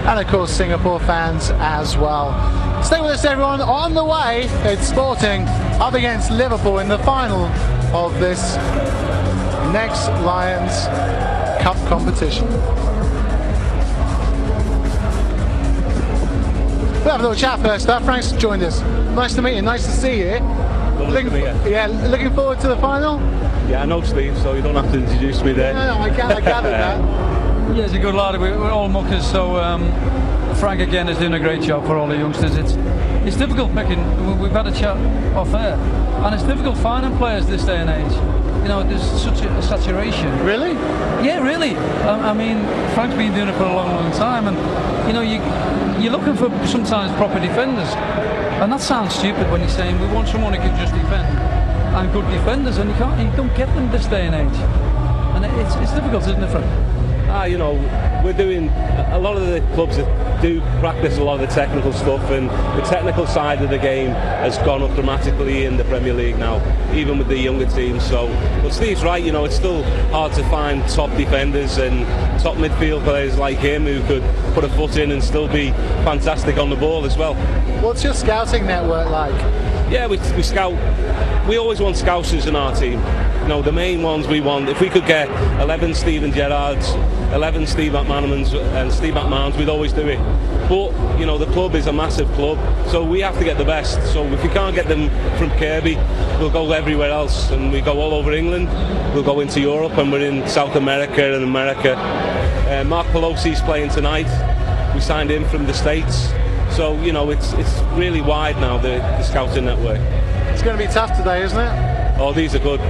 and of course Singapore fans as well. Stay with us everyone. On the way, it's Sporting up against Liverpool in the final of this NextLions Cup competition. We'll have a little chat first up. Frank's joined us. Nice to meet you, nice to see you. Looking forward to the final? Yeah, I know Steve, so you don't have to introduce me there. No, I gathered that. Yeah, he's a good lad. We're all muckers, so Frank again is doing a great job for all the youngsters. It's difficult picking. We've had a chat off air, and it's difficult finding players this day and age. You know, there's such a saturation. Really? Yeah, really. I mean, Frank's been doing it for a long, long time, and you know, you're looking for sometimes proper defenders, and that sounds stupid when you're saying we want someone who can just defend, and good defenders, and you don't get them this day and age, and it's difficult, isn't it, Frank? You know, we're doing a lot of the clubs that do practice a lot of the technical stuff, and the technical side of the game has gone up dramatically in the Premier League now, even with the younger teams. So, but Steve's right, you know, it's still hard to find top defenders and top midfield players like him who could put a foot in and still be fantastic on the ball as well. What's your scouting network like? Yeah, we scout. We always want scousers in our team. You know, the main ones we want, if we could get 11 Steven Gerrards, 11 Steve McManamans and Steve McMahons, we'd always do it. But, you know, the club is a massive club, so we have to get the best. So if we can't get them from Kirby, we'll go everywhere else, and we go all over England, we'll go into Europe, and we're in South America and America. Mark Pelosi's playing tonight. We signed him from the States. So, you know, it's really wide now, the scouting network. It's going to be tough today, isn't it? Oh, these are good.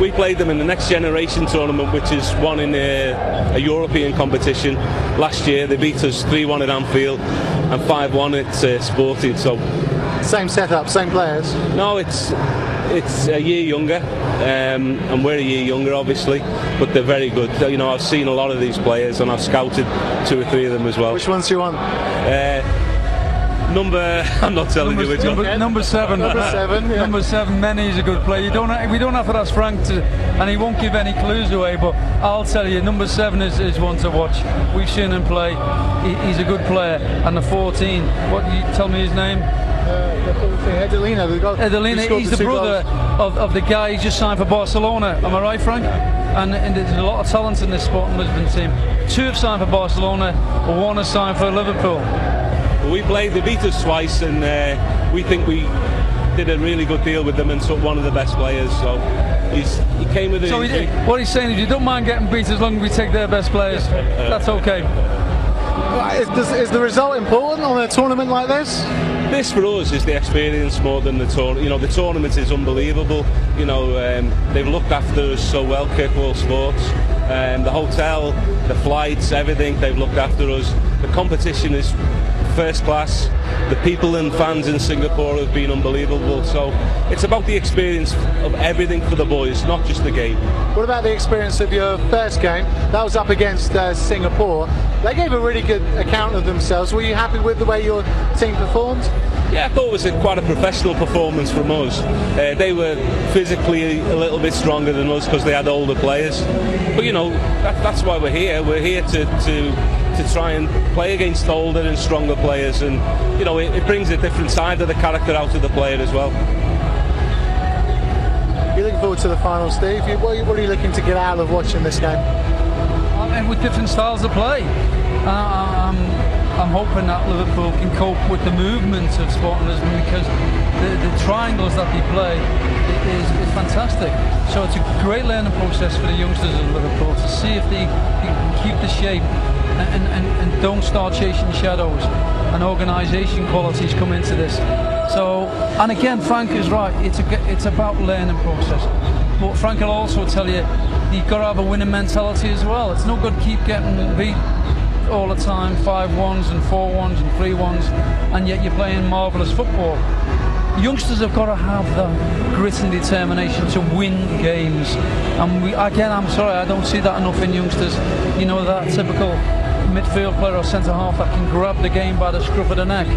We played them in the Next Generation tournament, which is one in a European competition. Last year they beat us 3-1 at Anfield and 5-1 at Sporting. So same setup, same players? No, it's a year younger, and we're a year younger obviously, but they're very good. You know, I've seen a lot of these players and I've scouted 2 or 3 of them as well. Which ones do you want? I'm not telling you which one. Number 7. Number 7. Yeah. Number 7. Many's a good player. We don't have to ask Frank to, and he won't give any clues away. But I'll tell you, number 7 is one to watch. We've seen him play. He's a good player. And the 14. What you tell me his name? Edelina. He's the brother of the guy who just signed for Barcelona. Am I right, Frank? And there's a lot of talent in this Sporting Lisbon team. 2 have signed for Barcelona, 1 has signed for Liverpool. We played, they beat us twice, and we think we did a really good deal with them and took one of the best players. So he came with it. So what he's saying is you don't mind getting beat as long as we take their best players. That's okay. Is the result important on a tournament like this? This for us is the experience more than the tournament. You know, the tournament is unbelievable. You know, they've looked after us so well, Kirkwall Sports. The hotel, the flights, everything, they've looked after us. The competition is first class. The people and fans in Singapore have been unbelievable. So it's about the experience of everything for the boys, not just the game. What about the experience of your first game? That was up against Singapore. They gave a really good account of themselves. Were you happy with the way your team performed? Yeah, I thought it was quite a professional performance from us. They were physically a little bit stronger than us because they had older players. But you know, that's why we're here. We're here to try and play against older and stronger players, and you know, it brings a different side of the character out of the player as well. You're looking forward to the final, Steve. What are you looking to get out of watching this game? And with different styles of play. I'm hoping that Liverpool can cope with the movement of Sporting Lisbon, because the triangles that they play is fantastic. So it's a great learning process for the youngsters of Liverpool to see if they can keep the shape and don't start chasing shadows, and organisation qualities come into this. So, and again, Frank is right, it's about learning process. But Frank will also tell you, you've got to have a winning mentality as well. It's no good keep getting beat all the time, 5-1s and 4-1s and 3-1s, and yet you're playing marvellous football. Youngsters have got to have the grit and determination to win games, and I'm sorry, I don't see that enough in youngsters. You know, that typical midfield player or centre half that can grab the game by the scruff of the neck,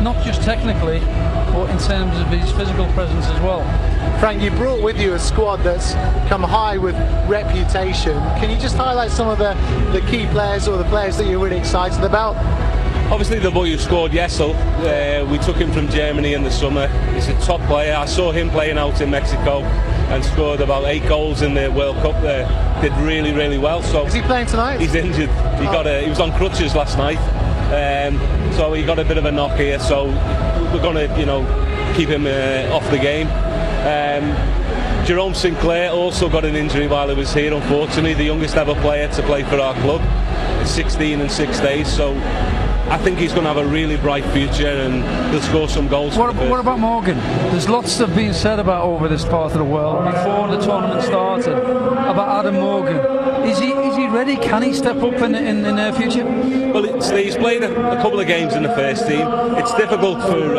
not just technically, but in terms of his physical presence as well. Frank, you brought with you a squad that's come high with reputation. Can you just highlight some of the key players or the players that you're really excited about? Obviously the boy who scored, Yesel, we took him from Germany in the summer. He's a top player. I saw him playing out in Mexico and scored about 8 goals in the World Cup there. Did really, really well. So is he playing tonight? He's injured. He was on crutches last night, so he got a bit of a knock here. So we're going to, keep him off the game. Jerome Sinclair also got an injury while he was here, unfortunately, the youngest ever player to play for our club. 16 and 6 days, so I think he's going to have a really bright future and he'll score some goals. What about Morgan? There's lots that have been said about over this part of the world before the tournament started about Adam Morgan. Is he ready? Can he step up in the near future? Well, he's played a couple of games in the first team. It's difficult for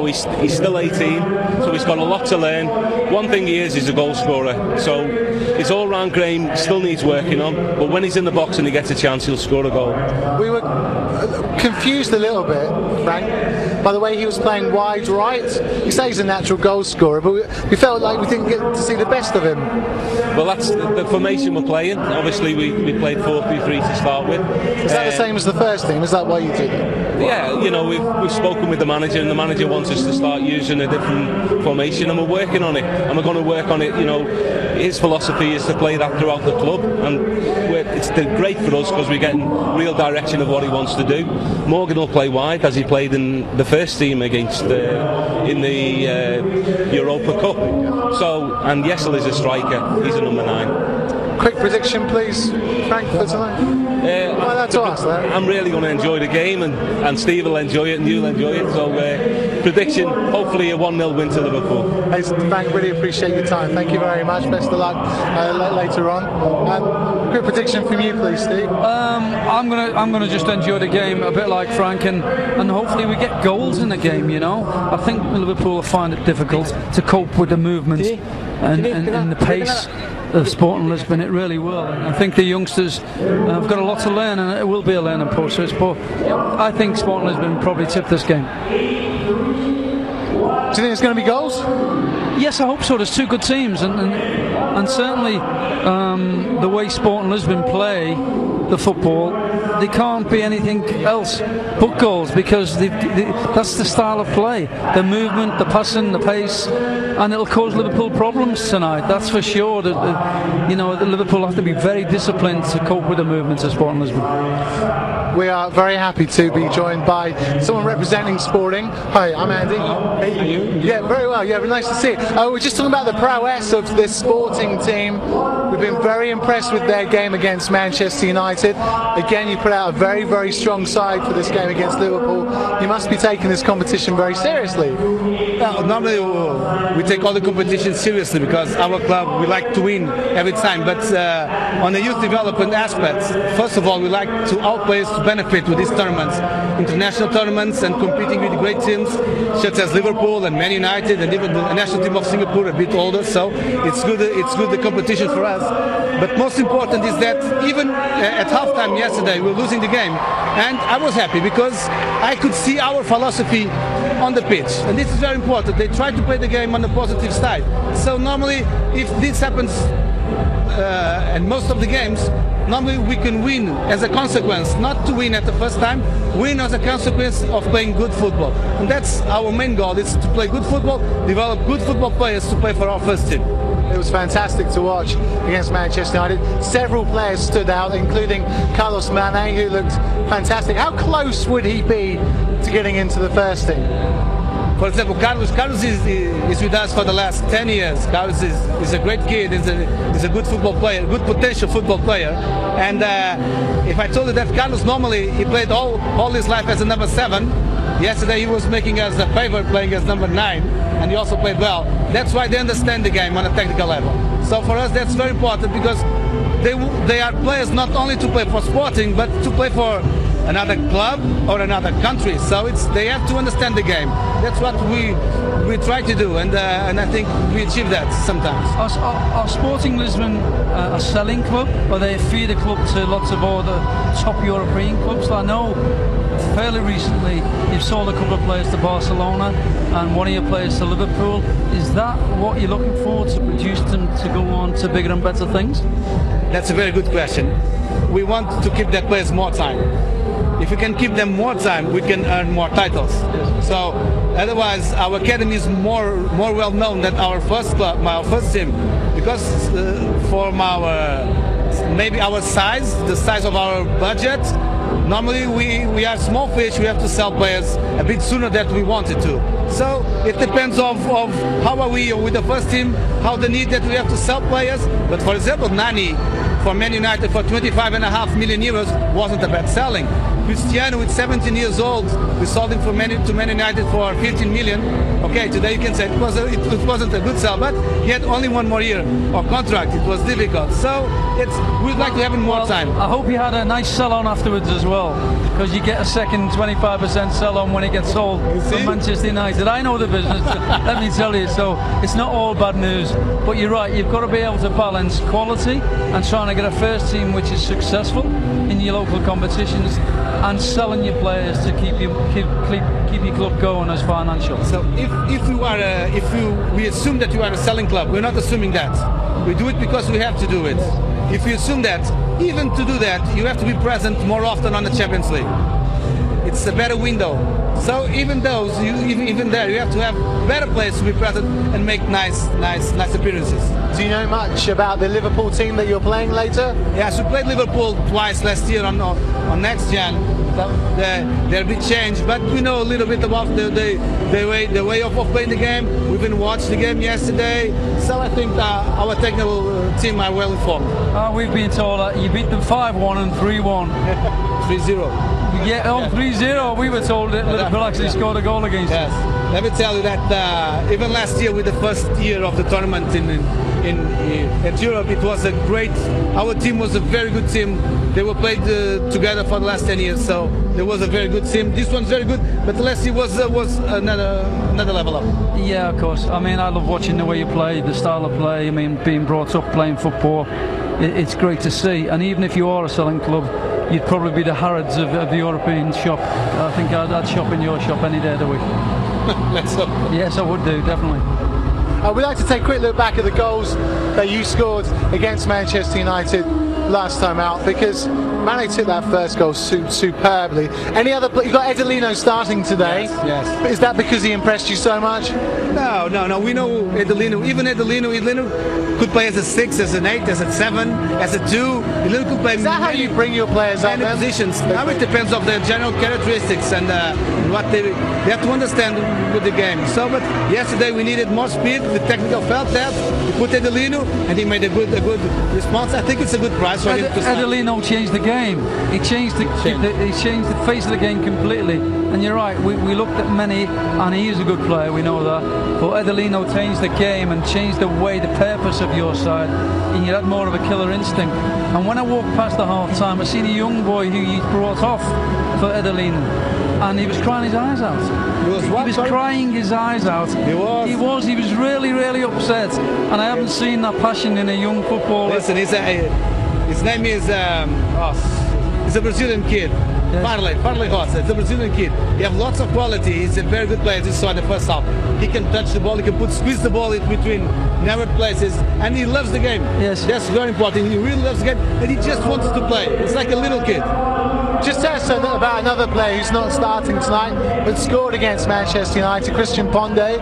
he's still 18, so he's got a lot to learn. One thing he is he's a goal scorer, so his all-round game still needs working on, but when he's in the box and he gets a chance, he'll score a goal. We were confused a little bit, Frank, by the way he was playing wide right. You say he's a natural goal scorer, but we felt like we didn't get to see the best of him. Well, that's the formation we're playing. Obviously we played 4-3-3 to start with. Is that the same as the first team? Is that why you did it? Yeah, we've spoken with the manager, and the manager wants us to start using a different formation, and we're working on it, and we're going to work on it. His philosophy is to play that throughout the club, and it's great for us because we're getting real direction of what he wants to do. Morgan will play wide, as he played in the first team against in the Europa Cup. And Yesel is a striker. He's a number 9. Quick prediction, please, Frank, for tonight. I'm really going to enjoy the game, and Steve will enjoy it, and you'll enjoy it. So, prediction: hopefully a 1-0 win to Liverpool. Hey, Frank, really appreciate your time. Thank you very much. Best of luck later on. Quick prediction from you, please, Steve. I'm gonna just enjoy the game a bit like Frank, and hopefully we get goals in the game. I think Liverpool will find it difficult to cope with the movement and the pace of Sporting Lisbon. It really will. I think the youngsters have got a lot to learn, and it will be a learning process, but I think Sporting Lisbon probably tip this game. Do you think it's going to be goals? Yes, I hope so. There's 2 good teams, and certainly the way Sporting Lisbon play the football, they can't be anything else but goals, because that's the style of play, the movement, the passing, the pace, and it'll cause Liverpool problems tonight, that's for sure. Liverpool have to be very disciplined to cope with the movements of Sporting Lisbon. We are very happy to be joined by someone representing Sporting. Hi, I'm Andy. Hey, are you? Yeah, very well. Yeah, nice to see you. We're just talking about the prowess of this Sporting team. We've been very impressed with their game against Manchester United. Again, you put out a very, very strong side for this game against Liverpool. You must be taking this competition very seriously. Normally we take all the competition seriously because our club, we like to win every time, but on the youth development aspects, first of all, we like to all players to benefit with these tournaments, international tournaments, and competing with great teams such as Liverpool and Man United, and even the national team of Singapore, a bit older, so it's good the competition for us. But most important is that even at halftime yesterday we were losing the game, and I was happy because I could see our philosophy on the pitch, and this is very important. They try to play the game on the positive side. So normally if this happens and most of the games, normally we can win as a consequence, not to win at the first time, win as a consequence of playing good football. And that's our main goal, is to play good football, develop good football players to play for our first team. It was fantastic to watch against Manchester United. Several players stood out, including Carlos Mane, who looked fantastic. How close would he be to getting into the first team? For example, Carlos is with us for the last 10 years. Carlos is a great kid, he's a good football player, good potential football player. And if I told you that Carlos normally, he played all his life as a number 7, yesterday he was making us a favor playing as number 9, and he also played well. That's why they understand the game on a technical level. So for us that's very important, because they are players not only to play for Sporting, but to play for another club or another country. So they have to understand the game. That's what we try to do, and I think we achieve that sometimes. Are Sporting Lisbon a selling club, or they feed a club to lots of other top European clubs? I know fairly recently you've sold a couple of players to Barcelona and one of your players to Liverpool. Is that what you're looking for, to produce them to go on to bigger and better things? That's a very good question. We want to keep that players more time. If we can keep them more time, we can earn more titles. Yes. So otherwise our academy is more well known than our first club, our first team, because for maybe our size, the size of our budget, normally we are small fish. We have to sell players a bit sooner than we wanted to. So it depends of how are we with the first team, how the need that we have to sell players. But for example, Nani for Man United for 25.5 million euros wasn't a bad selling. Cristiano with 17 years old, we sold him to Man United for 15 million. Okay, today you can say it wasn't a good sell, but he had only one more year of contract. It was difficult. So we'd like to have him more time. I hope you had a nice sell-on afterwards as well, because you get a second 25% sell-on when it gets sold from Manchester United. I know the business, let me tell you. So it's not all bad news, but you're right. You've got to be able to balance quality and trying to get a first team which is successful in your local competitions, and selling your players to keep your club going as financial. So if we assume that you are a selling club, we're not assuming that. We do it because we have to do it. If you assume that, even to do that, you have to be present more often on the Champions League. It's a better window. So even there, you have to have better players to be present and make nice appearances. Do you know much about the Liverpool team that you're playing later? Yes, we played Liverpool twice last year on NextGen. They're a bit changed, but we know a little bit about the way of playing the game. We've been watching the game yesterday, so I think our technical team are well informed. We've been told that you beat them 5-1 and 3-1. 3-0. Yeah, 3-0. We were told that Liverpool actually scored a goal against us. Let me tell you that even last year, with the first year of the tournament in Europe, it was a great. Our team was a very good team. They were played together for the last 10 years, so there was a very good team. This one's very good, but last year was another level up. Yeah, of course. I mean, I love watching the way you play, the style of play. I mean, being brought up playing football, it's great to see. And even if you are a selling club, you'd probably be the Harrods of the European shop. I think I'd shop in your shop any day of the week. Let's hope. Yes, I would do, definitely. We'd like to take a quick look back at the goals that you scored against Manchester United last time out, because Mane took that first goal superbly. Any other? You've got Edilino starting today. Yes. Is that because he impressed you so much? No. We know Edilino. Even Edilino could play as a 6, as an 8, as a 7, as a 2. Edilino could play. Is that how you bring your players up? Many positions. Now it depends on their general characteristics and what they have to understand with the game. So, but yesterday we needed more speed. The technical felt that. We put Edilino, and he made a good response. I think it's a good price for him to start. Edilino changed the game. He changed the face of the game completely. And you're right. We looked at Mane, and he is a good player. We know that. But Edilino changed the game and changed the way, the purpose of your side. And you had more of a killer instinct. And when I walked past the half time, I seen a young boy who he brought off for Edilino, and he was crying his eyes out. He was crying his eyes out. He was really upset. And I haven't seen that passion in a young footballer. Listen, his name is he's a Brazilian kid. Yes. Farley Rosa. It's a Brazilian kid. He has lots of quality. He's a very good player. As you saw in the first half, he can touch the ball. He can squeeze the ball in between narrow places, and he loves the game. Yes, that's very important. He really loves the game, and he just wants to play. It's like a little kid. Just tell us about another player who's not starting tonight, but scored against Manchester United, Christian Pondé.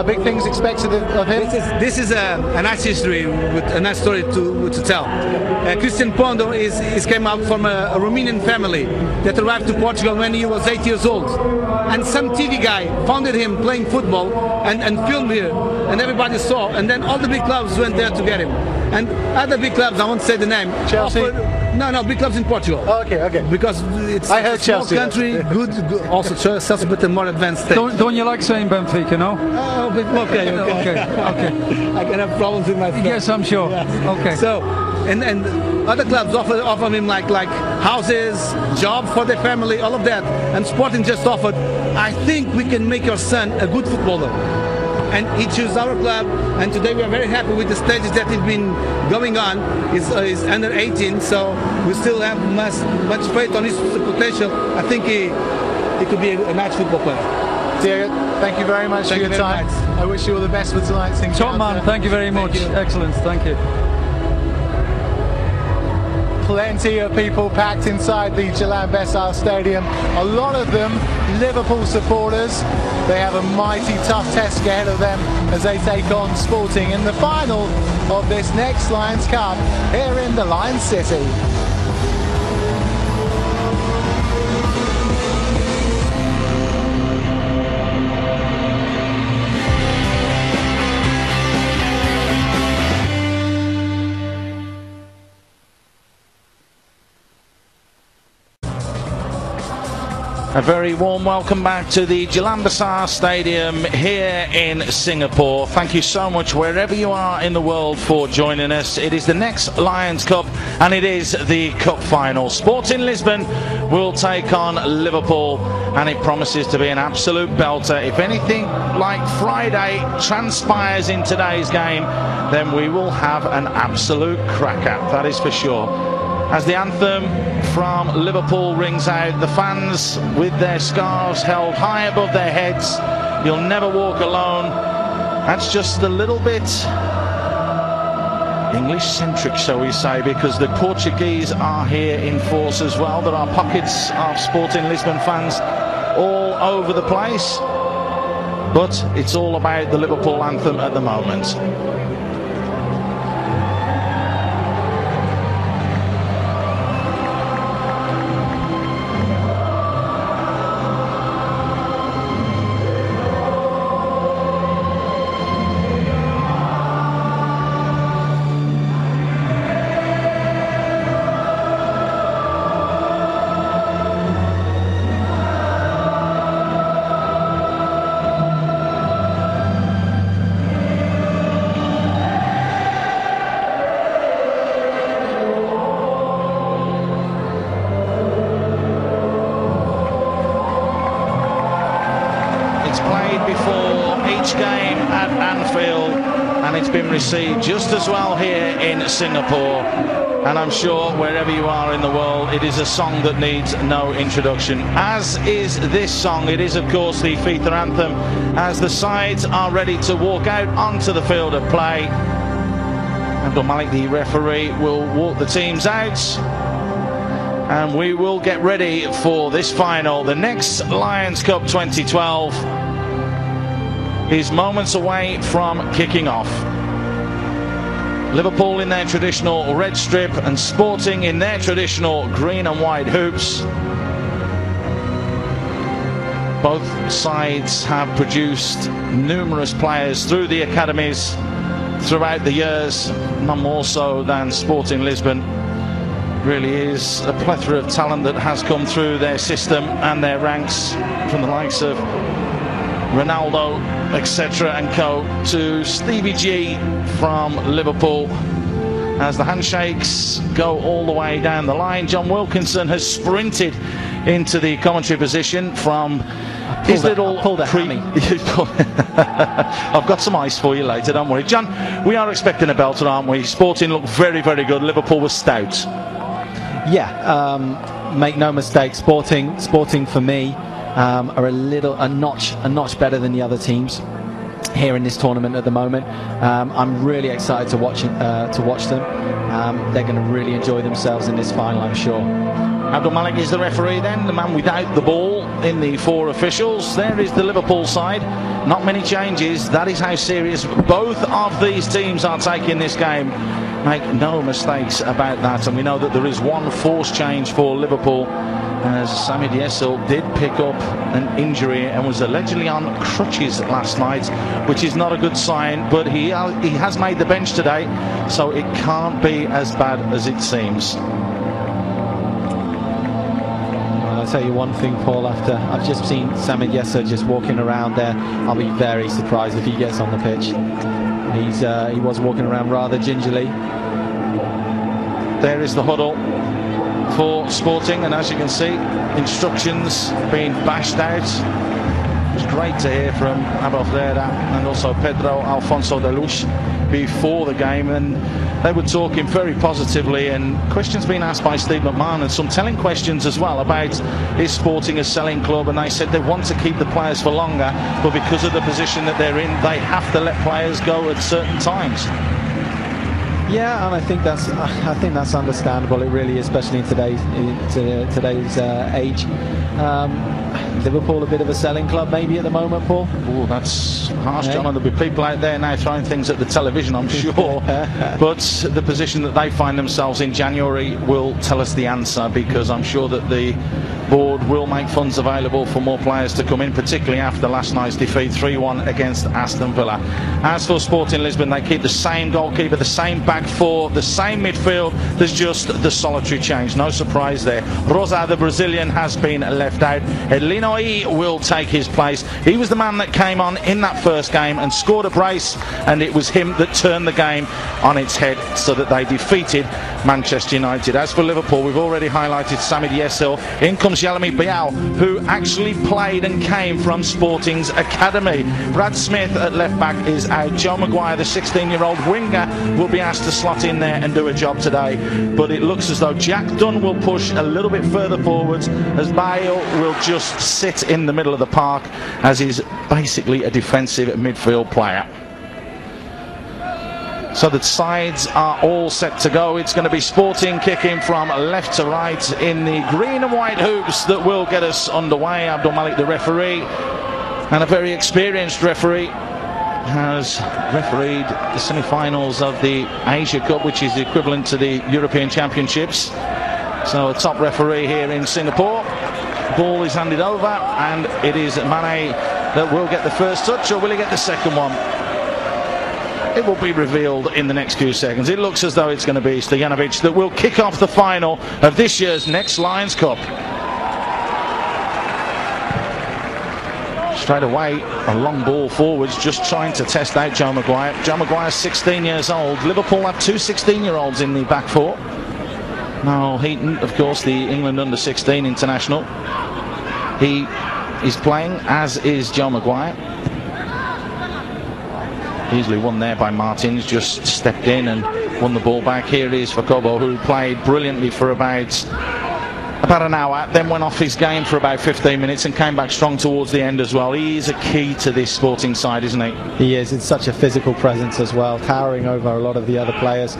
Big things expected of him. This is a nice history, with a nice story to tell. Christian Pondé came out from a Romanian family that arrived to Portugal when he was 8 years old, and some TV guy found him playing football and filmed here, and everybody saw, and then all the big clubs went there to get him, and other big clubs, I won't say the name, Chelsea. No, big clubs in Portugal. Oh, okay. Because it's a small country, good. Also, Chelsea, but a more advanced state. Don't you like saying Benfica, no? Okay. Okay. I can have problems with my friends. Yes, I'm sure. Yeah. Okay. So and other clubs offer him like houses, job for their family, all of that. And Sporting just offered, I think we can make your son a good footballer. And he chose our club, and today we are very happy with the stages that he's been going on. He's under 18, so we still have much faith on his potential. I think he could be a nice football player. Diogo, thank you very much for your time. I wish you all the best for tonight's encounter. Top man, thank you very much. Excellent, thank you. Plenty of people packed inside the Jalan Besar Stadium. A lot of them Liverpool supporters. They have a mighty tough test ahead of them as they take on Sporting in the final of this NextLions Cup here in the Lion City. A very warm welcome back to the Jalan Besar Stadium here in Singapore. Thank you so much wherever you are in the world for joining us. It is the NextLions Cup and it is the Cup Final. Sporting Lisbon will take on Liverpool and it promises to be an absolute belter. If anything like Friday transpires in today's game, then we will have an absolute cracker, that is for sure. As the anthem from Liverpool rings out, the fans with their scarves held high above their heads. You'll never walk alone. That's just a little bit English-centric, shall we say, because the Portuguese are here in force as well. There are pockets of Sporting Lisbon fans all over the place, but it's all about the Liverpool anthem at the moment. Received just as well here in Singapore, and I'm sure wherever you are in the world it is a song that needs no introduction, as is this song. It is of course the FIFA anthem as the sides are ready to walk out onto the field of play. Abdul Malik, the referee, will walk the teams out and we will get ready for this final. The NextLions Cup 2012 is moments away from kicking off. Liverpool in their traditional red strip and Sporting in their traditional green and white hoops. Both sides have produced numerous players through the academies throughout the years, none more so than Sporting Lisbon. Really is a plethora of talent that has come through their system and their ranks, from the likes of Ronaldo, etc. and co, to Stevie G from Liverpool. As the handshakes go all the way down the line, John Wilkinson has sprinted into the commentary position from his little hammy. I've got some ice for you later, don't worry. John, we are expecting a belter, aren't we? Sporting looked very, very good. Liverpool was stout. Yeah, make no mistake, Sporting for me are a notch better than the other teams here in this tournament at the moment. I'm really excited to watch them. They're going to really enjoy themselves in this final, I'm sure. Abdul Malik is the referee then, the man without the ball in the four officials. There is the Liverpool side. Not many changes. That is how serious both of these teams are taking this game. Make no mistakes about that. And we know that there is one force change for Liverpool, as Samid Yessil did pick up an injury and was allegedly on crutches last night, which is not a good sign, but he has made the bench today, so it can't be as bad as it seems. Well, I'll tell you one thing, Paul, after I've just seen Samid Yessil just walking around there, I'll be very surprised if he gets on the pitch. He was walking around rather gingerly. there is the huddle for Sporting, and as you can see, instructions being bashed out. It was great to hear from Abel Ferreira and also Pedro Alfonso de Luz before the game, and they were talking very positively, and questions being asked by Steve McMahon, and some telling questions as well about is Sporting a selling club, and they said they want to keep the players for longer, but because of the position that they're in, they have to let players go at certain times. Yeah, and I think that's understandable. It really is, especially in today's age. Liverpool a bit of a selling club maybe at the moment, Paul? Oh, that's harsh, John. There'll be people out there now throwing things at the television, I'm sure. But the position that they find themselves in January will tell us the answer, because I'm sure that the board will make funds available for more players to come in, particularly after last night's defeat 3-1 against Aston Villa. As for Sporting Lisbon, they keep the same goalkeeper, the same back four, the same midfield. There's just the solitary change. No surprise there. Rosa, the Brazilian, has been left out. Elino will take his place. He was the man that came on in that first game and scored a brace, and it was him that turned the game on its head so that they defeated Manchester United. As for Liverpool, we've already highlighted Samid Yesil. In comes Yalami Biao, who actually played and came from Sporting's academy. Brad Smith at left back is out. Joe Maguire, the 16-year-old winger, will be asked to slot in there and do a job today, but it looks as though Jack Dunn will push a little bit further forwards, as Bale will just sit in the middle of the park, as he's basically a defensive midfield player. So the sides are all set to go. It's going to be Sporting kicking from left to right in the green and white hoops that will get us underway. Abdul Malik, the referee, and a very experienced referee, has refereed the semi-finals of the Asia Cup, which is the equivalent to the European Championships. So a top referee here in Singapore. Ball is handed over, and it is Mane that will get the first touch, or will he get the second one? It will be revealed in the next few seconds. It looks as though it's going to be Stojanovic that will kick off the final of this year's NextLions Cup. Straight away, a long ball forwards, just trying to test out Joe Maguire. Joe Maguire's 16 years old. Liverpool have two 16-year-olds in the back four. Noel Heaton, of course, the England under-16 international. He is playing, as is Joe Maguire. Easily won there by Martins, just stepped in and won the ball back. Here is Fakobo, who played brilliantly for about an hour, then went off his game for about 15 minutes and came back strong towards the end as well. He is a key to this Sporting side, isn't he? He is. It's such a physical presence as well, towering over a lot of the other players.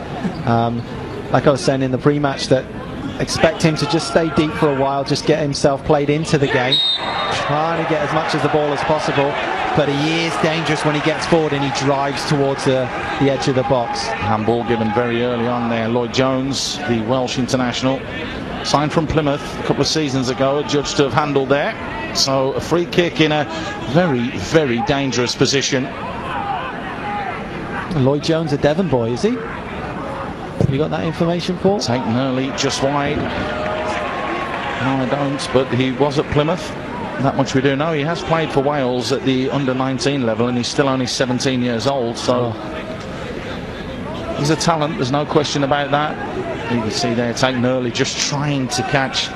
Like I was saying in the pre-match, that expect him to just stay deep for a while, just get himself played into the game, trying to get as much of the ball as possible, but he is dangerous when he gets forward and he drives towards the edge of the box. Handball given very early on there. Lloyd Jones, the Welsh international, signed from Plymouth a couple of seasons ago, adjudged to have handled there. So a free kick in a very, very dangerous position. Lloyd Jones, a Devon boy, is he? Have you got that information, Paul? Taken early, just wide. No, I don't, but he was at Plymouth. That much we do know. He has played for Wales at the under-19 level, and he's still only 17 years old, so he's a talent, there's no question about that. You can see there, taken early, just trying to catch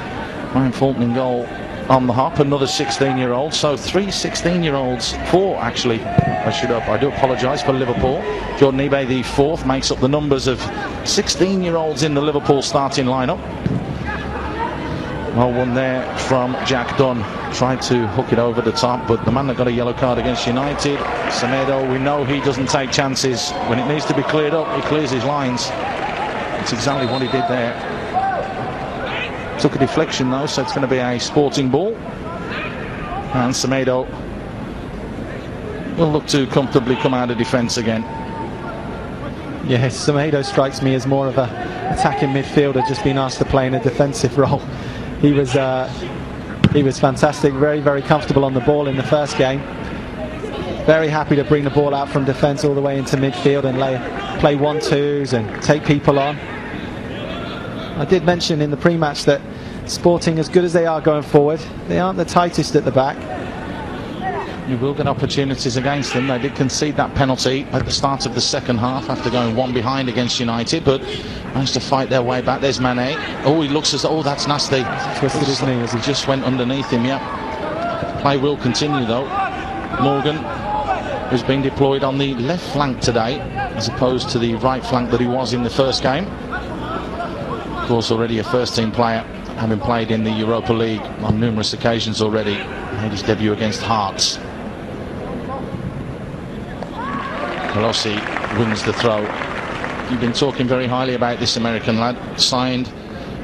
Ryan Fulton in goal on the hop. Another 16-year-old, so three 16-year-olds, four actually. I do apologise for Liverpool. Jordan Ebe, the fourth, makes up the numbers of 16-year-olds in the Liverpool starting lineup. Well, one there from Jack Dunn. Tried to hook it over the top, but the man that got a yellow card against United, Semedo, we know he doesn't take chances. When it needs to be cleared up, he clears his lines. That's exactly what he did there. Took a deflection though, so it's going to be a Sporting ball. And Semedo will look to comfortably come out of defence again. Yes, Semedo strikes me as more of a attacking midfielder, just being asked to play in a defensive role. He was fantastic, very, very comfortable on the ball in the first game. Very happy to bring the ball out from defence all the way into midfield and play 1-2s and take people on. I did mention in the pre-match that Sporting, as good as they are going forward, they aren't the tightest at the back. You will get opportunities against them. They did concede that penalty at the start of the second half after going one behind against United, but managed to fight their way back. There's Mane. Oh, he looks as though, oh, that's nasty. Twisted his knee as he just went underneath him, yeah. Play will continue though. Morgan, who's been deployed on the left flank today, as opposed to the right flank that he was in the first game. Of course, already a first-team player, having played in the Europa League on numerous occasions already. Made his debut against Hearts. Pelosi wins the throw. You've been talking very highly about this American lad, signed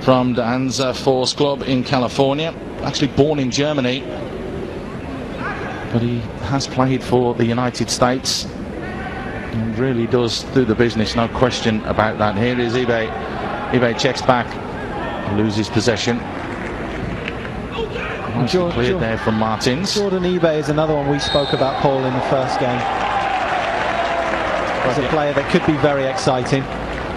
from the Hansa Force Club in California, actually born in Germany, but he has played for the United States and really does do the business, no question about that. Here is Ibe. Ibe checks back, loses possession. Cleared there from Martins. Jordan Ibe is another one we spoke about, Paul, in the first game. He's a player that could be very exciting.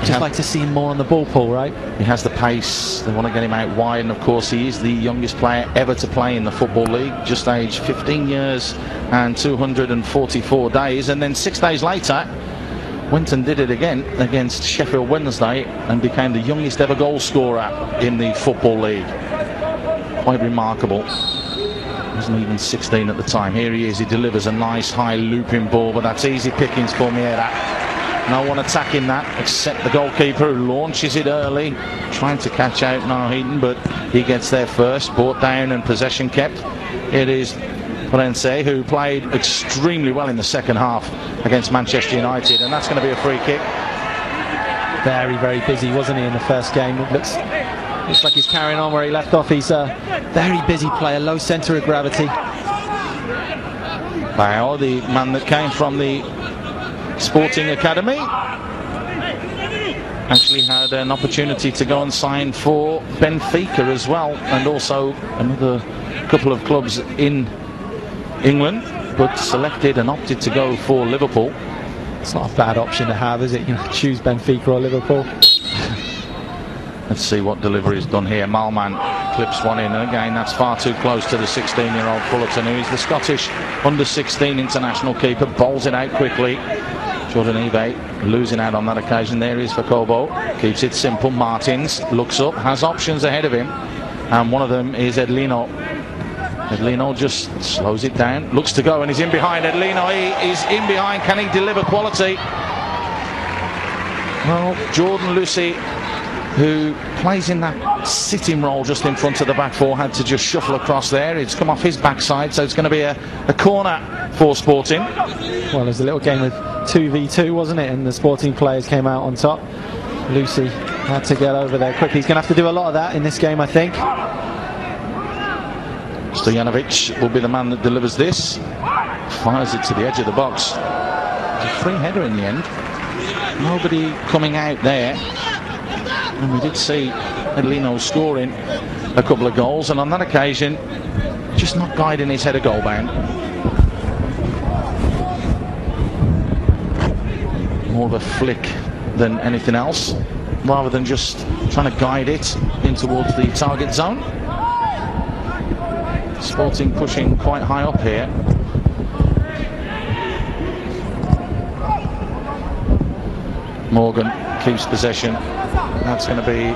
Just like to see him more on the ball, Paul, right? He has the pace. They want to get him out wide, and of course he is the youngest player ever to play in the Football League, just aged 15 years and 244 days. And then 6 days later went and did it again against Sheffield Wednesday and became the youngest ever goal scorer in the Football League. Quite remarkable. Wasn't even 16 at the time. Here he is. He delivers a nice high looping ball, but that's easy pickings for Miera. No one attacking that except the goalkeeper, who launches it early, trying to catch out Naheaton, but he gets there first. Brought down and possession kept. It is Cortez, who played extremely well in the second half against Manchester United, and that's going to be a free kick. Very, very busy, wasn't he, in the first game? It looks like he's carrying on where he left off. He's a very busy player, low centre of gravity. Wow, the man that came from the Sporting Academy actually had an opportunity to go and sign for Benfica as well, and also another couple of clubs in England, but selected and opted to go for Liverpool. It's not a bad option to have, is it? You know, choose Benfica or Liverpool. Let's see what delivery is done here. Malman clips one in, and again that's far too close to the 16-year-old Fullerton, who is the Scottish under-16 international keeper. Bowls it out quickly. Jordan Ibe losing out on that occasion. There is for Kobo. Keeps it simple. Martins looks up, has options ahead of him, and one of them is Edlino. Edlino just slows it down, looks to go, and he's in behind. Edlino, he is in behind. Can he deliver quality? Well, Jordan Lucy, who plays in that sitting role just in front of the back four, had to just shuffle across there. It's come off his backside, so it's going to be a corner for Sporting. Well, it was a little game with 2v2, wasn't it? And the Sporting players came out on top. Lucy had to get over there quickly. He's going to have to do a lot of that in this game, I think. Stojanovic will be the man that delivers this. Fires it to the edge of the box. It's a free header in the end. Nobody coming out there. And we did see Edlino scoring a couple of goals, and on that occasion just not guiding his header goal bound. More of a flick than anything else, rather than just trying to guide it in towards the target zone. Sporting pushing quite high up here. Morgan keeps possession. That's going to be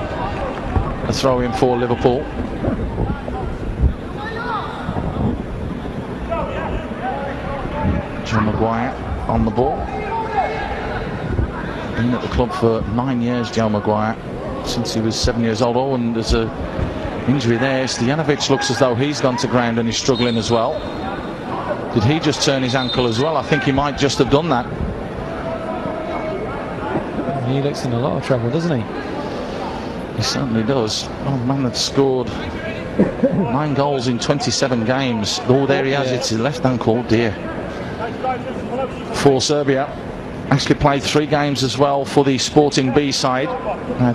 a throw in for Liverpool. John Maguire on the ball. Been at the club for 9 years, Joe Maguire, since he was 7 years old. Oh, and there's a injury there. Stojanovic looks as though he's gone to ground and he's struggling as well. Did he just turn his ankle as well? I think he might just have done that. He looks in a lot of trouble, doesn't he? He certainly does. Oh, man that's scored 9 goals in 27 games. Oh, there he has it. It's his left ankle, dear. For Serbia. Actually played 3 games as well for the Sporting B side.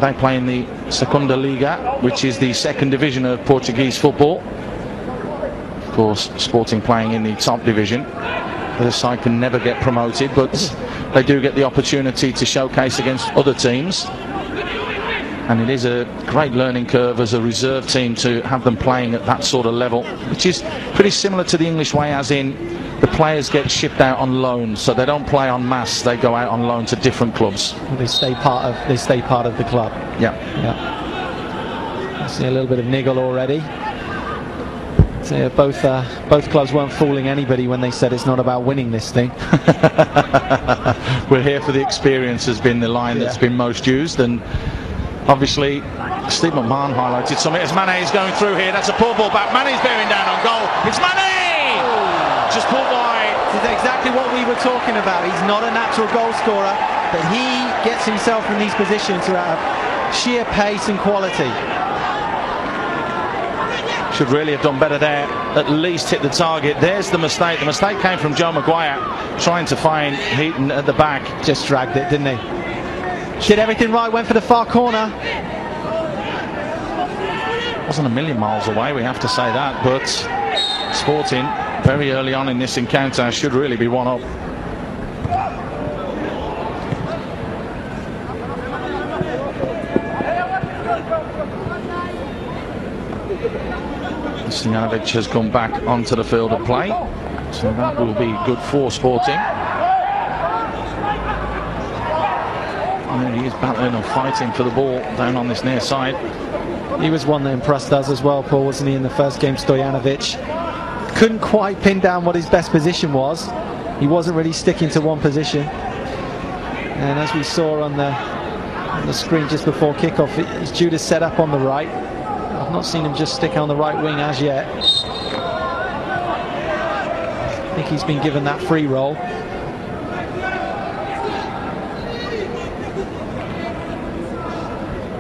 They play in the Segunda Liga, which is the second division of Portuguese football. Of course, Sporting playing in the top division. The side can never get promoted, but they do get the opportunity to showcase against other teams. And it is a great learning curve as a reserve team to have them playing at that sort of level, which is pretty similar to the English way, as in the players get shipped out on loan, so they don't play en masse, they go out on loan to different clubs. They stay part of the club. Yeah. I see a little bit of niggle already. So both clubs weren't fooling anybody when they said it's not about winning this thing. We're here for the experience has been the line that's been most used, and obviously Steve McMahon highlighted something as Mane is going through here. That's a poor ball back. Mane's bearing down on goal. It's Mane! Just pulled wide. This is exactly what we were talking about. He's not a natural goal scorer, but he gets himself in these positions out of sheer pace and quality. Should really have done better there, at least hit the target. There's the mistake. The mistake came from Joe Maguire, trying to find Heaton at the back. Just dragged it, didn't he? Did everything right, went for the far corner. Wasn't a million miles away, we have to say that, but Sporting, very early on in this encounter, should really be one up. Stojanovic has come back onto the field of play, so that will be good for Sporting. And he is battling and fighting for the ball down on this near side. He was one that impressed us as well, Paul, wasn't he, in the first game? Stojanovic couldn't quite pin down what his best position was. He wasn't really sticking to one position, and as we saw on the screen just before kickoff, he's due to set up on the right. I've not seen him just stick on the right wing as yet. I think he's been given that free roll.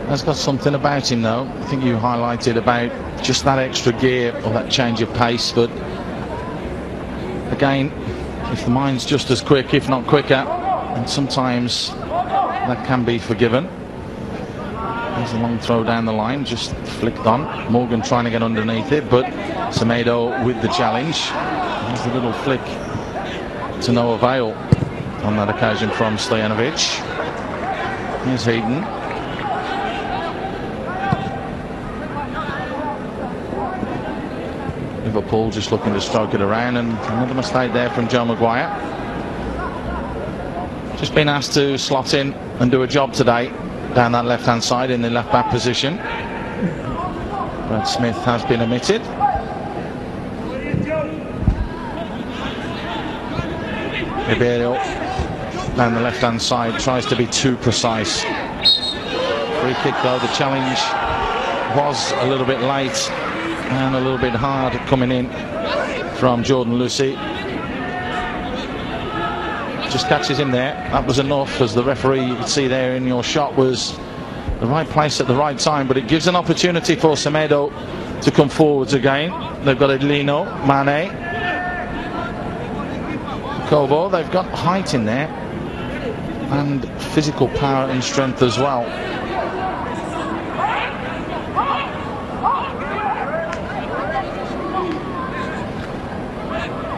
Has got something about him though. I think you highlighted about just that extra gear or that change of pace, but again, if the mind's just as quick, if not quicker, and sometimes that can be forgiven. There's a long throw down the line, just flicked on. Morgan trying to get underneath it, but Semedo with the challenge. There's a little flick to no avail on that occasion from Stojanovic. Here's Heaton. Liverpool just looking to stroke it around, and another mistake there from Joe Maguire. Just been asked to slot in and do a job today down that left hand side in the left back position. Brad Smith has been omitted. Ribeiro down the left hand side tries to be too precise. Free kick though, the challenge was a little bit late and a little bit hard coming in from Jordan Lucy. Just catches him there. That was enough, as the referee, you could see there in your shot, was the right place at the right time, but it gives an opportunity for Semedo to come forwards again. They've got Lino, Mane, Kobo. They've got height in there and physical power and strength as well.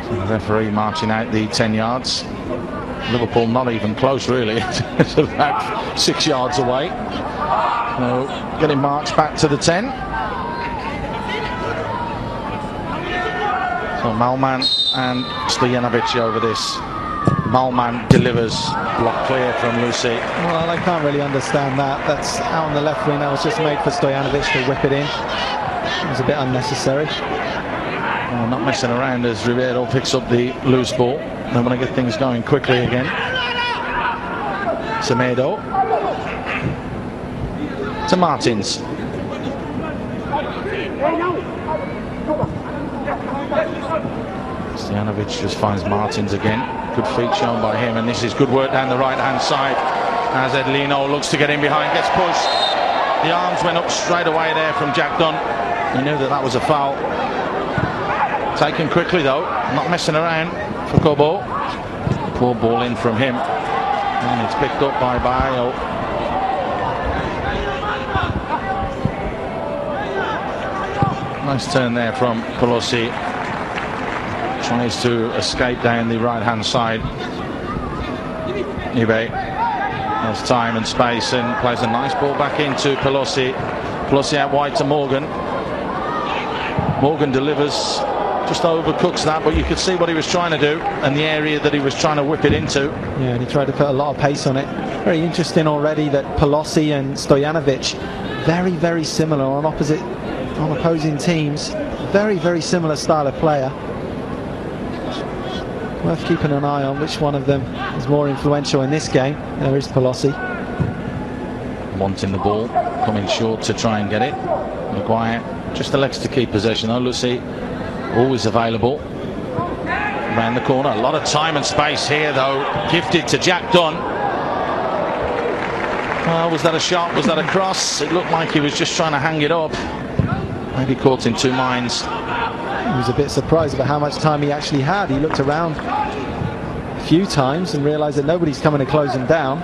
So the referee marching out the 10 yards. Liverpool not even close really. It's about 6 yards away. So getting marched back to the 10. So Malman and Stojanovic over this. Malman delivers, block clear from Lucy. Well, I can't really understand that. That's out on the left wing. That was just made for Stojanovic to whip it in. It was a bit unnecessary. Well, not messing around as Ribeiro picks up the loose ball. They want to get things going quickly again. Semedo to Martins. Stojanovic just finds Martins again. Good feet shown by him, and this is good work down the right hand side as Edlino looks to get in behind, gets pushed. The arms went up straight away there from Jack Dunn. He knew that was a foul. Taken quickly though, not messing around for Kobo. Poor ball in from him, and it's picked up by Bayo. Nice turn there from Pelosi. Tries to escape down the right hand side. Ibe Has time and space and plays a nice ball back into Pelosi. Pelosi out wide to Morgan. Morgan delivers, just overcooks that, but you could see what he was trying to do and the area that he was trying to whip it into. Yeah, and he tried to put a lot of pace on it. Very interesting already that Pelosi and Stojanovic, very, very similar on opposing teams. Very, very similar style of player. Worth keeping an eye on which one of them is more influential in this game. There is Pelosi. Wanting the ball, coming short to try and get it. Maguire just elects to keep possession though. Lucy always available. Around the corner, a lot of time and space here though. Gifted to Jack Dunn. Was that a shot? Was that a cross? It looked like he was just trying to hang it up. Maybe caught in two minds. He was a bit surprised about how much time he actually had. He looked around a few times and realised that nobody's coming to close him down.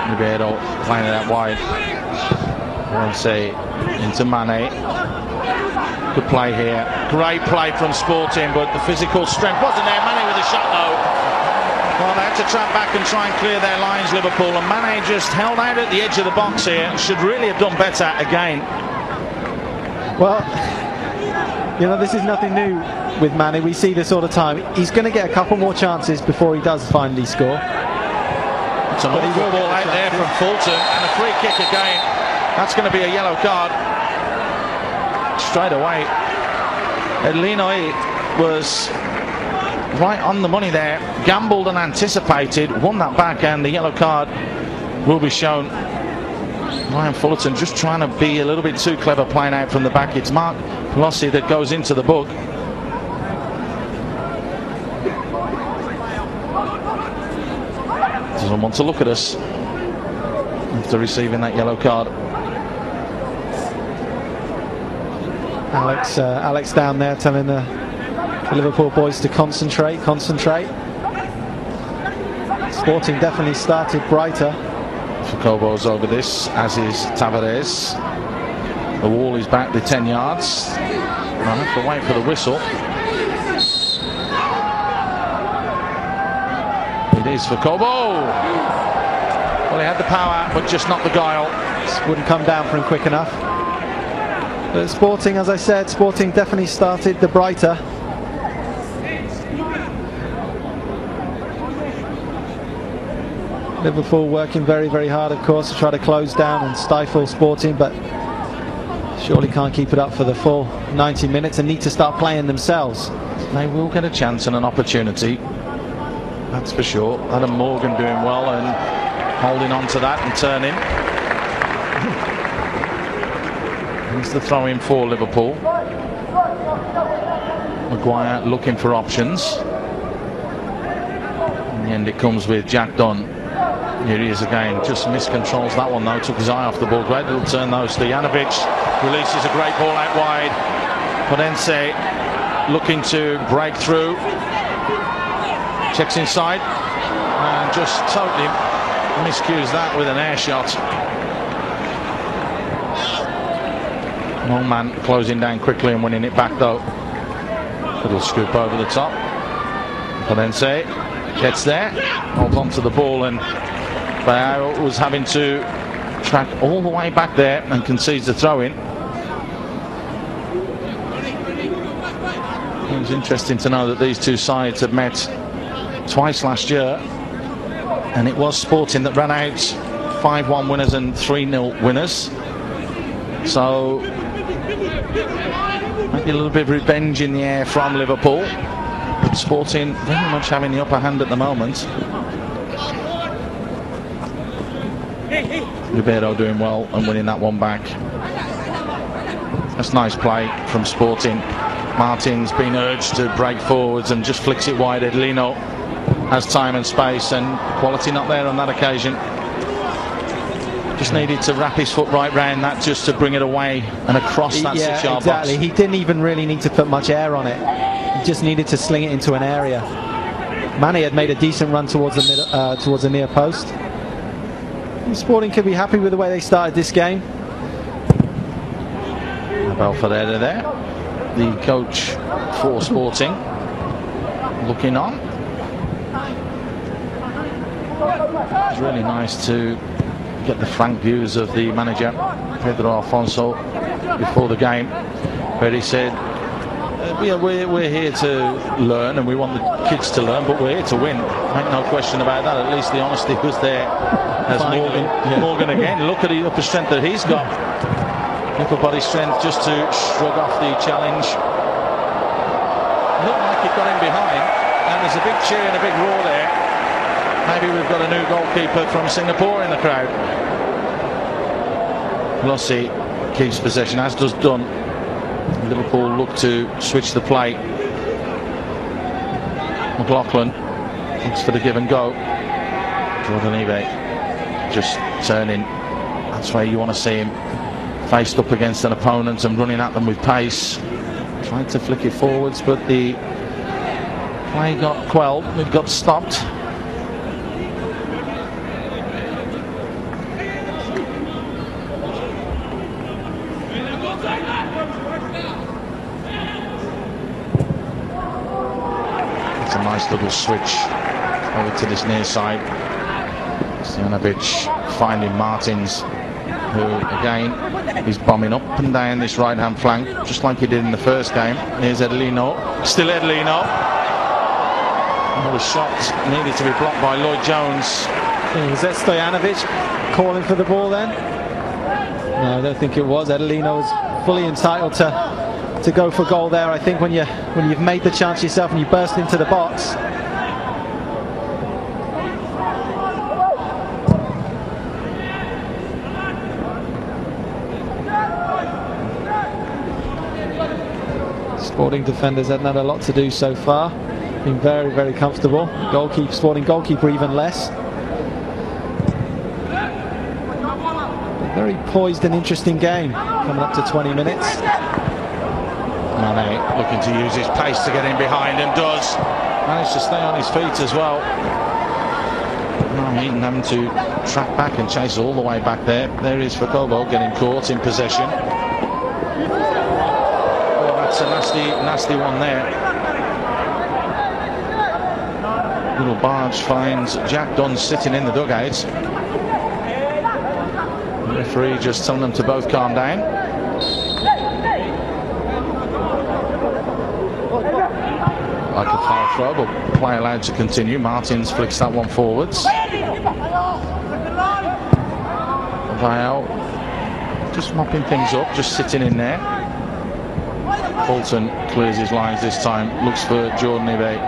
Ribeiro playing it out wide. Say into Mane. Good play here. Great play from Sporting, but the physical strength wasn't there. Mane with a shot though. Well, they had to trap back and try and clear their lines, Liverpool, and Mane just held out at the edge of the box here. Should really have done better again. Well, you know, this is nothing new with Mane. We see this all the time. He's going to get a couple more chances before he does finally score. It's an awful ball out there from Fulton, and a free kick again. That's going to be a yellow card straight away. Edlino was right on the money there, gambled and anticipated, won that back, and the yellow card will be shown. Ryan Fullerton just trying to be a little bit too clever playing out from the back. It's Mark Pelosi that goes into the book. Doesn't want to look at us after receiving that yellow card. Alex down there telling the Liverpool boys to concentrate. Sporting definitely started brighter. Jacobo's over this, as is Tavares. The wall is back to 10 yards. I'll have to wait for the whistle. It is for Kobo. Well, he had the power, but just not the guile. Just wouldn't come down for him quick enough. But Sporting, as I said, Sporting definitely started the brighter. Liverpool working very, very hard, of course, to try to close down and stifle Sporting, but surely can't keep it up for the full 90 minutes and need to start playing themselves. They will get a chance and an opportunity, that's for sure. Adam Morgan doing well and holding on to that and turning. Here's the throw in for Liverpool. Maguire looking for options. In the end it comes with Jack Dunn. Here he is again, just miscontrols that one though, took his eye off the ball. Great little turn though. Stojanovic releases a great ball out wide. Cortez looking to break through. Checks inside and just totally miscues that with an air shot. Long man closing down quickly and winning it back though. Little scoop over the top. Cortez gets there, holds on to the ball, and Bayao was having to track all the way back there and concedes the throw-in. It was interesting to know that these two sides had met twice last year, and it was Sporting that ran out 5-1 winners and 3-0 winners. So maybe a little bit of revenge in the air from Liverpool. Sporting very much having the upper hand at the moment. Ribeiro doing well and winning that one back. That's nice play from Sporting. Martin's been urged to break forwards and just flicks it wide. Edlino has time and space, and quality not there on that occasion. Just needed to wrap his foot right round that just to bring it away and across that 6-yard box. He didn't even really need to put much air on it. He just needed to sling it into an area. Mane had made a decent run towards the near post. Sporting could be happy with the way they started this game. Belfodera there, the coach for Sporting, looking on. It's really nice to get the frank views of the manager, Pedro Alfonso, before the game, where he said, we're here to learn and we want the kids to learn, but we're here to win. Make no question about that. At least the honesty was there as Morgan again. Look at the upper strength that he's got. Upper body strength just to shrug off the challenge. Looked like he got in behind, and there's a big cheer and a big roar there. Maybe we've got a new goalkeeper from Singapore in the crowd. Lossi keeps possession, as does Dunn. Liverpool look to switch the play. McLaughlin looks for the give and go. Jordan Ebe just turning. That's where you want to see him, faced up against an opponent and running at them with pace. Trying to flick it forwards, but the play got quelled. It got stopped. It's a nice little switch over to this near side. Stojanovic finding Martins, who again is bombing up and down this right hand flank just like he did in the first game. Here's Edelino, still Edelino. Another shot needed to be blocked by Lloyd Jones. Was that Stojanovic calling for the ball then? No, I don't think it was. Edelino was fully entitled to go for goal there. I think when you've made the chance yourself and you burst into the box. Sporting defenders haven't had a lot to do so far. Been very, very comfortable. Sporting goalkeeper even less. A very poised and interesting game coming up to 20 minutes. Mane looking to use his pace to get in behind and does. Managed to stay on his feet as well. Heaton having to track back and chase all the way back there. There is Fakobo getting caught in possession. That's a nasty one there. Little barge finds Jack Dunn sitting in the dugouts. The referee just telling them to both calm down. Like a foul throw, but play allowed to continue. Martins flicks that one forwards. Vial just mopping things up, just sitting in there. Bolton clears his lines this time, looks for Jordan Ebe.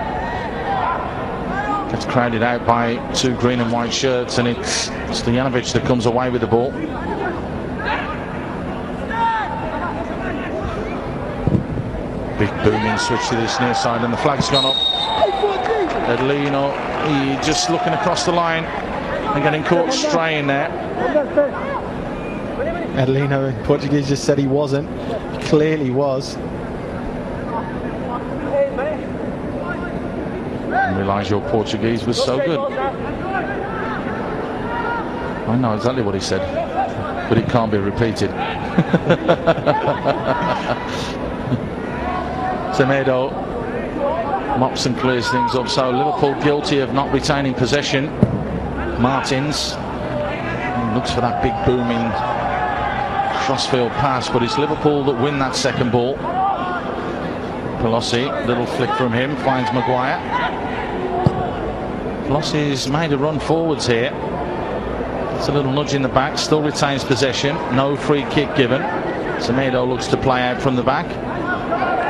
Gets crowded out by two green and white shirts, and it's Stojanovic that comes away with the ball. Big booming switch to this near side, and the flag's gone up. Edelino, he just looking across the line and getting caught straying there. Edelino in Portuguese just said he wasn't. He clearly was. I realise your Portuguese was so good. I know exactly what he said, but it can't be repeated. Semedo mops and clears things up. So Liverpool guilty of not retaining possession. Martins looks for that big booming crossfield pass, but it's Liverpool that win that second ball. Pelosi, little flick from him, finds Maguire. Pelosi's made a run forwards here. It's a little nudge in the back, still retains possession, no free kick given. Semedo looks to play out from the back.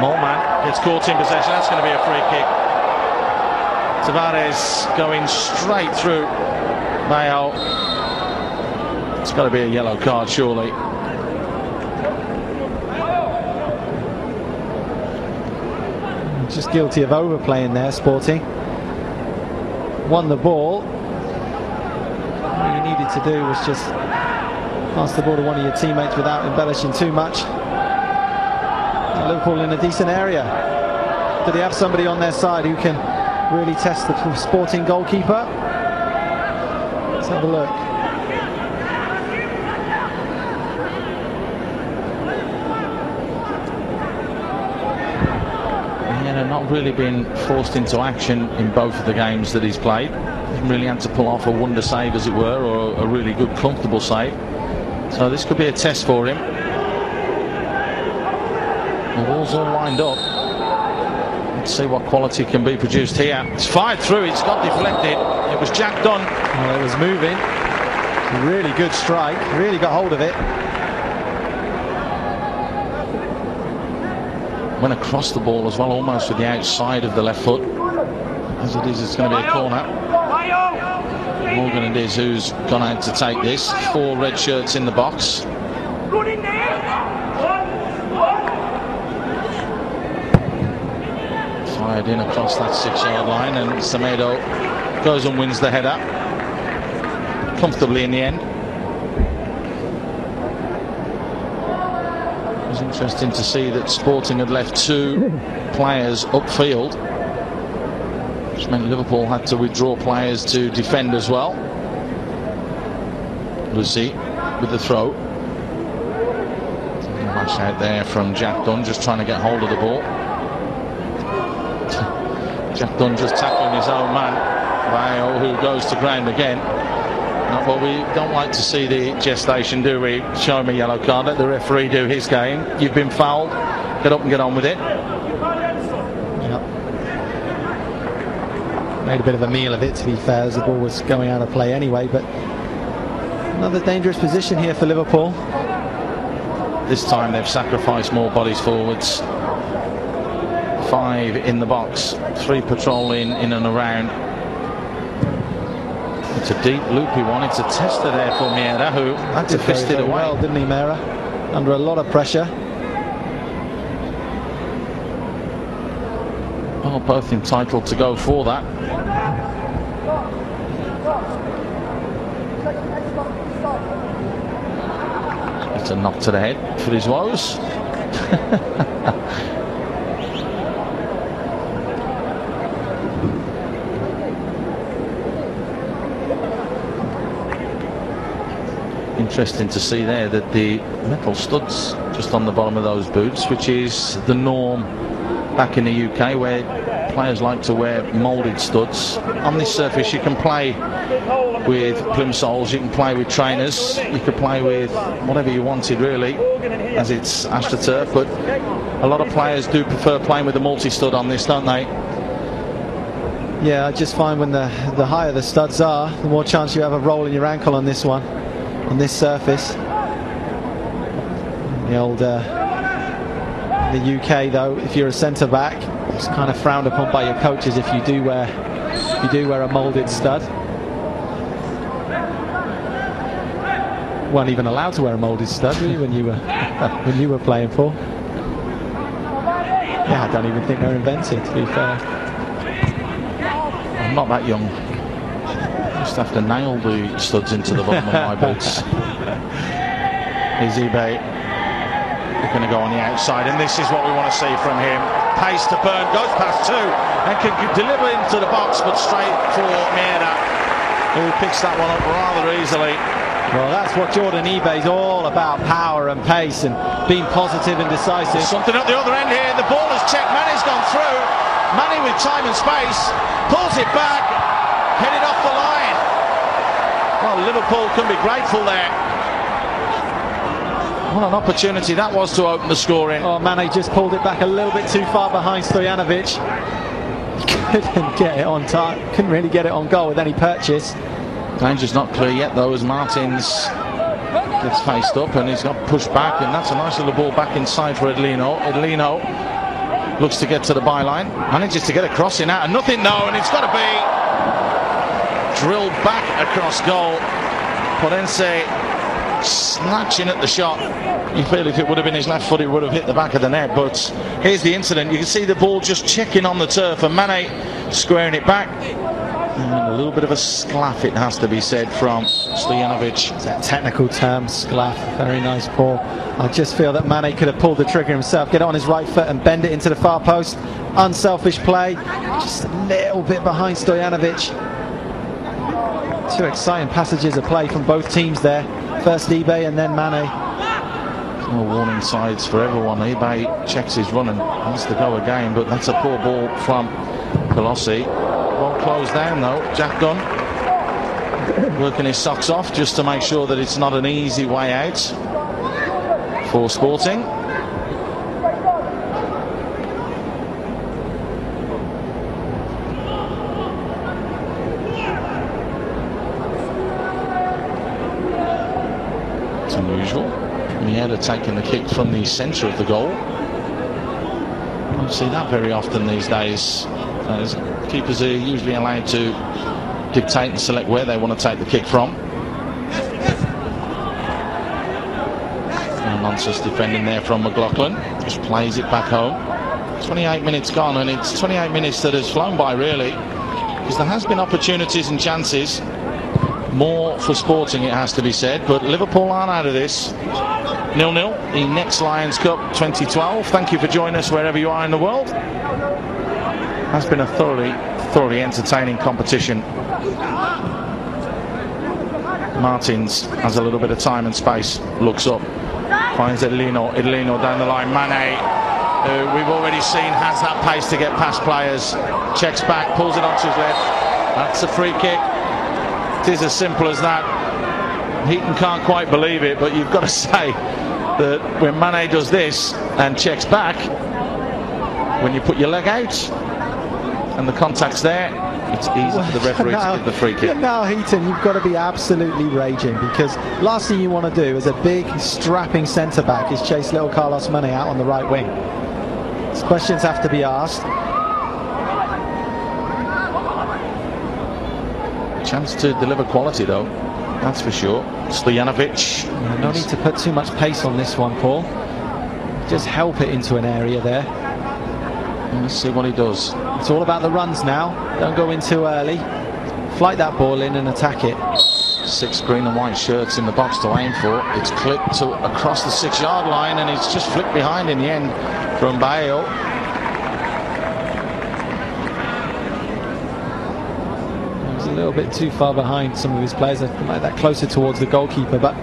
Molman gets caught in possession, that's going to be a free kick. Tavares going straight through Mayo. It's got to be a yellow card, surely. Just guilty of overplaying there, Sporting. Won the ball. All you needed to do was just pass the ball to one of your teammates without embellishing too much. Liverpool in a decent area. Do they have somebody on their side who can really test the Sporting goalkeeper? Let's have a look. Not really been forced into action in both of the games that he's played. really had to pull off a wonder save, as it were, or a really good, comfortable save. So this could be a test for him. The ball's all lined up. Let's see what quality can be produced here. It's fired through, it's got deflected. It was Jack Dunn. Well, it was moving. Really good strike, really got hold of it. Went across the ball as well, almost with the outside of the left foot. As it is, it's going to be a corner. Morgan and Diz, who's gone out to take this. 4 red shirts in the box. Fired in across that 6-yard line, and Semedo goes and wins the header comfortably in the end. It was interesting to see that Sporting had left 2 players upfield, which meant Liverpool had to withdraw players to defend as well. Lucy with the throw. Lash out there from Jack Dunn, just trying to get hold of the ball. Jack Dunn just tackling his own man, Bayo, who goes to ground again. Not what we don't like to see the gestation, do we? Show him a yellow card, let the referee do his game. You've been fouled, get up and get on with it. Yep. Made a bit of a meal of it, to be fair, as the ball was going out of play anyway, but another dangerous position here for Liverpool. This time they've sacrificed more bodies forwards. 5 in the box, 3 patrolling in and around. It's a deep, loopy one. It's a tester there for Miera, who had to fist it away. Well, didn't he, Miera? Under a lot of pressure. Well, both entitled to go for that. It's a knock to the head for his woes. Interesting to see there that the metal studs just on the bottom of those boots, which is the norm back in the UK, where players like to wear moulded studs. On this surface you can play with plimsolls, you can play with trainers, you could play with whatever you wanted really, as it's AstroTurf, but a lot of players do prefer playing with the multi-stud on this, don't they? Yeah, I just find when the higher the studs are, the more chance you have of rolling your ankle on this one, on this surface. The old the UK though, if you're a centre back, it's kind of frowned upon by your coaches if you do wear a moulded stud. Weren't even allowed to wear a moulded stud, were you, when you were playing for? Yeah, I don't even think they're invented, to be fair. I'm not that young. Just have to nail the studs into the bottom of my boots. Here's eBay. We're going to go on the outside, and this is what we want to see from him. Pace to burn, goes past 2 and can deliver into the box, but straight for Miera, who picks that one up rather easily. Well, that's what Jordan eBay's all about, power and pace and being positive and decisive. Something at the other end here, the ball is checked, Mane's gone through. Mane with time and space, pulls it back, headed off the line. Well, Liverpool can be grateful there. What an opportunity that was to open the scoring. Oh, Mane just pulled it back a little bit too far behind Stojanovic. Couldn't get it on time, couldn't really get it on goal with any purchase. Danger's not clear yet though, as Martins gets faced up and he's got pushed back, and that's a nice little ball back inside for Edlino. Edlino looks to get to the byline, manages to get a crossing out, and nothing, no, and it's got to be drilled back across goal. Cortez snatching at the shot. You feel if it would have been his left foot, it would have hit the back of the net, but here's the incident. You can see the ball just checking on the turf, and Mane squaring it back. And a little bit of a sclaff, it has to be said, from Stojanovic. It's that technical term, sclaff. Very nice ball. I just feel that Mane could have pulled the trigger himself, get it on his right foot and bend it into the far post. Unselfish play, just a little bit behind Stojanovic. 2 exciting passages of play from both teams there. First eBay and then Mane. No warning sides for everyone. eBay checks his run and wants to go again, but that's a poor ball from Colossi. Well closed down though. Jack Dunn working his socks off just to make sure that it's not an easy way out for Sporting. It's unusual. Semedo taking the kick from the centre of the goal. Don't see that very often these days. Keepers are usually allowed to dictate and select where they want to take the kick from. Nonsense defending there from McLaughlin. Just plays it back home. 28 minutes gone, and it's 28 minutes that has flown by, really, because there has been opportunities and chances. More for Sporting, it has to be said, but Liverpool aren't out of this. 0-0, the NextLions Cup 2012. Thank you for joining us wherever you are in the world. Has been a thoroughly entertaining competition. Martins has a little bit of time and space, looks up, finds Edlino down the line. Mane, who we've already seen has that pace to get past players, checks back, pulls it onto his left. That's a free kick. It is as simple as that. Heaton can't quite believe it, but you've got to say that when Mane does this and checks back, when you put your leg out and the contact's there, it's easy for the referee to give the free kick. Now, Heaton, you've got to be absolutely raging, because last thing you want to do as a big strapping centre back is chase little Carlos Mane out on the right wing. These questions have to be asked. Chance to deliver quality, though, that's for sure. Stojanovic. No need to put too much pace on this one, Paul. Just help it into an area there. Let's see what he does. It's all about the runs now. Don't go in too early. Flight that ball in and attack it. 6 green and white shirts in the box to aim for. It's clipped across the 6-yard line, and it's just flicked behind in the end from Bayo. He was a little bit too far behind some of his players. I think like that closer towards the goalkeeper, but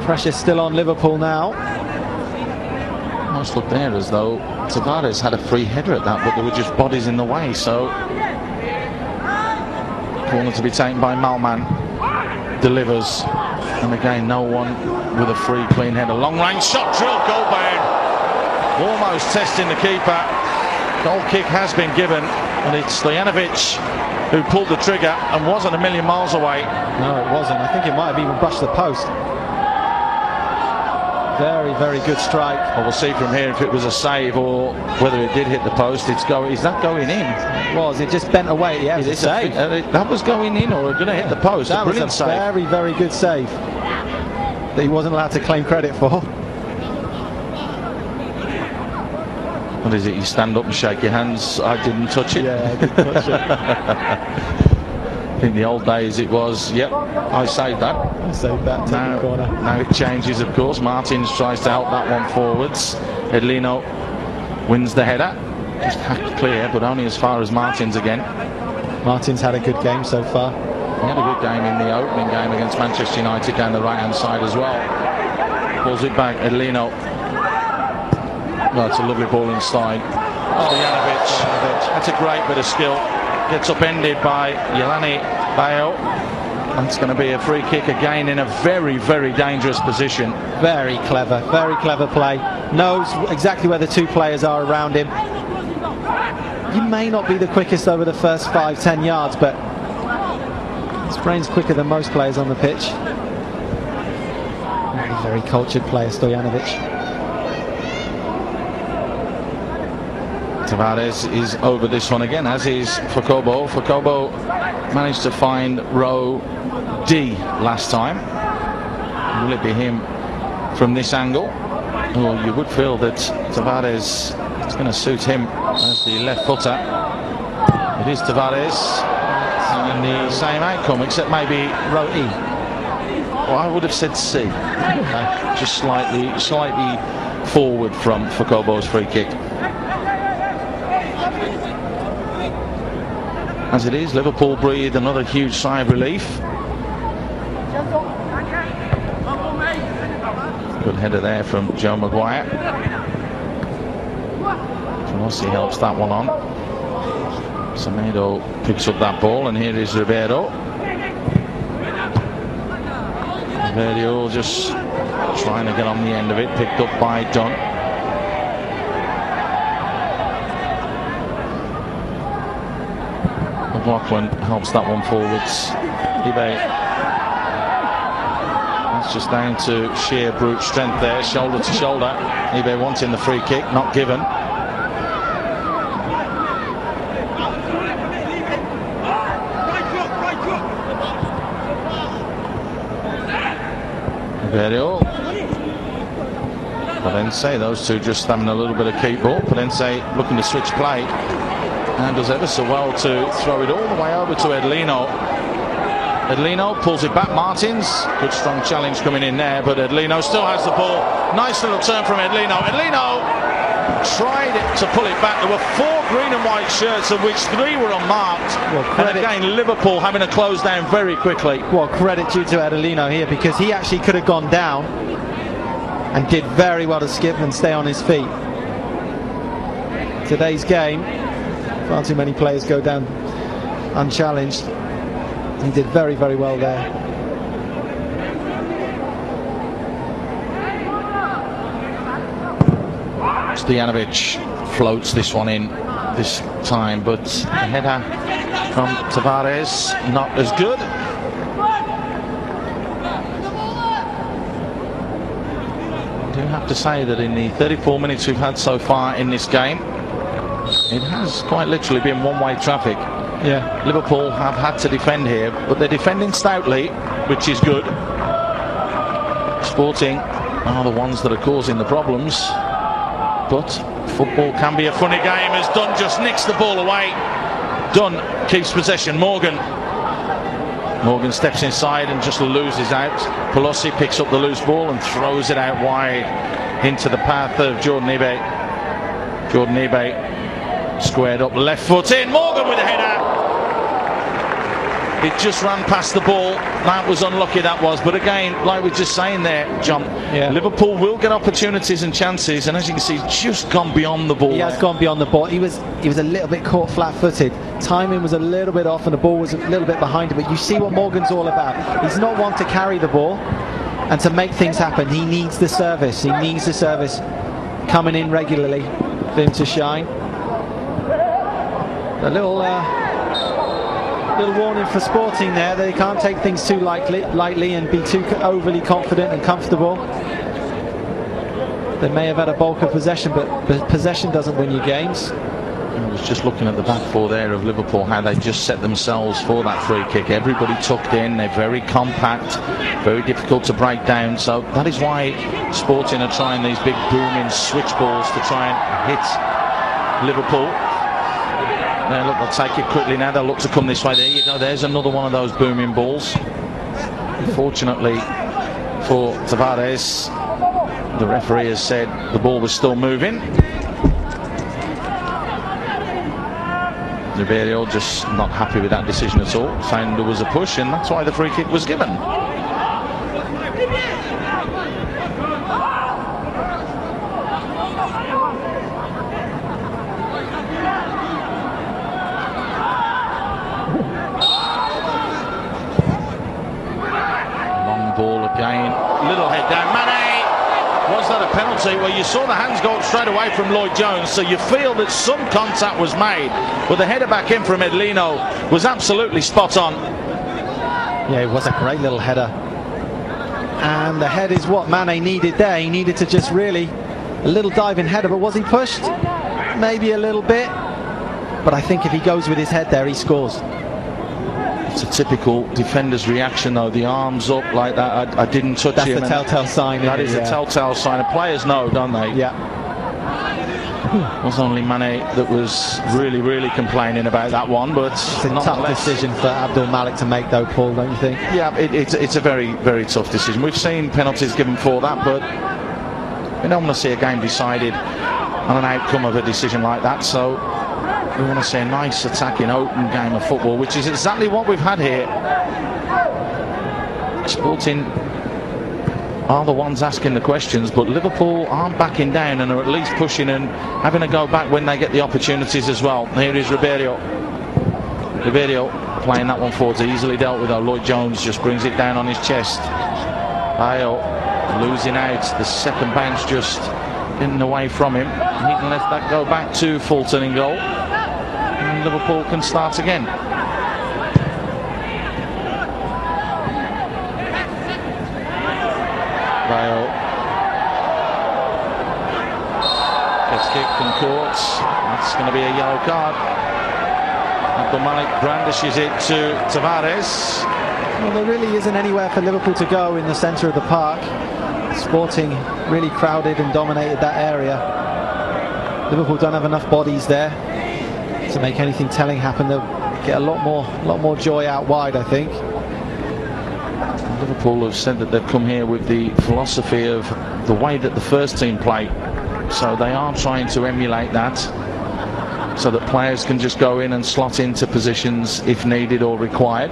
pressure's still on Liverpool now. Almost looked there as though Tavares had a free header at that, but there were just bodies in the way. So corner to be taken by Malman, delivers, and again no one with a free clean header. Long range shot, drilled, goal bound, almost testing the keeper. Goal kick has been given, and it's Stojanovic who pulled the trigger and wasn't a million miles away. No, it wasn't. I think it might have even brushed the post. Very, very good strike. Well, we'll see from here if it was a save or whether it did hit the post. Is that going in? It was. It just bent away. Yeah, it was a save. That was going in, or going to hit the post. That was a save. Very, very good save that he wasn't allowed to claim credit for. What is it? You stand up and shake your hands. I didn't touch it. Yeah, I didn't touch it. In the old days it was, yep, I saved that. I saved that. Now it changes, of course. Martins tries to help that one forwards. Edlino wins the header. Just hacked clear, but only as far as Martins again. Martins had a good game so far. He had a good game in the opening game against Manchester United down the right-hand side as well. Pulls it back, Edlino. Oh, it's a lovely ball inside. Stojanovic. That's a great bit of skill. Gets upended by Jelani Bayo. That's going to be a free kick again in a very, very dangerous position. Very clever play. Knows exactly where the two players are around him. You may not be the quickest over the first 5-10 yards, but his brain's quicker than most players on the pitch. Very, very cultured player, Stojanovic. Tavares is over this one again, as is Fakobo. Fakobo managed to find row D last time. Will it be him from this angle? Well, you would feel that Tavares is going to suit him as the left footer. It is Tavares, and the same outcome, except maybe row E. Well, I would have said C. Just slightly forward from Fakobo's free kick. As it is, Liverpool breathe another huge sigh of relief. Good header there from Joe Maguire. Rossi helps that one on. Semedo picks up that ball, and here is Ribeiro. Vídeo just trying to get on the end of it, picked up by Dunn. McLaughlin helps that one forwards. That's just down to sheer brute strength there, shoulder to shoulder. Ibe wanting the free kick, not given. Vídeo. Palense, those two just having a little bit of keep ball. Palense looking to switch play and does ever so well to throw it all the way over to Edlino. Edlino pulls it back. Martins, good strong challenge coming in there, but Edlino still has the ball. Nice little turn from Edlino. Edlino tried to pull it back. There were 4 green and white shirts, of which 3 were unmarked. Well, and again, Liverpool having to close down very quickly. Well, credit due to Edlino here, because he actually could have gone down and did very well to skip and stay on his feet. Today's game, far too many players go down unchallenged. He did very, very well there. Stojanovic floats this one in this time, but the header from Tavares not as good. I do have to say that in the 34 minutes we've had so far in this game, it has quite literally been one-way traffic. Yeah, Liverpool have had to defend here, but they're defending stoutly, which is good. Sporting are the ones that are causing the problems, but football can be a funny game as Dunn just nicks the ball away. Dunn keeps possession. Morgan steps inside and just loses out. Pelosi picks up the loose ball and throws it out wide into the path of Jordan Ibe. Jordan Ibe squared up, left foot in. Morgan with a header. It just ran past the ball. That was unlucky, that was. But again, like we're just saying there, John, Liverpool will get opportunities and chances, and as you can see, just gone beyond the ball. He has gone beyond the ball. He was a little bit caught flat-footed. Timing was a little bit off, and the ball was a little bit behind him. But you see what Morgan's all about. He's not one to carry the ball and to make things happen. He needs the service. He needs the service coming in regularly for him to shine. A little warning for Sporting there. They can't take things too lightly and be too overly confident and comfortable. They may have had a bulk of possession, but possession doesn't win you games. I was just looking at the back four there of Liverpool, how they just set themselves for that free kick. Everybody tucked in, they're very compact, very difficult to break down. So that is why Sporting are trying these big booming switch balls to try and hit Liverpool. Now look, they'll take it quickly now. They'll look to come this way. There you go. There's another one of those booming balls. Unfortunately for Tavares, the referee has said the ball was still moving. Ribeiro just not happy with that decision at all, saying there was a push, and that's why the free kick was given. Ball again, little head down. Mane, was that a penalty? Well, you saw the hands go up straight away from Lloyd Jones, so you feel that some contact was made, but the header back in from Edlino was absolutely spot on. Yeah, it was a great little header, and the head is what Mane needed there. He needed to just really a little diving header, but was he pushed? Maybe a little bit, but I think if he goes with his head there, he scores. It's a typical defender's reaction though, the arms up like that. I didn't touch him. That's the telltale sign. That is the telltale sign. The players know, don't they? Yeah. It was only Mane that was really complaining about that one, but it's a tough decision for Abdul Malik to make though, Paul, don't you think? Yeah, it's a very tough decision. We've seen penalties given for that, but we don't want to see a game decided on an outcome of a decision like that, so we want to see a nice attacking open game of football, which is exactly what we've had here. Sporting are the ones asking the questions, but Liverpool aren't backing down and are at least pushing and having a go back when they get the opportunities as well. Here is Ribeiro playing that one forward, easily dealt with though. Lloyd Jones just brings it down on his chest. Bale losing out. The second bench just getting away from him. He can let that go back to Fulton in goal. And Liverpool can start again. Bale gets kicked and caught. That's going to be a yellow card. Abdulmalik brandishes it to Tavares. Well, there really isn't anywhere for Liverpool to go in the centre of the park. Sporting really crowded and dominated that area. Liverpool don't have enough bodies there to make anything telling happen. They'll get a lot more joy out wide, I think. Liverpool have said that they've come here with the philosophy of the way that the first team play, so they are trying to emulate that, so that players can just go in and slot into positions if needed or required,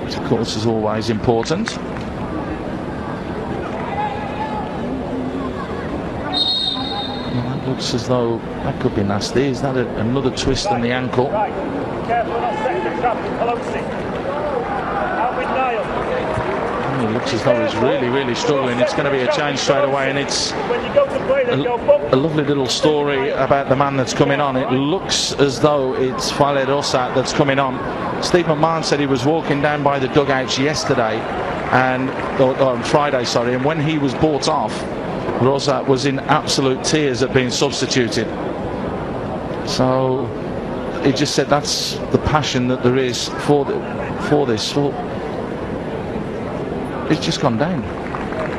which of course is always important. Well, that looks as though that could be nasty. Is that another twist on the ankle? It looks as though he's really struggling. It's going to be a change straight away, and it's a lovely little story about the man that's coming on. It looks as though it's Fale Rosa that's coming on. Steve McMahon said he was walking down by the dugouts yesterday, and on Friday, sorry, and when he was brought off, Rosa was in absolute tears at being substituted. So he just said that's the passion that there is for this. It's just gone down.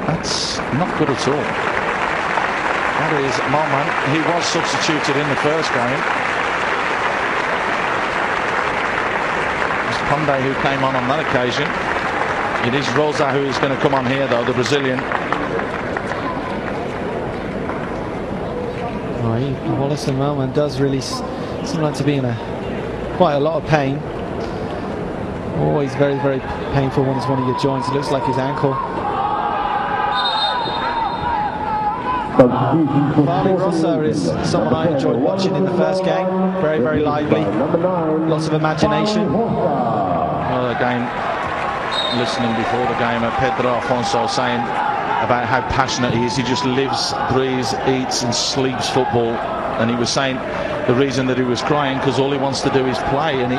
That's not good at all. That is Marman. He was substituted in the first game. It's Conde who came on that occasion. It is Rosa who is going to come on here, though, the Brazilian. Wallace and Marman does really seem like to be in quite a lot of pain. Always very painful when it's one of your joints. It looks like his ankle. Fale Rosa is someone I enjoyed watching in the first game. Very lively. Lots of imagination. Well, again, listening before the game, Pedro Afonso saying about how passionate he is. He just lives, breathes, eats and sleeps football. And he was saying the reason that he was crying because all he wants to do is play, and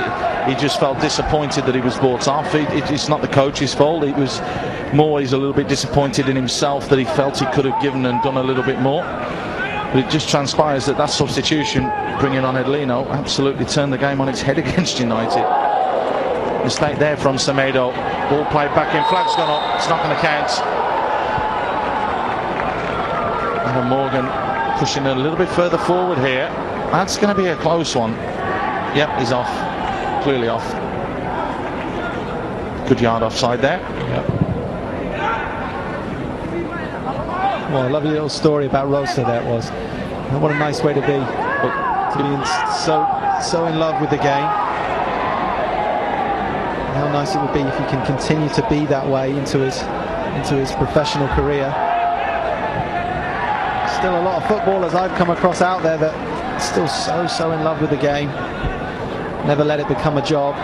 he just felt disappointed that he was brought off. It's not the coach's fault. It was more he's a little bit disappointed in himself that he felt he could have given and done a little bit more. But it just transpires that substitution, bringing on Edlino, absolutely turned the game on its head against United. Mistake there from Semedo. Ball played back in, flag's gone up, it's not going to count. And Morgan pushing a little bit further forward here. That's going to be a close one. Yep, he's off. Clearly off. Good yard offside there. Yep. Well, a lovely little story about Rosa there it was. And what a nice way to be. To be so in love with the game. And how nice it would be if he can continue to be that way into his professional career. Still a lot of footballers I've come across out there that are still so in love with the game. Never let it become a job.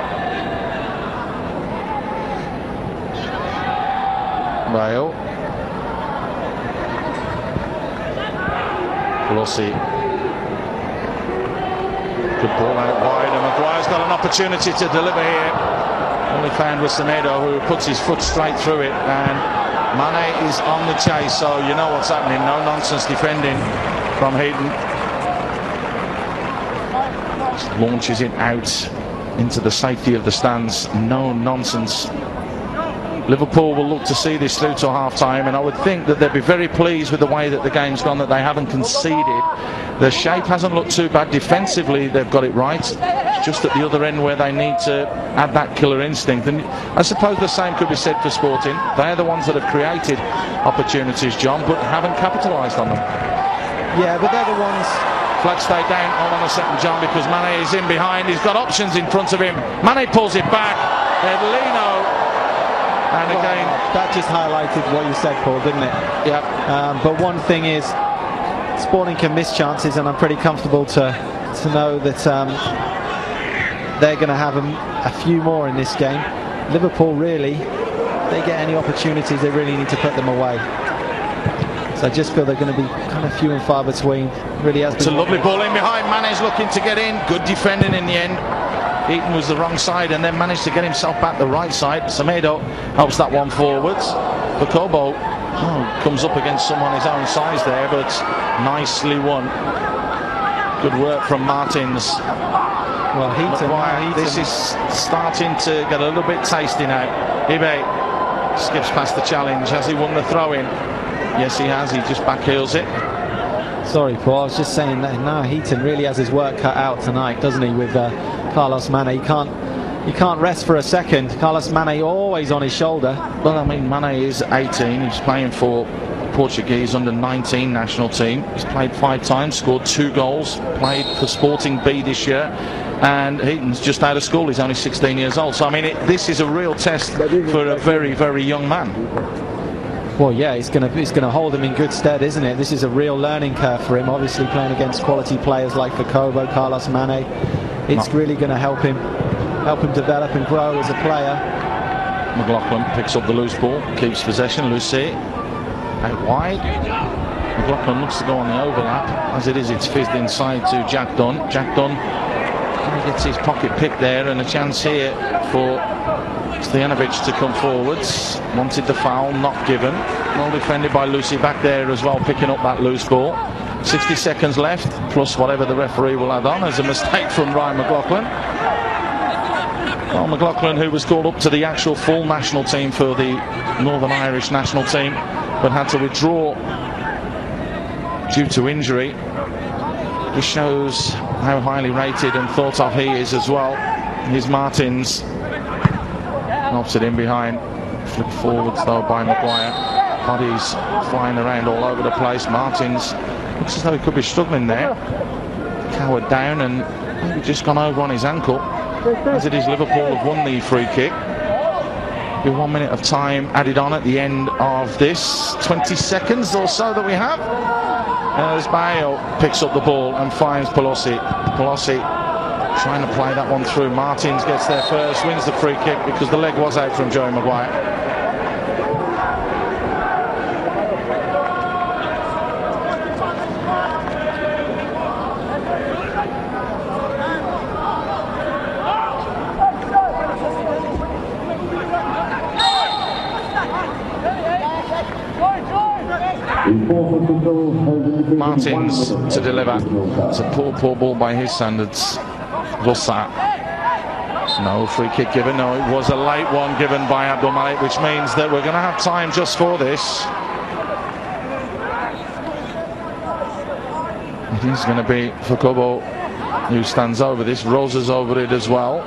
Bale. Rossi. Good ball out wide, and Maguire's got an opportunity to deliver here. Only found with Semedo, who puts his foot straight through it, and Mane is on the chase, so you know what's happening. No nonsense defending from Heaton. Just launches it out into the safety of the stands. No nonsense. Liverpool will look to see this through to half-time, and I would think that they'd be very pleased with the way that the game's gone, that they haven't conceded. The shape hasn't looked too bad. Defensively, they've got it right. It's just at the other end where they need to add that killer instinct. And I suppose the same could be said for Sporting. They're the ones that have created opportunities, John, but haven't capitalised on them. Yeah, but they're the ones... Flag stayed down. Hold on a second, John, because Mane is in behind. He's got options in front of him. Mane pulls it back. Edlino. And again, that just highlighted what you said, Paul, didn't it? Yeah. But one thing is, Sporting can miss chances, and I'm pretty comfortable to know that they're going to have a few more in this game. Liverpool really they get any opportunities, they really need to put them away. So I just feel they're going to be kind of few and far between. Really has been. It's a lovely ball in behind. Mane's looking to get in. Good defending in the end. Eaton was the wrong side and then managed to get himself back the right side. Semedo helps that one forwards. Kobo comes up against someone his own size there, but nicely won. Good work from Martins. Well, Heaton, this is starting to get a little bit tasty now. Ibe skips past the challenge. Has he won the throw-in? Yes, he has. He just backheels it. Sorry, Paul. I was just saying that now Heaton really has his work cut out tonight, doesn't he? With Carlos Mane, he can't rest for a second. Carlos Mane always on his shoulder. Well, I mean, Mane is 18. He's playing for Portuguese under-19 national team. He's played 5 times, scored 2 goals, played for Sporting B this year, and Heaton's just out of school. He's only 16 years old. So I mean, this is a real test for a very, very young man. Well, yeah, it's going to hold him in good stead, isn't it? This is a real learning curve for him. Obviously, playing against quality players like Kobo, Carlos Mane, it's really going to help him develop and grow as a player. McLaughlin picks up the loose ball, keeps possession. Lucy out wide. McLaughlin looks to go on the overlap. As it is, it's fizzed inside to Jack Dunn. Jack Dunn gets his pocket pick there, and a chance here for Stojanovic to come forwards. Wanted the foul, not given. Well defended by Lucy back there as well, picking up that loose ball. 60 seconds left, plus whatever the referee will add on as a mistake from Ryan McLaughlin. Well, McLaughlin, who was called up to the actual full national team for the Northern Irish national team, but had to withdraw due to injury. This shows how highly rated and thought of he is as well. Here's Martins. Knobs it in behind. Flipped forwards though by Maguire. Bodies flying around all over the place. Martins looks as though he could be struggling there. Cowered down and maybe just gone over on his ankle. As it is, Liverpool have won the free kick. Be 1 minute of time added on at the end of this 20 seconds or so that we have. As Bayo picks up the ball and finds Pelosi. Pelosi trying to play that one through. Martins gets there first, wins the free kick because the leg was out from Joey Maguire. Martins to deliver. It's a poor ball by his standards. Rossa. No free kick given. No, it was a late one given by Abdul Malik, which means that we're going to have time just for this. It is going to be for Kobo, who stands over this. Rosa's over it as well.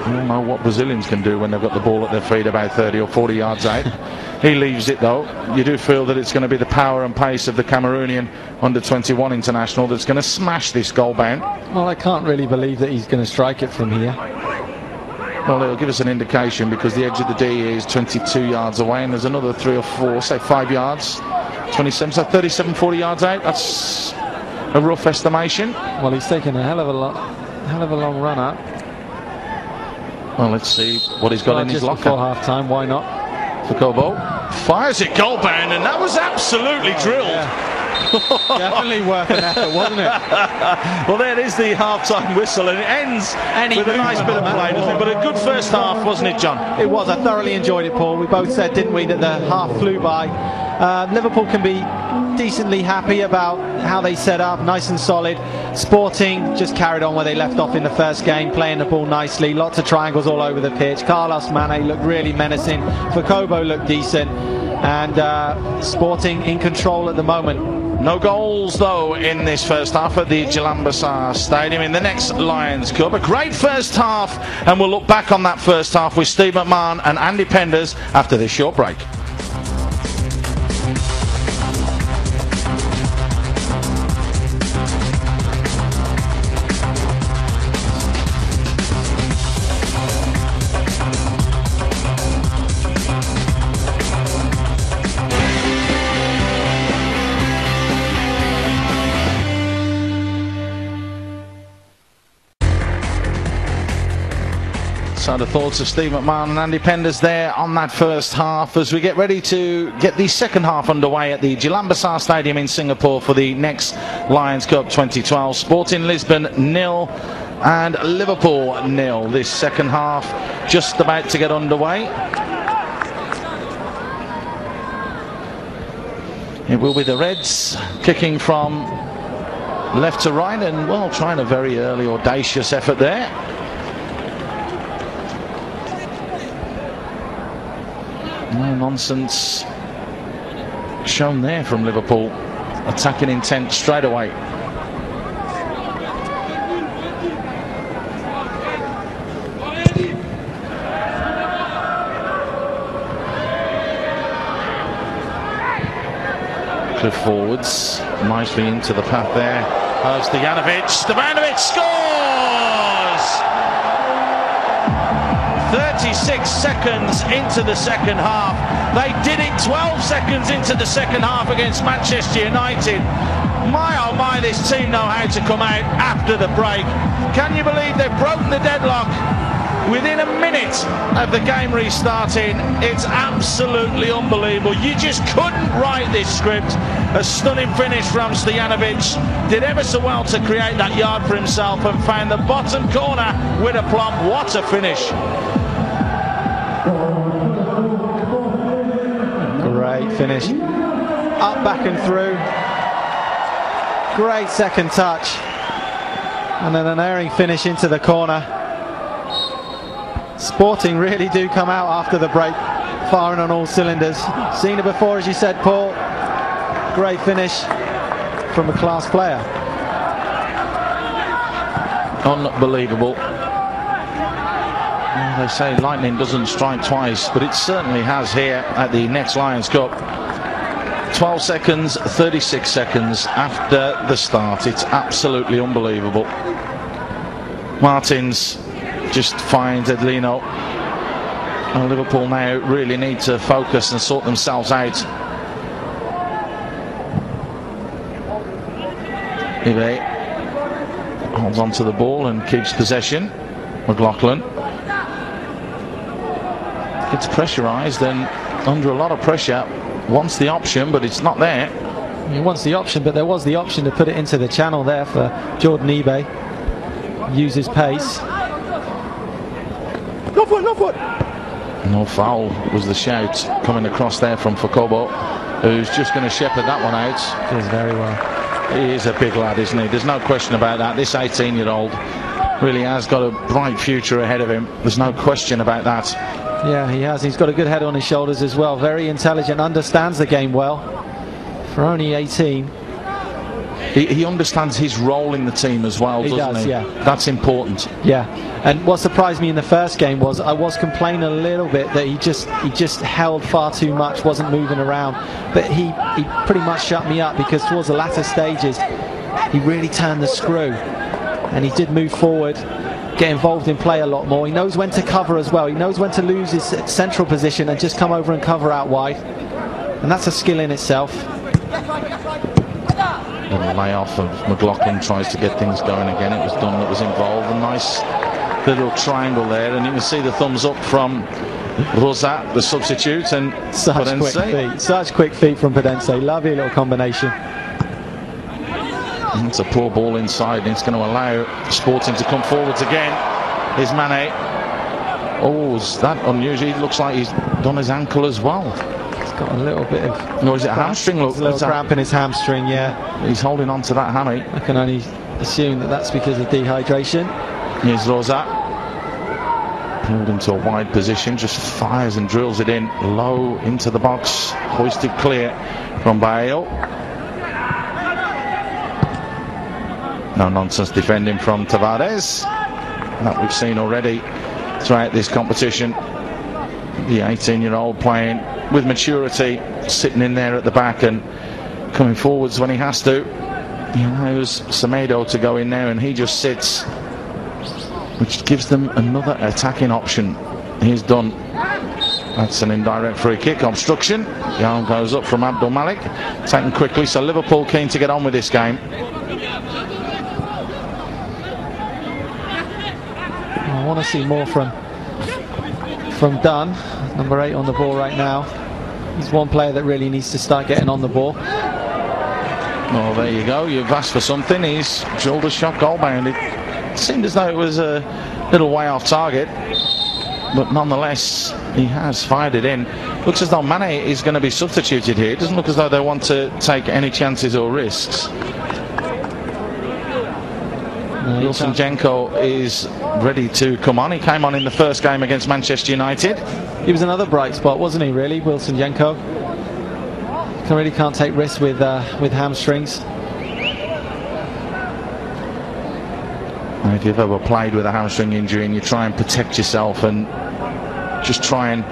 You don't know what Brazilians can do when they've got the ball at their feet about 30 or 40 yards out. He leaves it though. You do feel that it's going to be the power and pace of the Cameroonian under-21 international that's going to smash this goal bound. Well, I can't really believe that he's going to strike it from here. Well, it'll give us an indication because the edge of the D is 22 yards away and there's another 3 or 4, say 5 yards. 27, so 37, 40 yards out. That's a rough estimation. Well, he's taken a hell of a long run up. Well, let's see what he's got in his locker. Before half-time, why not? For Kobo, fires it goal bound, and that was absolutely drilled. Yeah. Definitely worth an effort, wasn't it? Well, there is the half-time whistle, and it ends with a nice bit of play, doesn't it? But a good first half, wasn't it, John? It was. I thoroughly enjoyed it, Paul. We both said, didn't we, that the half flew by. Liverpool can be decently happy about how they set up, nice and solid. Sporting just carried on where they left off in the first game, playing the ball nicely, lots of triangles all over the pitch. Carlos Mane looked really menacing. Kobo looked decent, and Sporting in control at the moment. No goals though in this first half at the Jalambasar Stadium in the NextLions Cup. A great first half, and we'll look back on that first half with Steve McMahon and Andy Penders after this short break. So the thoughts of Steve McMahon and Andy Penders there on that first half as we get ready to get the second half underway at the Jalan-Besar Stadium in Singapore for the next Lions Cup 2012. Sporting Lisbon 0 and Liverpool 0. This second half just about to get underway. It will be the Reds kicking from left to right and, well, trying a very early audacious effort there. No nonsense shown there from Liverpool. Attacking intent straight away. Cliff forwards nicely into the path there. Stojanovic. Stojanovic scores! 36 seconds into the second half. They did it 12 seconds into the second half against Manchester United. My oh my, this team know how to come out after the break. Can you believe they've broken the deadlock within a minute of the game restarting? It's absolutely unbelievable. You just couldn't write this script. A stunning finish from Stojanovic. Did ever so well to create that yard for himself and found the bottom corner with a plumb. What a finish. Great finish. Up, back and through. Great second touch. And then an erring finish into the corner. Sporting really do come out after the break, firing on all cylinders. Seen it before, as you said, Paul. Great finish from a class player. Unbelievable. Well, they say lightning doesn't strike twice, but it certainly has here at the next Lions Cup. 12 seconds, 36 seconds after the start. It's absolutely unbelievable. Martins just finds Edlino. And Liverpool now really need to focus and sort themselves out. Ibe holds on to the ball and keeps possession. McLaughlin gets pressurised and under a lot of pressure. Wants the option, but it's not there. He wants the option, but there was the option to put it into the channel there for Jordan Ibe. Use his pace. No foot, no foot. No foul was the shout coming across there from Fakobo, who's just going to shepherd that one out. Does very well. He is a big lad, isn't he? There's no question about that. This 18-year-old really has got a bright future ahead of him. There's no question about that. Yeah, he has. He's got a good head on his shoulders as well. Very intelligent, understands the game well. For only 18. He understands his role in the team as well, doesn't he? Yeah. That's important. Yeah. And what surprised me in the first game was I was complaining a little bit that he just held far too much, wasn't moving around. But he pretty much shut me up, because towards the latter stages he really turned the screw. And he did move forward, get involved in play a lot more. He knows when to cover as well. He knows when to lose his central position and just come over and cover out wide. And that's a skill in itself. Little layoff of McLaughlin tries to get things going again. It was Dunn that was involved. A nice little triangle there, and you can see the thumbs up from Rosa, the substitute, and such quick feet. Such quick feet from Pedense. Lovely little combination. And it's a poor ball inside, and it's going to allow Sporting to come forwards again. Here's Mane. Oh, is that unusual? It looks like he's done his ankle as well. He's got a little bit of... No, is it a hamstring? Look, a little cramp in his hamstring, yeah. He's holding on to that hammy. I can only assume that that's because of dehydration. Here's Rosa. Pulled into a wide position, just fires and drills it in low into the box. Hoisted clear from Bayo. No nonsense defending from Tavares. That we've seen already throughout this competition. The 18-year-old playing with maturity, sitting in there at the back and coming forwards when he has to. He allows Semedo to go in there, and he just sits, which gives them another attacking option. He's done. That's an indirect free kick. Obstruction. The arm goes up from Abdul Malik. Taken quickly, so Liverpool keen to get on with this game. I want to see more from from Dunn, number 8 on the ball right now. He's one player that really needs to start getting on the ball. Well, there you go. You've asked for something. He's drilled a shot goal bound. It seemed as though it was a little way off target, but nonetheless, he has fired it in. Looks as though Mane is going to be substituted here. It doesn't look as though they want to take any chances or risks. Wilson-Jenko is ready to come on. He came on in the first game against Manchester United. He was another bright spot, wasn't he, really, Wilson-Jenko? Really can't take risks with hamstrings. And if you've ever played with a hamstring injury and you try and protect yourself and just try and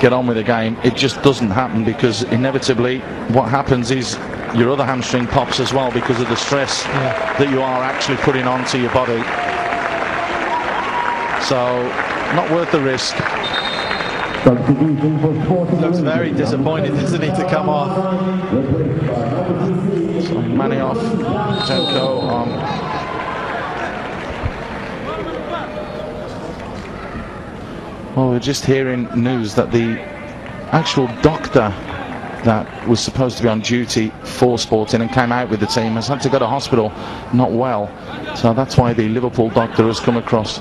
get on with the game, it just doesn't happen, because inevitably what happens is your other hamstring pops as well because of the stress that you are actually putting onto your body. So not worth the risk. Looks very disappointed, doesn't he, to come off. So Mane off, Jenko on. Well, we're just hearing news that the actual doctor that was supposed to be on duty for Sporting and came out with the team has had to go to hospital, not well. So that's why the Liverpool doctor has come across.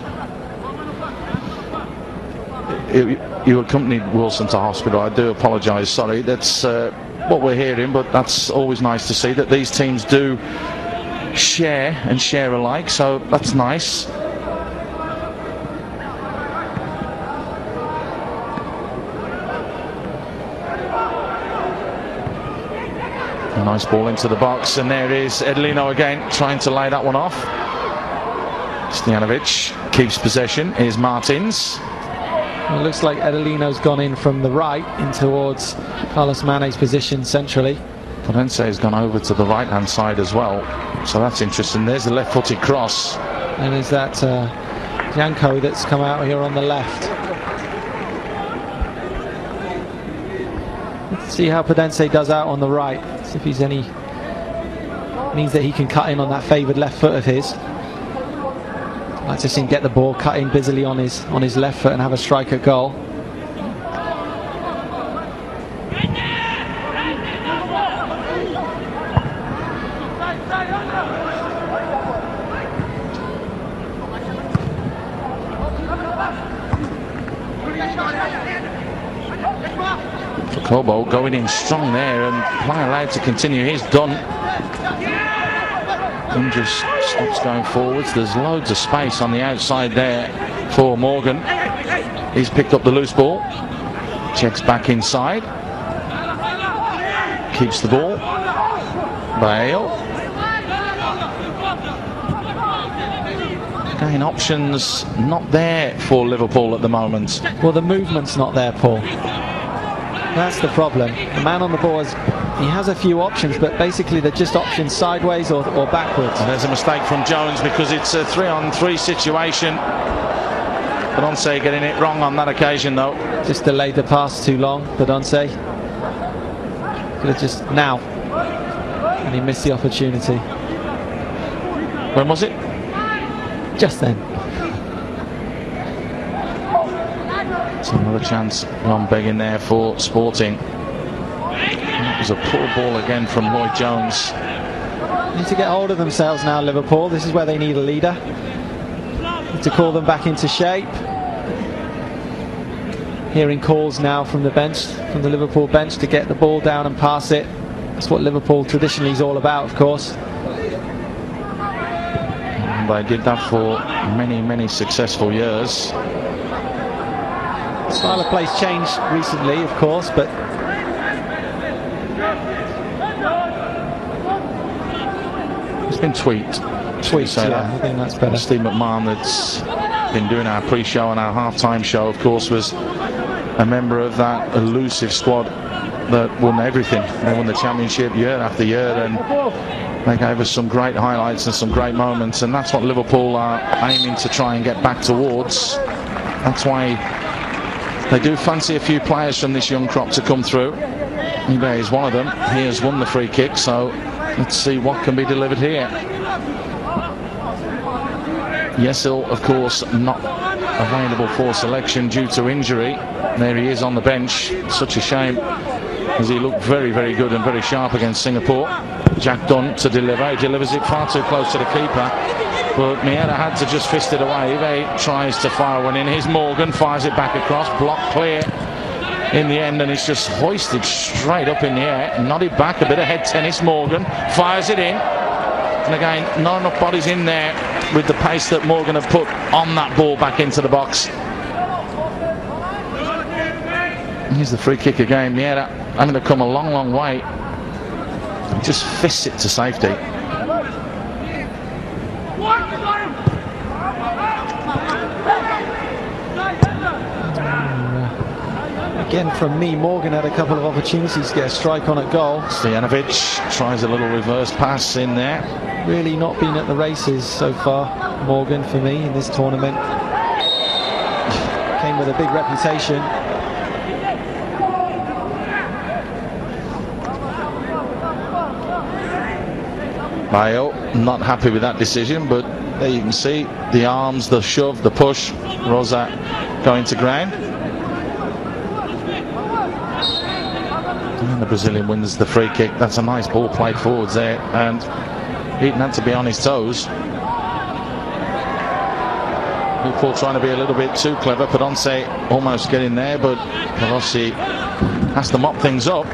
You accompanied Wilson to hospital. I do apologise, sorry. That's what we're hearing, but that's always nice to see that these teams do share and share alike, so that's nice. A nice ball into the box, and there is Edlino again, trying to lay that one off. Stojanovic keeps possession. Here's Martins. Well, it looks like Edlino's gone in from the right in towards Carlos Mane's position centrally. Cortez has gone over to the right hand side as well, so that's interesting. There's the left footed cross, and there's that Janko that's come out here on the left. Let's see how Cortez does out on the right. See if he's any means that he can cut in on that favoured left foot of his. I'd like to see him get the ball, cut in busily on his left foot and have a strike at goal. Kobo going in strong there, and play allowed to continue. He's done. And just stops going forwards. There's loads of space on the outside there for Morgan. He's picked up the loose ball, checks back inside, keeps the ball. Bale. Again, options not there for Liverpool at the moment. Well, the movement's not there, Paul. That's the problem. The man on the ball he has a few options, but basically they're just options sideways or backwards. And there's a mistake from Jones because it's a 3-on-3 situation. Bedonce getting it wrong on that occasion, though. Just delayed the pass too long, Bedonce. Could have just now. And he missed the opportunity. When was it? Just then. So another chance on begging there for Sporting. That was a poor ball again from Lloyd Jones. They need to get hold of themselves now, Liverpool. This is where they need a leader. Need to call them back into shape. Hearing calls now from the bench, from the Liverpool bench, to get the ball down and pass it. That's what Liverpool traditionally is all about, of course. And they did that for many, many successful years. The style of play's changed recently, of course, but it's been tweaked. Yeah, I think that's better. Steve McMahon, that's been doing our pre-show and our half-time show, of course, was a member of that elusive squad that won everything. They won the championship year after year, and they gave us some great highlights and some great moments, and that's what Liverpool are aiming to try and get back towards. That's why they do fancy a few players from this young crop to come through. EBay is one of them. He has won the free kick, so let's see what can be delivered here. Yesil, of course, not available for selection due to injury. There he is on the bench. Such a shame, as he looked very, very good and very sharp against Singapore. Jack Dunn to deliver. He delivers it far too close to the keeper, but Miera had to just fist it away. He tries to fire one in. Here's Morgan, fires it back across, blocked clear in the end, and it's just hoisted straight up in the air, nodded back, a bit of head tennis. Morgan fires it in, and again, not enough bodies in there with the pace that Morgan have put on that ball back into the box. Here's the free kick again. Miera having to come a long, long way. He just fists it to safety. Again, from me, Morgan had a couple of opportunities to get a strike on at goal. Stojanovic tries a little reverse pass in there. Really not been at the races so far, Morgan, for me, in this tournament. Came with a big reputation. Bayo not happy with that decision, but there you can see the arms, the shove, the push. Rosa going to ground. And the Brazilian wins the free kick. That's a nice ball played forwards there, and Heaton had to be on his toes. Liverpool trying to be a little bit too clever. Pedonce almost getting there, but Pelosi has to mop things up.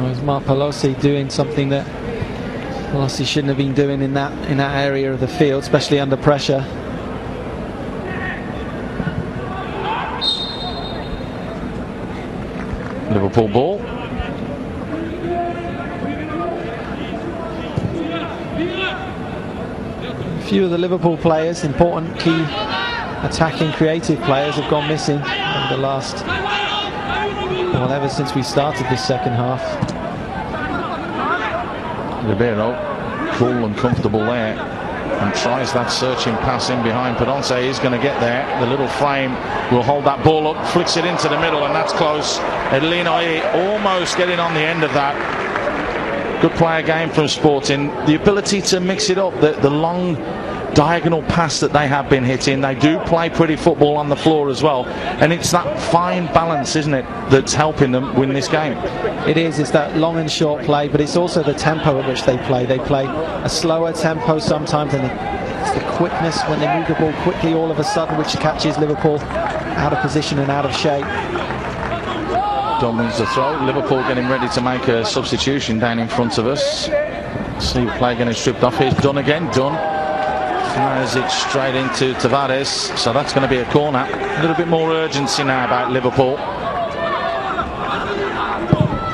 It's Mark Pelosi doing something that Pelosi shouldn't have been doing in that area of the field, especially under pressure. Liverpool ball. A few of the Liverpool players, important key attacking creative players, have gone missing in the last, well, ever since we started this second half. Ribeiro, cool and comfortable there, and tries that searching pass in behind. Pedonce is going to get there. The little frame will hold that ball up, flicks it into the middle, and that's close. Edlino almost getting on the end of that. Good player game from Sporting. The ability to mix it up, the long diagonal pass that they have been hitting. They do play pretty football on the floor as well, and it's that fine balance, isn't it, that's helping them win this game. It is. It's that long and short play, but it's also the tempo at which they play. They play a slower tempo sometimes, and it's the quickness when they move the ball quickly all of a sudden, which catches Liverpool out of position and out of shape. Dunn wins the throw. Liverpool getting ready to make a substitution down in front of us. See the play getting stripped off. Here's Dunn again. Dunn fires it straight into Tavares, so that's going to be a corner. A little bit more urgency now about Liverpool.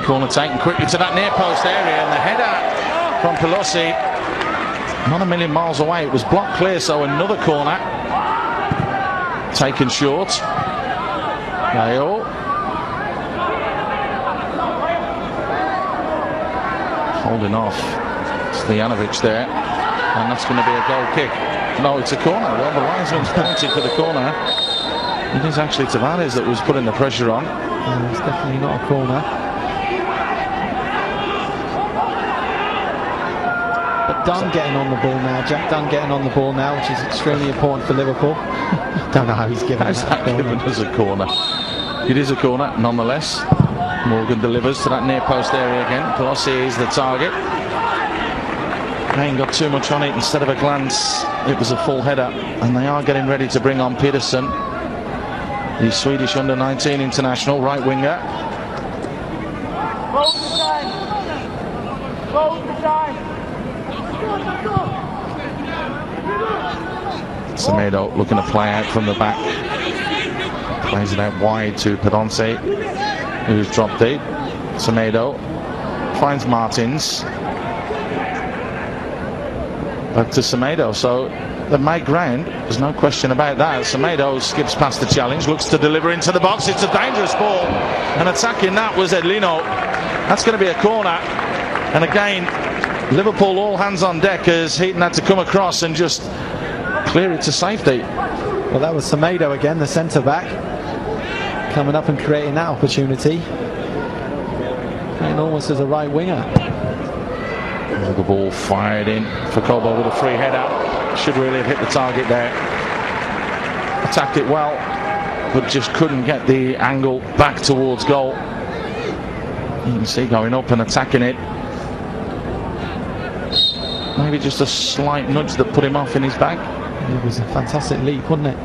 Corner taken quickly to that near post area, and the header from Pelosi, not a million miles away. It was blocked clear, so another corner taken short. Gaio holding off Stojanovic there, and that's going to be a goal kick. No, it's a corner. Well, the linesman's pointed for the corner. It is actually Tavares that was putting the pressure on. It's definitely not a corner. But Dunn getting on the ball now. Jack Dunn getting on the ball now, which is extremely important for Liverpool. Don't know how he's given that given as a corner. It is a corner, nonetheless. Morgan delivers to that near post area again. Pelosi is the target. Ain't got too much on it. Instead of a glance, it was a full header, and they are getting ready to bring on Peterson, the Swedish under-19 international right winger. Semedo looking to play out from the back, plays it out wide to Pedonce, who's dropped deep. Semedo finds Martins. Back to Semedo, so they've made ground, there's no question about that. Semedo skips past the challenge, looks to deliver into the box. It's a dangerous ball, and attacking that was Edlino. That's going to be a corner, and again Liverpool all hands on deck as Heaton had to come across and just clear it to safety. Well, that was Semedo again, the centre back, coming up and creating that opportunity, and almost as a right winger. The ball fired in for Cobo with a free header. Should really have hit the target there. attacked it well, but just couldn't get the angle back towards goal. You can see going up and attacking it. Maybe just a slight nudge that put him off in his bag. It was a fantastic leap, wasn't it?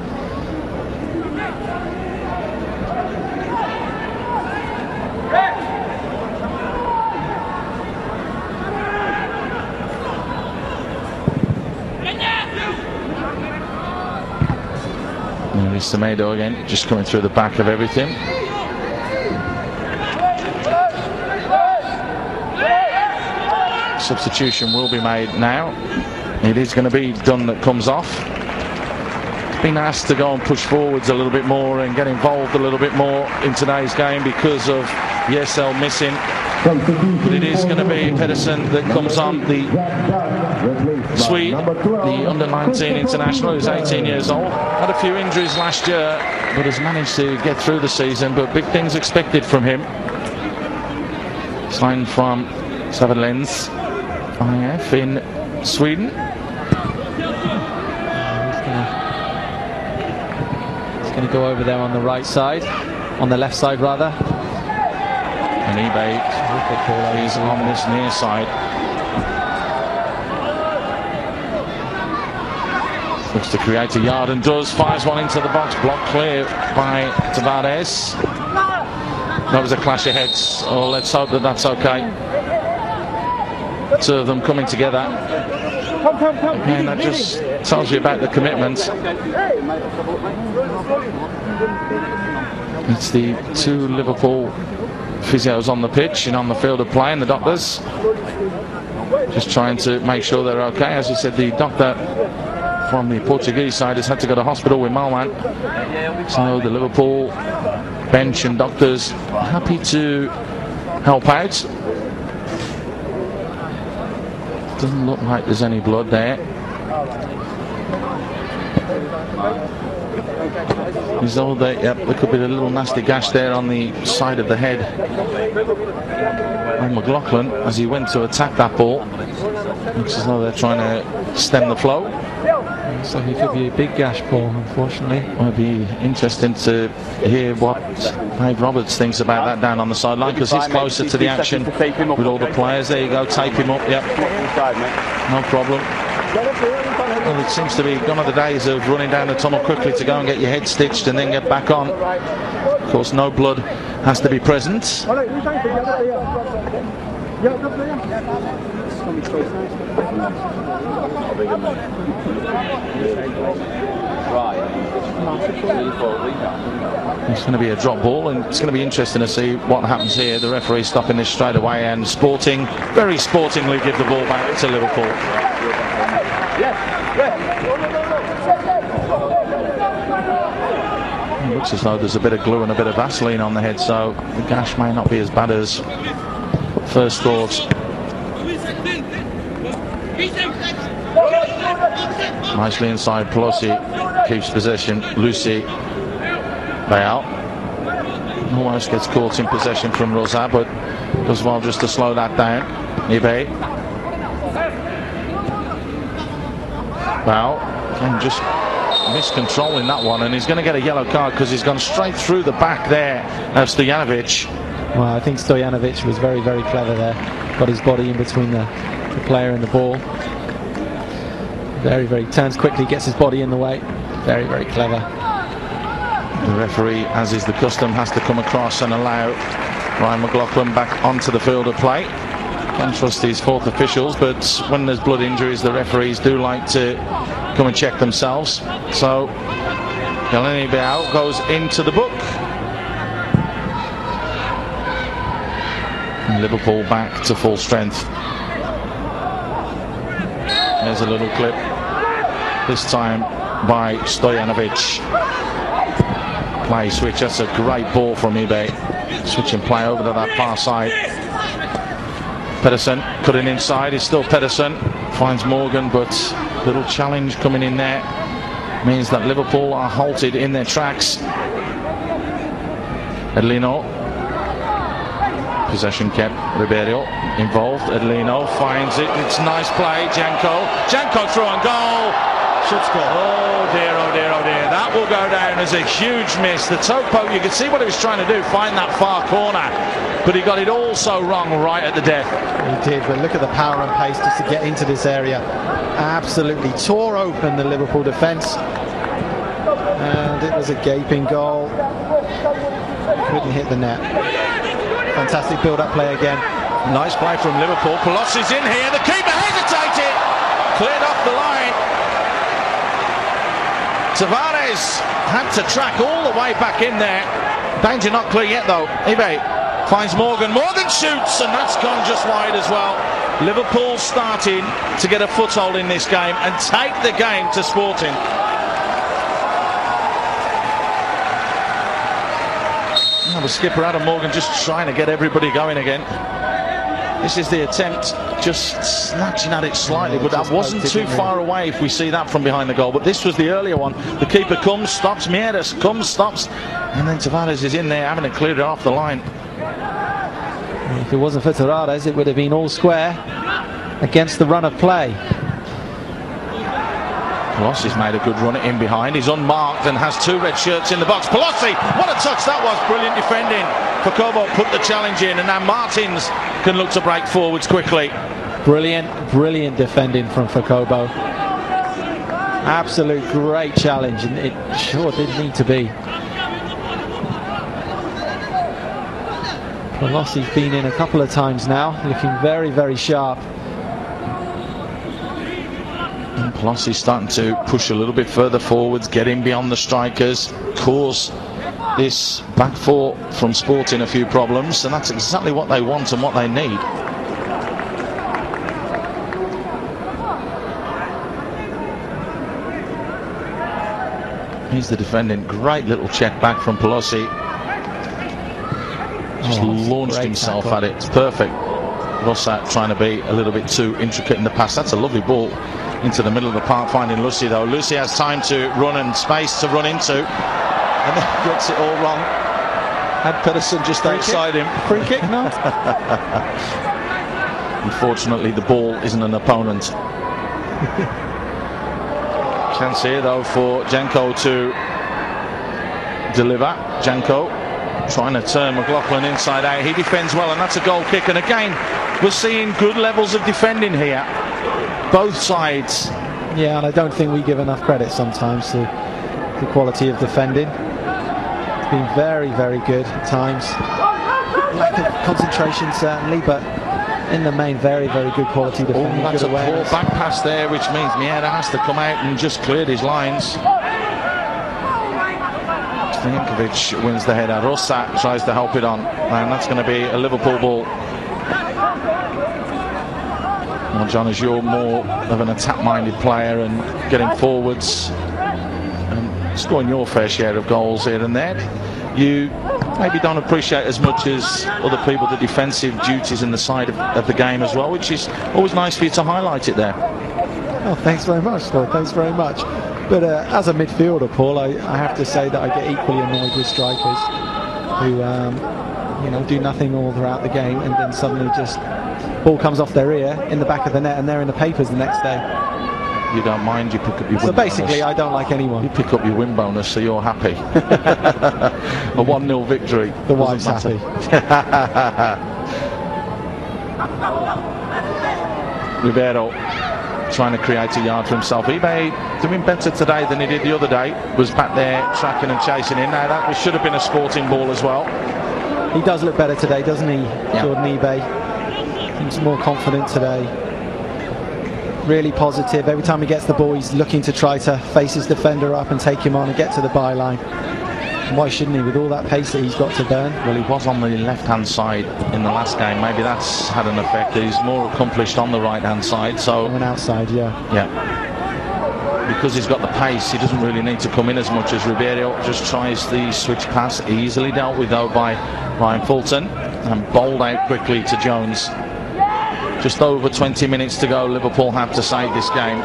Ruben Semedo again, just coming through the back of everything. Substitution will be made now. It is going to be Dunn that comes off. He's been asked to go and push forwards a little bit more and get involved a little bit more in today's game because of ESL missing. But it is going to be Pedersen that comes on, the Swede, the under-19 international, who's 18 years old. Had a few injuries last year, but has managed to get through the season, but big things expected from him. Signed from Söderländs IF in Sweden. He's going to go over there on the right side, on the left side rather. And eBay is on this near side. Looks to create a yard and does. Fires one into the box, blocked clear by Tavares. That was a clash of heads. Oh, let's hope that that's okay. Two of them coming together. And that just tells you about the commitment. It's the two Liverpool physios on the pitch and on the field of play, and the doctors just trying to make sure they're okay. As you said, the doctor from the Portuguese side has had to go to hospital with Malman, so the Liverpool bench and doctors happy to help out. Doesn't look like there's any blood there. He's all there. Yep, there could be a little nasty gash there on the side of the head. And McLaughlin, as he went to attack that ball, looks as though they're trying to stem the flow. So he could be a big gash, Paul, unfortunately. Well, it'd be interesting to hear what Dave Roberts thinks about that down on the sideline, because he's closer to the action with all the players. There you go, tape him up. Yep, no problem. Well, it seems to be gone are the days of running down the tunnel quickly to go and get your head stitched and then get back on. Of course, no blood has to be present. It's going to be a drop ball, and it's going to be interesting to see what happens here. The referee stopping this straight away, and Sporting very sportingly give the ball back to Liverpool. It looks as though there's a bit of glue and a bit of Vaseline on the head, so the gash may not be as bad as first thought. Nicely inside, Pelosi keeps possession. Lucy Bayal almost gets caught in possession from Rosa, but does well just to slow that down. Ibe Bayal can just miscontrolling that one, and he's going to get a yellow card because he's gone straight through the back there of Stojanovic. Well, I think Stojanovic was very, very clever there. Got his body in between the player and the ball. Very, very turns quickly, gets his body in the way. Very, very clever. The referee, as is the custom, has to come across and allow Ryan McLaughlin back onto the field of play. Can't trust these fourth officials, but when there's blood injuries, the referees do like to come and check themselves. So Eleni Biao goes into the book. And Liverpool back to full strength. There's a little clip, this time by Stojanovic. Play switch, that's a great ball from eBay. Switching play over to that far side. Pedersen cutting inside, it's still Pedersen. Finds Morgan, but little challenge coming in there. Means that Liverpool are halted in their tracks. Edlino. Possession kept, Ribeiro involved. Edlino finds it, it's nice play. Janko through on goal. should score. Oh dear, oh dear, oh dear. That will go down as a huge miss. The toe poke, you could see what he was trying to do, find that far corner. But he got it all so wrong right at the death. He did, but look at the power and pace just to get into this area. Absolutely tore open the Liverpool defence. And it was a gaping goal. Couldn't hit the net. Fantastic build-up play again. Nice play from Liverpool. Pelosi's in here. The keeper hesitated. Cleared off the line. Tavares had to track all the way back in there. Danger not clear yet though. Ibe finds Morgan. Morgan shoots, and that's gone just wide as well. Liverpool starting to get a foothold in this game and take the game to Sporting. The skipper Adam Morgan just trying to get everybody going again. This is the attempt, just snatching at it slightly, but that wasn't too far away if we see that from behind the goal. But this was the earlier one. The keeper comes, stops, Mieres comes, stops, and then Tavares is in there having to clear it off the line. If it wasn't for Tavares, it would have been all square against the run of play. Pelosi's made a good run in behind. He's unmarked and has two red shirts in the box. Pelosi, what a touch that was. Brilliant defending. Fakobo put the challenge in, and now Martins can look to break forwards quickly. Brilliant defending from Fakobo. Absolute great challenge, and it sure did need to be. Pelosi's been in a couple of times now, looking very, very sharp. Pelosi's starting to push a little bit further forwards, get in beyond the strikers, cause this back four from Sporting a few problems, and that's exactly what they want and what they need. Here's the defending. Great little check back from Pelosi. Just launched himself at it. It's perfect. Rosat trying to be a little bit too intricate in the pass. That's a lovely ball into the middle of the park, finding Lucy though. Lucy has time to run and space to run into, and then gets it all wrong. Had Pedersen just outside him. Free kick, no? Unfortunately, the ball isn't an opponent. Chance here though for Janko to deliver. Janko trying to turn McLaughlin inside out. He defends well, and that's a goal kick. And again, we're seeing good levels of defending here. Both sides. Yeah, and I don't think we give enough credit sometimes to the quality of defending. It's been very, very good at times. Lack of concentration certainly, but in the main, very, very good quality defending. Oh, that's a poor back pass there, which means Miera has to come out and just clear his lines. Stankovic wins the header. Rosat tries to help it on, and that's going to be a Liverpool ball. Well, John, as you're more of an attack-minded player and getting forwards and scoring your fair share of goals here and there, you maybe don't appreciate as much as other people the defensive duties in the side of the game as well, which is always nice for you to highlight it there. Oh, thanks very much, Paul. Thanks very much. But as a midfielder, Paul, I have to say that I get equally annoyed with strikers who, do nothing all throughout the game, and then suddenly just ball comes off their ear in the back of the net, and they're in the papers the next day. You don't mind, you pick up your win So basically, bonus. I don't like anyone. You pick up your win bonus, so you're happy. A 1-0 victory. The wife's happy. Ribeiro trying to create a yard for himself. eBay doing better today than he did the other day. Was back there tracking and chasing in. Now that should have been a Sporting ball as well. He does look better today, doesn't he, Yeah. Jordan eBay? Seems more confident today. Really positive. Every time he gets the ball, he's looking to try to face his defender up and take him on and get to the byline. And why shouldn't he, with all that pace that he's got to burn? Well, he was on the left-hand side in the last game. Maybe that's had an effect. He's more accomplished on the right-hand side. So On outside, yeah. Because he's got the pace, he doesn't really need to come in as much as Ribeiro. Just tries the switch pass, easily dealt with though by Ryan Fulton, and bowled out quickly to Jones. Just over 20 minutes to go. Liverpool have to save this game.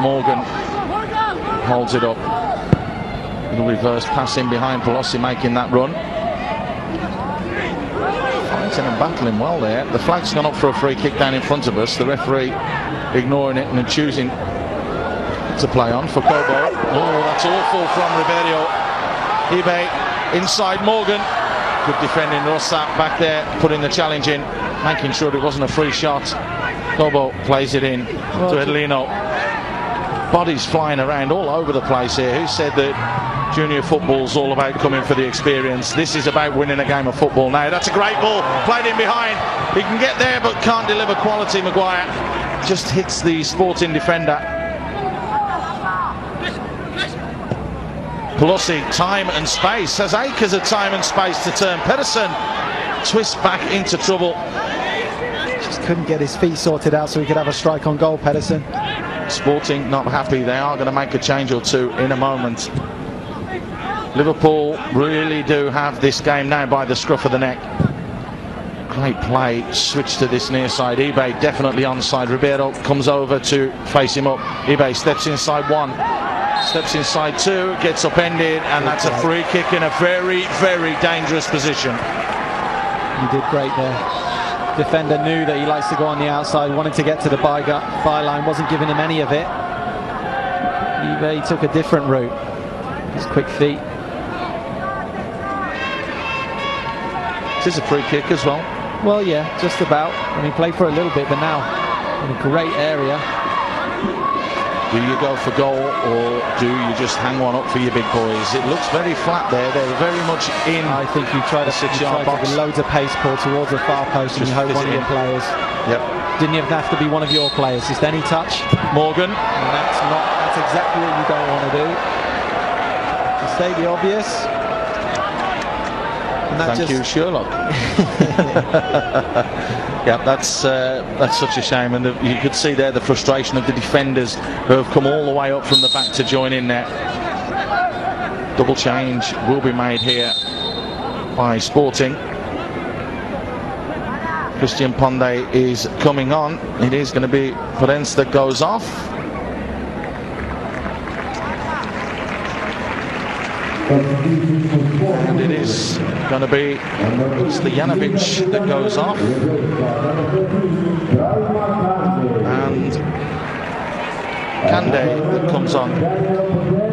Morgan holds it up. Little reverse pass in behind Pelosi, making that run. Fighting and battling well there. The flag's gone up for a free kick down in front of us. The referee ignoring it and choosing to play on for Kobo. Oh, that's awful from Ribeiro. Ibe inside Morgan. Good defending. Rossa back there, putting the challenge in, making sure it wasn't a free shot. Kobo plays it in to Edlino. Bodies flying around all over the place here. Who said that junior football's all about coming for the experience? This is about winning a game of football now. That's a great ball, played in behind. He can get there but can't deliver quality. Maguire just hits the Sporting defender. Pelosi, time and space, has acres of time and space to turn. Pedersen twists back into trouble. Just couldn't get his feet sorted out so he could have a strike on goal, Pedersen. Sporting not happy. They are going to make a change or two in a moment. Liverpool really do have this game now by the scruff of the neck. Great play, switch to this near side. Ibe definitely onside. Ribeiro comes over to face him up. Ibe steps inside one, steps inside two, gets upended, and that's a free kick in a very, very dangerous position. He did great there. Defender knew that he likes to go on the outside, wanted to get to the byline, wasn't giving him any of it. Ibe took a different route. His quick feet. This is a free kick as well. Well, yeah, just about. I mean, played for a little bit, but now in a great area. Do you go for goal, or do you just hang one up for your big boys? It looks very flat there. They're very much in. I think you try to 6-yard box. With loads of pace, Paul, towards the far post, and you hope one of your players. Yep. Didn't even have to be one of your players. Just any touch. Morgan. And that's exactly what you don't want to do. To state the obvious. Thank you, Sherlock. Yeah, that's such a shame, and you could see there the frustration of the defenders who have come all the way up from the back to join in there. Double change will be made here by Sporting. Christian Ponde is coming on. It is going to be Cortez that goes off. And it is going to be Stojanovic that goes off, and Kande that comes on.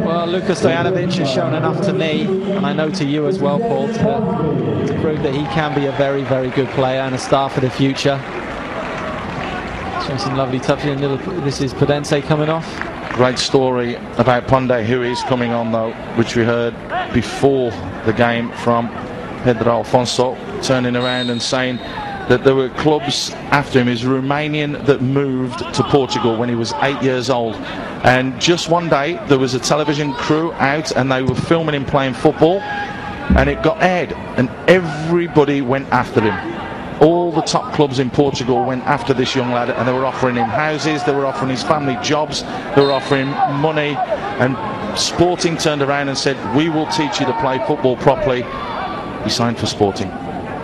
Well, Luka Stojanovic has shown enough to me, and I know to you as well, Paul, to prove that he can be a very, very good player and a star for the future. Showing some lovely touches. This is Cortez coming off. Great story about Ponde, who is coming on though, which we heard before the game from Pedro Alfonso, turning around and saying that there were clubs after him. He's Romanian that moved to Portugal when he was 8 years old, and just one day there was a television crew out and they were filming him playing football, and it got aired and everybody went after him. All the top clubs in Portugal went after this young lad, and they were offering him houses, they were offering his family jobs, they were offering money, and Sporting turned around and said, we will teach you to play football properly. He signed for Sporting.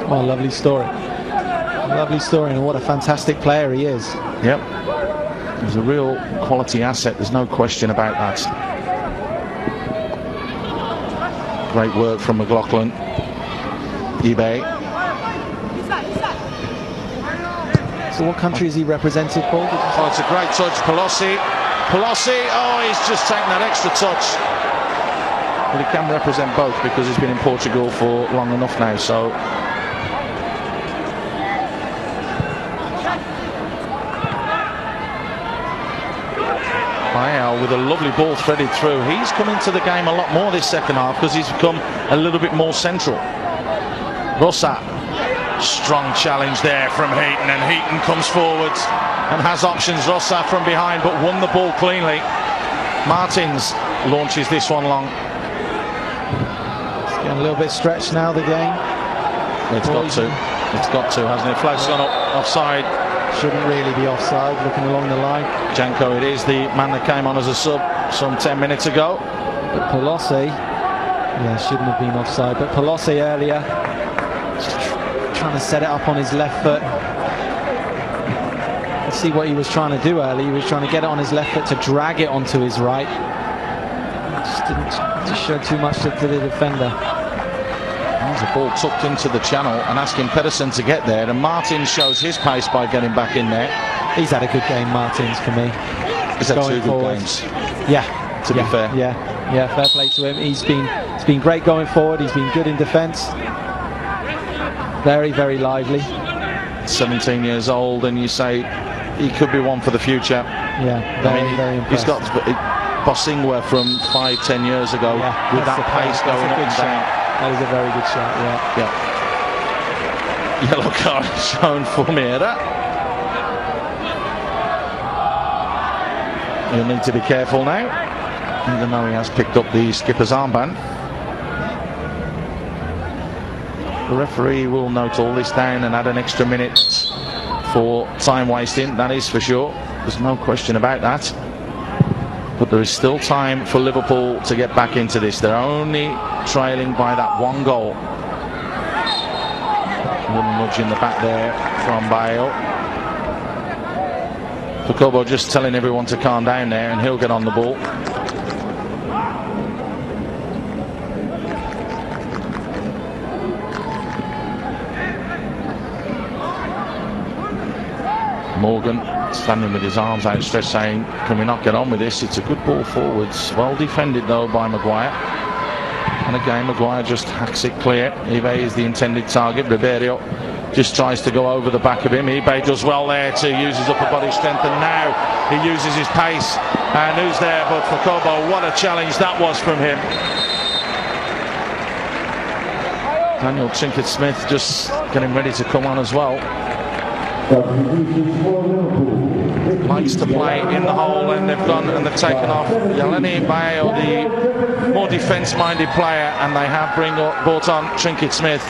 What a lovely story. Lovely story, and what a fantastic player he is. Yep. He's a real quality asset, there's no question about that. Great work from McLaughlin. Ibe. So what country is he represented, Paul? Oh, it's a great touch. Pelosi, oh, he's just taken that extra touch. But he can represent both because he's been in Portugal for long enough now, so. Wow, with a lovely ball threaded through. He's come into the game a lot more this second half because he's become a little bit more central. Rossa. Strong challenge there from Heaton, and Heaton comes forwards and has options. Rossa from behind, but won the ball cleanly. Martins launches this one long. It's getting a little bit stretched now, the game. It's got to, hasn't it? Flag's gone up offside. Shouldn't really be offside, looking along the line. Janko, it is the man that came on as a sub some 10 minutes ago. But Pelosi, yeah, shouldn't have been offside, but Pelosi earlier, trying to set it up on his left foot. Let's see what he was trying to do earlier. He was trying to get it on his left foot to drag it onto his right. Just didn't show too much to the defender. There's a ball tucked into the channel and asking Pedersen to get there, and Martins shows his pace by getting back in there. He's had a good game, Martins, for me. He's had going 2 good forward. games. Yeah, to be fair. Yeah, fair play to him. He's been great going forward. He's been good in defence. Very, very lively. 17 years old, and you say he could be one for the future. Yeah, very impressive. He's got Bosingwa from 5-10 years ago with that pace going up and down. That is a very good shot, yeah. Yellow card shown for Meira. He'll need to be careful now, even though he has picked up the skipper's armband. The referee will note all this down and add an extra minute for time wasting, that is for sure. There's no question about that. But there is still time for Liverpool to get back into this. They're only trailing by that 1 goal. A little nudge in the back there from Bayo. Jacobo just telling everyone to calm down there, and he'll get on the ball. Morgan standing with his arms outstretched saying, can we not get on with this? It's a good ball forwards. Well defended though by Maguire. And again Maguire just hacks it clear. Ibe is the intended target. Ribeiro just tries to go over the back of him. Ibe does well there to use his upper body strength, and now he uses his pace. And who's there but Fakobo? What a challenge that was from him. Daniel Trinket-Smith just getting ready to come on as well. Likes to play in the hole, and they've gone and they've taken off Yeleni Bayo, the more defence-minded player, and they have brought on Trinket-Smith.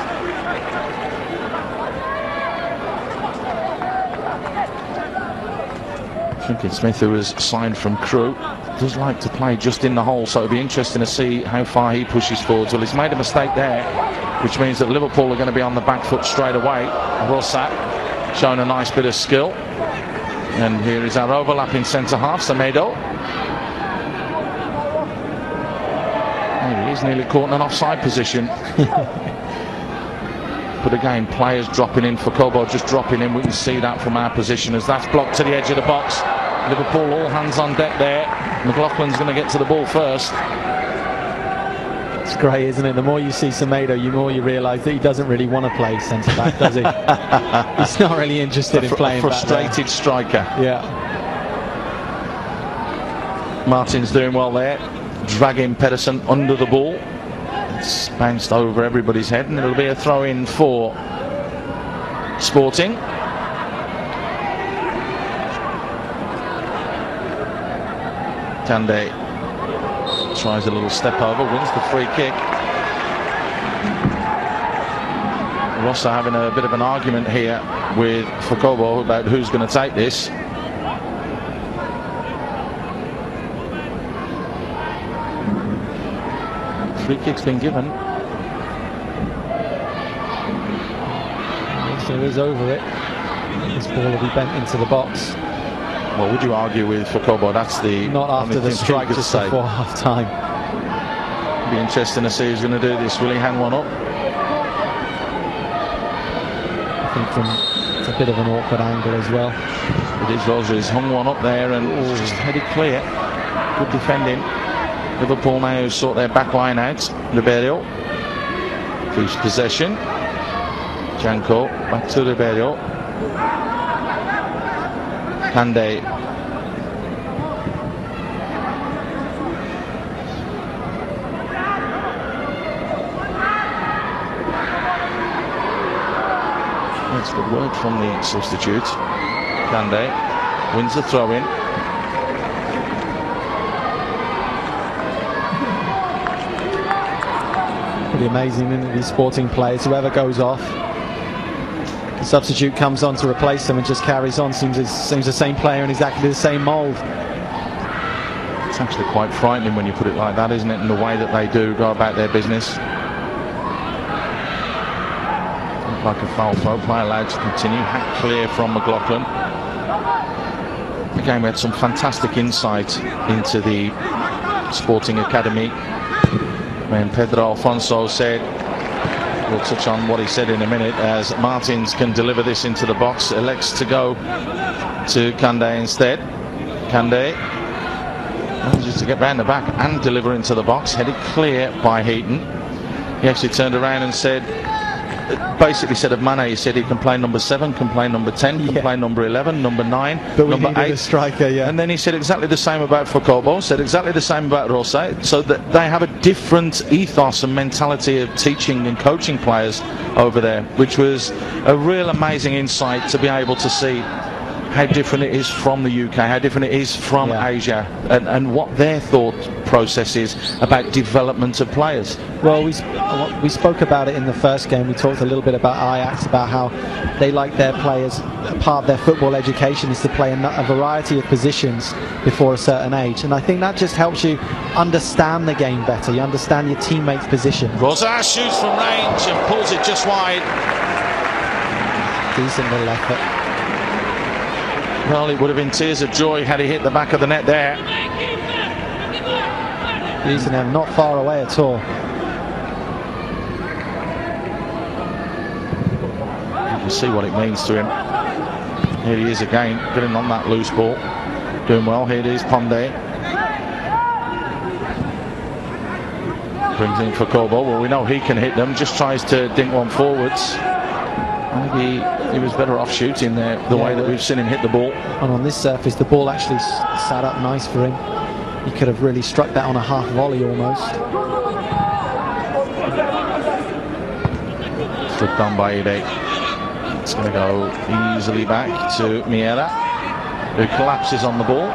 Trinket-Smith, who was signed from Crewe, does like to play just in the hole, so it'll be interesting to see how far he pushes forwards. Well, he's made a mistake there, which means that Liverpool are going to be on the back foot straight away. Rosat showing a nice bit of skill. And here is our overlapping centre half, Semedo. Maybe he's nearly caught in an offside position. But again, players dropping in, for Kobo just dropping in. We can see that from our position as that's blocked to the edge of the box. Liverpool all hands on deck there. McLaughlin's going to get to the ball first. It's great, isn't it? The more you see Semedo, the more you realise that he doesn't really want to play centre back, does he? He's not really interested in playing back there. Frustrated striker. Yeah. Martin's doing well there, dragging Pedersen under the ball. It's bounced over everybody's head, and it'll be a throw in for Sporting. Kande tries a little step over, wins the free kick. Rossa having a bit of an argument here with Fakobo about who's going to take this. Free kick's been given. So he's over it. This ball will be bent into the box. Well, would you argue with Fakobo? That's the not after the strike, just before half time. Be interesting to see who's going to do this. Will he hang one up? I think it's a bit of an awkward angle as well. It is. Rosa has hung one up there and just headed clear. Good defending. Liverpool now sort their back line out. Ribeiro keeps possession. Janko back to Ribeiro. Kande. That's good work from the substitute. Kande wins the throw in. Pretty amazing, isn't it? These Sporting players, whoever goes off, the substitute comes on to replace them and just carries on. Seems the same player in exactly the same mould. It's actually quite frightening when you put it like that, isn't it? And the way that they do go about their business. Like a foul throw, play allowed to continue. Hack clear from McLaughlin. Again, we had some fantastic insight into the Sporting Academy when Pedro Alfonso said, we'll touch on what he said in a minute, as Martins can deliver this into the box, elects to go to Kande instead. Kande Manages to get round the back and deliver into the box, headed clear by Heaton. He actually turned around and said, basically said of Mane, he said he can play number 7, can play number 10, can play number 11, number 9, but number 8. A striker, yeah. And then he said exactly the same about Fokobo, said exactly the same about Rosé, so that they have a different ethos and mentality of teaching and coaching players over there, which was a real amazing insight to be able to see how different it is from the UK, how different it is from Asia, and what their thought process is about development of players. Well, we spoke about it in the first game. We talked a little bit about Ajax, about how they like their players, part of their football education is to play a variety of positions before a certain age, and I think that just helps you understand the game better. You understand your teammates' position. Rosa shoots from range and pulls it just wide. Decent little effort. Well, it would have been tears of joy had he hit the back of the net there. Diogo not far away at all. You can see what it means to him. Here he is again, getting on that loose ball. Doing well. Here it is, Pondé. Brings in for Kobo. Well, we know he can hit them. Just tries to dink one forwards. Maybe he was better off shooting there, the way that we've seen him hit the ball. And on this surface, the ball actually sat up nice for him. He could have really struck that on a half volley almost. Flipped done by Ide. It's going to go easily back to Miera, who collapses on the ball.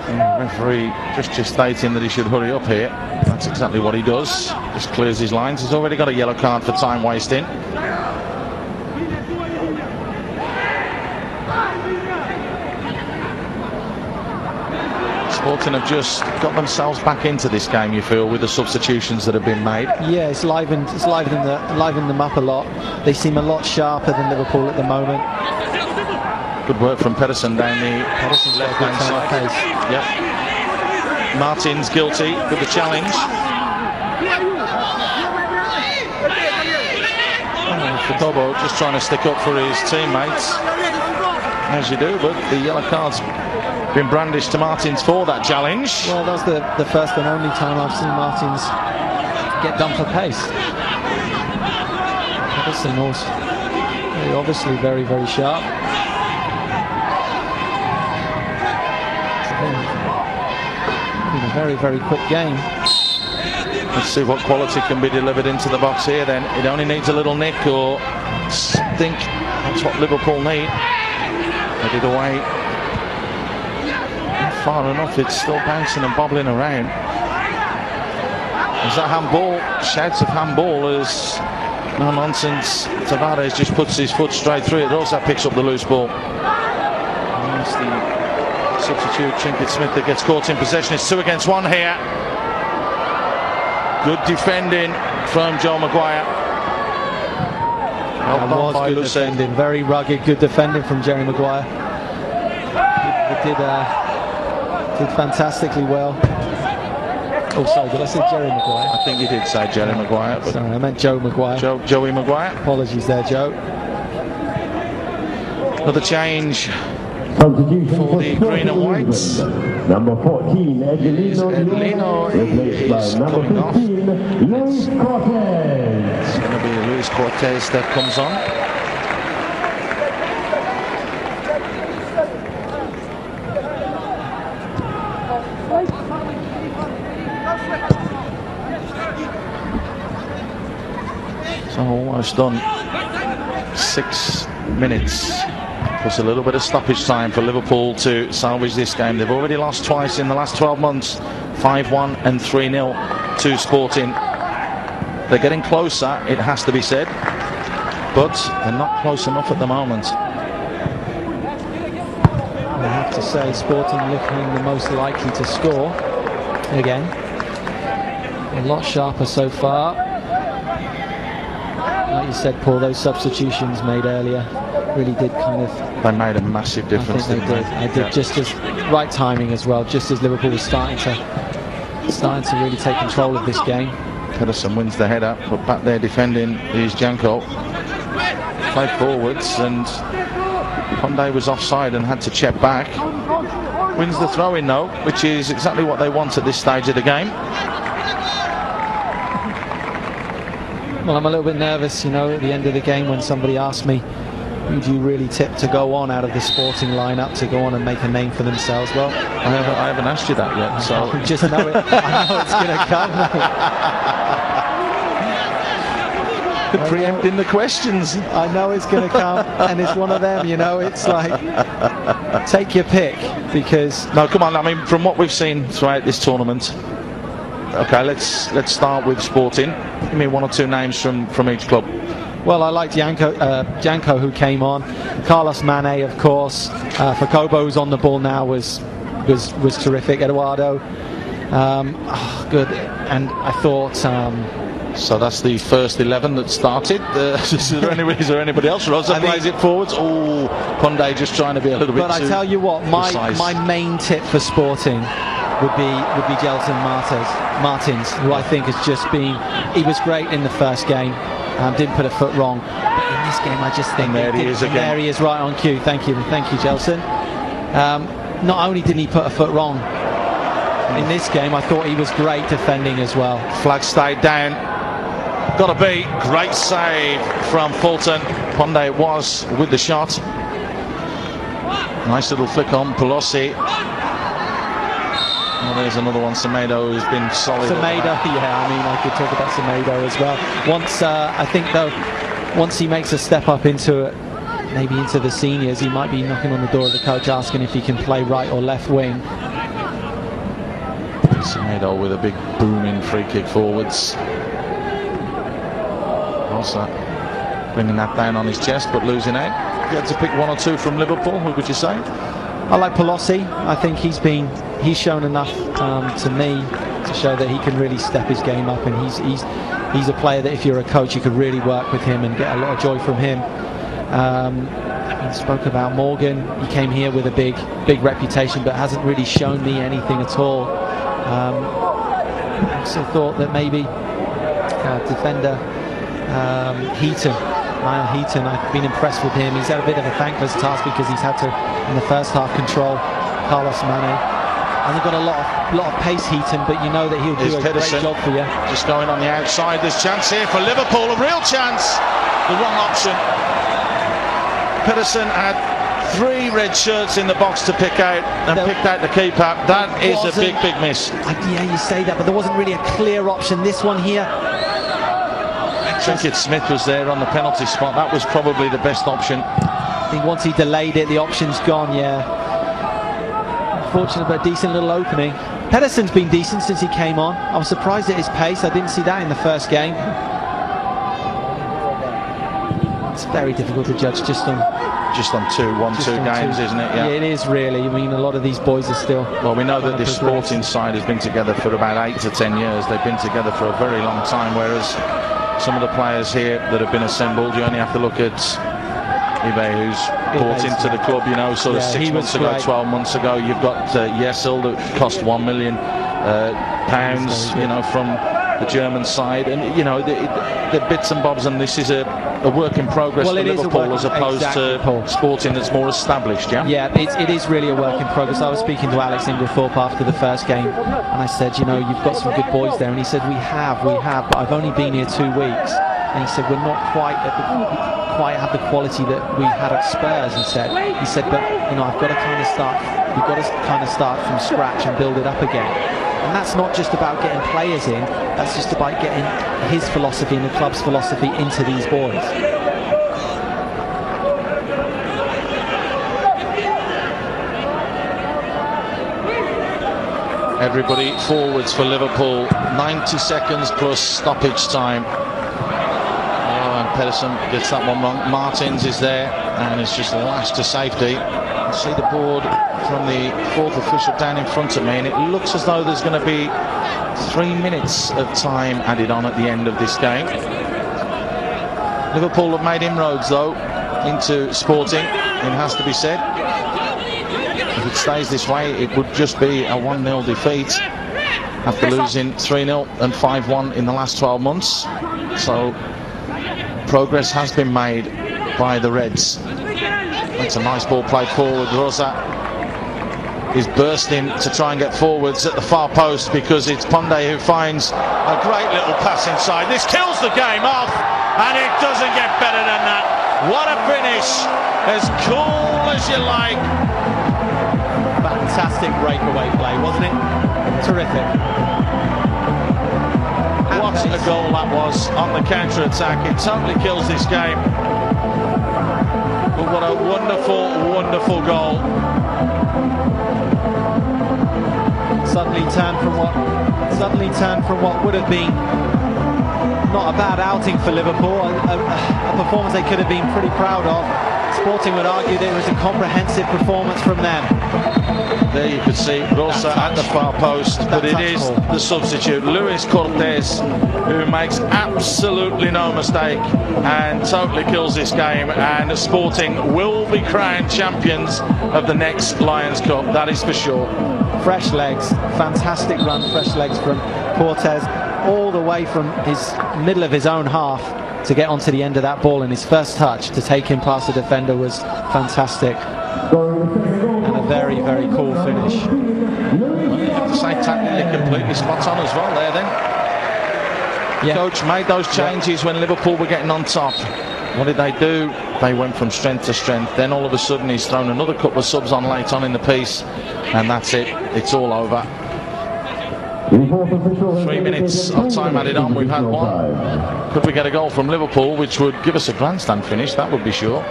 And the referee just stating that he should hurry up here. That's exactly what he does. Just clears his lines. He's already got a yellow card for time wasting. Sporting have just got themselves back into this game, you feel, with the substitutions that have been made. Yeah, it's livened them up a lot. They seem a lot sharper than Liverpool at the moment. Good work from Pedersen down the left-hand side. Yep. Martin's guilty with the challenge. Fokobo just trying to stick up for his teammates, as you do, but the yellow card's been brandished to Martins for that challenge. Well, that's the first and only time I've seen Martins get done for pace. Pedersen was obviously very, very sharp. It's been a very, very quick game. Let's see what quality can be delivered into the box here then. It only needs a little nick or stink. That's what Liverpool need. Headed away. Not far enough, it's still bouncing and bobbling around. Is that handball? Shouts of handball as no nonsense. Tavares just puts his foot straight through it. Rosa picks up the loose ball. And it's the substitute Chinkett Smith that gets caught in possession. It's 2 against 1 here. Good defending from Joe Maguire. That was good defending, very rugged, good defending from Jerry Maguire. He did fantastically well. Oh, sorry, did I say Jerry Maguire? I think you did say Jerry Maguire. But sorry, I meant Joe Maguire. Joey Maguire. Apologies there, Joe. Another change for the green and whites. Number 14, Edlino is coming off. Luís Cortez. It's going to be Luís Cortez that comes on. So almost done. 6 minutes. Plus a little bit of stoppage time for Liverpool to salvage this game. They've already lost twice in the last 12 months. 5-1 and 3-0 to Sporting. They're getting closer, it has to be said, but they're not close enough at the moment. I have to say, Sporting looking the most likely to score again. A lot sharper so far. Like you said, Paul, those substitutions made earlier really did kind of... They made a massive difference. I think they did. Yeah. Just as right timing as well, just as Liverpool was starting to really take control of this game. Pedersen wins the header, but back there defending is Janko. Play forwards, and Condé was offside and had to check back. Wins the throw-in though, which is exactly what they want at this stage of the game. Well, I'm a little bit nervous, you know, at the end of the game when somebody asks me, who do you really tip to go on out of the Sporting lineup to go on and make a name for themselves? Well, I haven't asked you that yet, so I just know it. I know it's going to come. Preempting the questions. I know it's going to come, and it's one of them, you know. It's like, take your pick, because no, come on. I mean, from what we've seen throughout this tournament, okay, let's start with Sporting. Give me one or two names from each club. Well, I liked Janko, who came on. Carlos Mane, of course. Facobo, who's on the ball now, was terrific. Eduardo, good. And I thought. So that's the first 11 that started. Is there anybody else? Rosa plays it forwards. Oh, Condé just trying to be a little bit. But I tell you what, my main tip for Sporting would be Gelson Martins, who I think has just been. He was great in the first game. Didn't put a foot wrong. But in this game, I just think there he is again. There he is, right on cue. Thank you, Gelson. Not only did he put a foot wrong in this game, I thought he was great defending as well. Flag stayed down. Got to be great save from Fulton. Condé was with the shot. Nice little flick on Pelosi. Oh, there's another one, Semedo, who's been solid. Semedo, yeah, I mean, I could talk about Semedo as well. I think though, once he makes a step up into maybe into the seniors, he might be knocking on the door of the coach asking if he can play right or left wing. Semedo with a big booming free kick forwards. Also bringing that down on his chest, but losing out. If you had to pick one or two from Liverpool, who would you say? I like Pelosi. I think he's shown enough to me to show that he can really step his game up, and he's a player that if you're a coach, you could really work with him and get a lot of joy from him. I spoke about Morgan. He came here with a big reputation, but hasn't really shown me anything at all. I also thought that maybe defender Niall Heaton, I've been impressed with him. He's had a bit of a thankless task because he's had to, in the first half, control Carlos Mane. And they've got a lot of pace, Heaton, but you know that he'll do a great job for you. Just going on the outside. There's chance here for Liverpool, a real chance. The wrong option. Pedersen had 3 red shirts in the box to pick out and picked out the keeper. That is a big miss. Yeah, you say that, but there wasn't really a clear option. This one here. I think Smith was there on the penalty spot. That was probably the best option. I think once he delayed it, the option's gone, yeah. Unfortunate, but decent little opening. Pedersen's been decent since he came on. I was surprised at his pace. I didn't see that in the first game. It's very difficult to judge just on 1-2 games, isn't it? Yeah, it is really. I mean, a lot of these boys are still. Well, we know that this Sporting side has been together for about 8 to 10 years. They've been together for a very long time, whereas some of the players here that have been assembled, you only have to look at Ibe, who's bought into the club, you know, sort of 6 months ago, 12 months ago. You've got Yesel, that cost £1 million, you know, from the German side, and you know the bits and bobs, and this is a work in progress for Liverpool as opposed to Sporting that's more established. Yeah, it is really a work in progress. I was speaking to Alex Inglethorpe after the first game, and I said, you know, you've got some good boys there, and he said, we have, but I've only been here 2 weeks, and he said we're not quite have the quality that we had at Spurs. He said, but you know, we've got to kind of start from scratch and build it up again. And that's not just about getting players in, that's just about getting his philosophy and the club's philosophy into these boys. Everybody forwards for Liverpool, 90 seconds plus stoppage time. Oh, and Pedersen gets that one wrong. Martins is there, and it's just lashed to safety. You see the board from the 4th official down in front of me, and it looks as though there's going to be 3 minutes of time added on at the end of this game. Liverpool have made inroads though into Sporting, it has to be said. If it stays this way, it would just be a 1-0 defeat after losing 3-0 and 5-1 in the last 12 months. So progress has been made by the Reds. It's a nice ball played forward. Rosa is bursting to try and get forwards at the far post because it's Ponde who finds a great little pass inside. This kills the game off, and it doesn't get better than that. What a finish, as cool as you like. Fantastic breakaway play, wasn't it? Terrific. What a goal that was on the counter-attack. It totally kills this game. But what a wonderful, wonderful goal. Suddenly turned from what would have been not a bad outing for Liverpool, a performance they could have been pretty proud of. Sporting would argue that it was a comprehensive performance from them. There you could see Rosa at the far post, but it is the substitute, Luís Cortez, who makes absolutely no mistake and totally kills this game, and Sporting will be crowned champions of the next Lions Cup, that is for sure. Fresh legs, fantastic run, fresh legs from Cortez, all the way from his middle of his own half to get onto the end of that ball, and his first touch to take him past the defender was fantastic. And a very, very cool finish. You have to say tactically completely spot on as well there then. Yeah. Coach made those changes when Liverpool were getting on top. What did they do? They went from strength to strength. Then all of a sudden he's thrown another couple of subs on late on in the piece, and that's it. It's all over. 3 minutes of time added on. We've had one. Could we get a goal from Liverpool, which would give us a grandstand finish? That would be sure.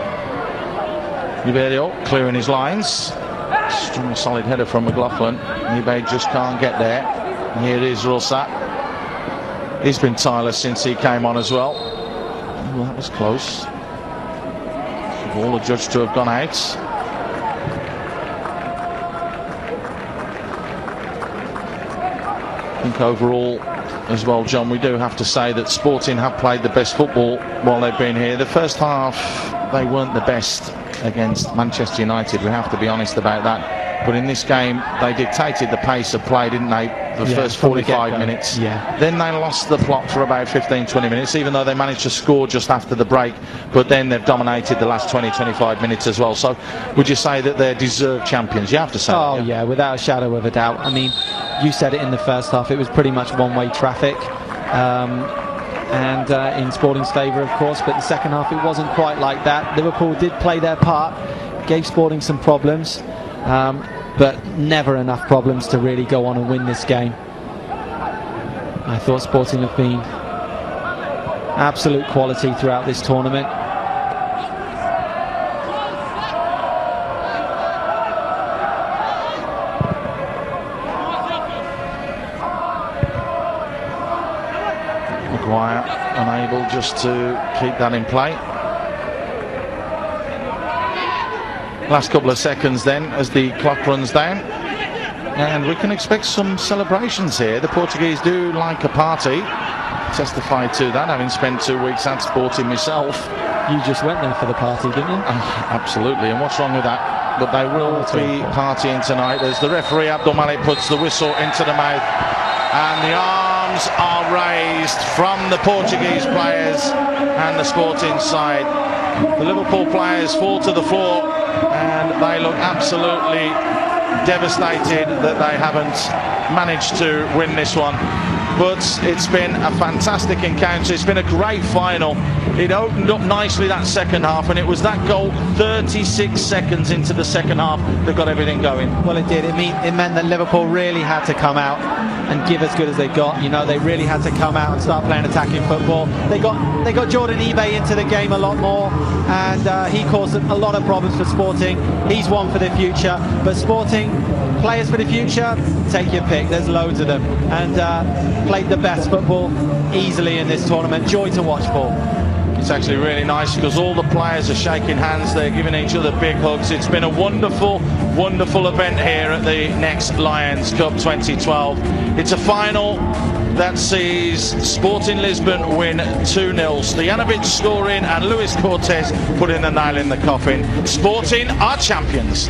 Ribeiro clearing his lines. Strong, solid header from McLaughlin. Ribeiro just can't get there. Here is Rosa. He's been tireless since he came on as well. Well, that was close. The ball adjudged to have gone out. I think overall as well, John, we do have to say that Sporting have played the best football while they've been here. The first half, they weren't the best against Manchester United, we have to be honest about that, but in this game they dictated the pace of play, didn't they, the first 45 minutes. Then they lost the plot for about 15-20 minutes, even though they managed to score just after the break, but then they've dominated the last 20-25 minutes as well. So would you say that they're deserved champions? You have to say that, yeah, without a shadow of a doubt. I mean, you said it in the first half, it was pretty much one-way traffic, and in Sporting's favour, of course, but the second half it wasn't quite like that. Liverpool did play their part, gave Sporting some problems, but never enough problems to really go on and win this game. I thought Sporting have been absolute quality throughout this tournament. Unable just to keep that in play. Last couple of seconds then as the clock runs down, and we can expect some celebrations here. The Portuguese do like a party. Testify to that, having spent 2 weeks at Sporting myself. You just went there for the party, didn't you? Absolutely, and what's wrong with that? But they will be partying tonight as the referee Abdul Malik puts the whistle into the mouth, and the arms are raised from the Portuguese players and the Sporting side. The Liverpool players fall to the floor and they look absolutely devastated that they haven't managed to win this one. But it's been a fantastic encounter. It's been a great final. It opened up nicely that second half, and it was that goal 36 seconds into the second half that got everything going. Well, it did. It meant that Liverpool really had to come out and give as good as they got. You know, they really had to come out and start playing attacking football. They got Jordan Ebay into the game a lot more, and he caused a lot of problems for Sporting. He's one for the future, but Sporting, players for the future, take your pick. There's loads of them, and played the best football easily in this tournament. Joy to watch for. It's actually really nice because all the players are shaking hands, they're giving each other big hugs. It's been a wonderful, wonderful event here at the NextLions Cup 2012. It's a final that sees Sporting Lisbon win 2-0. Stojanovic scoring and Luís Cortez putting the nail in the coffin. Sporting are champions.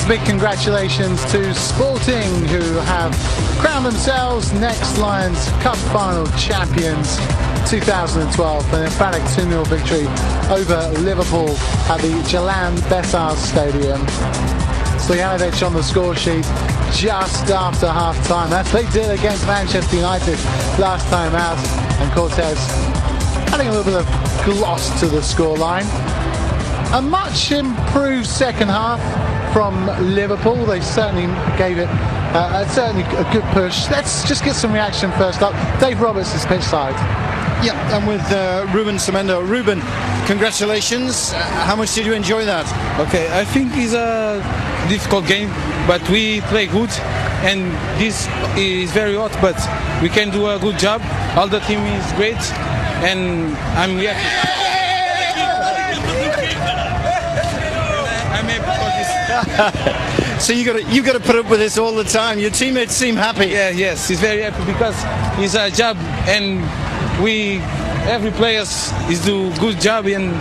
big congratulations to Sporting, who have crowned themselves NextLions Cup Final champions 2012, an emphatic 2-0 victory over Liverpool at the Jalan Besar Stadium. Stojanovic on the score sheet just after half-time, as they did against Manchester United last time out, and Cortez adding a little bit of gloss to the scoreline. A much improved second half from Liverpool. They certainly gave it certainly a good push. Let's just get some reaction first up. Dave Roberts is pitch side. Yeah, I'm with Ruben Semedo. Ruben, congratulations. How much did you enjoy that? Okay, I think it's a difficult game, but we play good, and this is very hot, but we can do a good job. All the team is great, and I'm happy. I'm happy for this. So you got to put up with this all the time. Your teammates seem happy. Yeah, yes, he's very happy because it's a job, and every player is do good job, and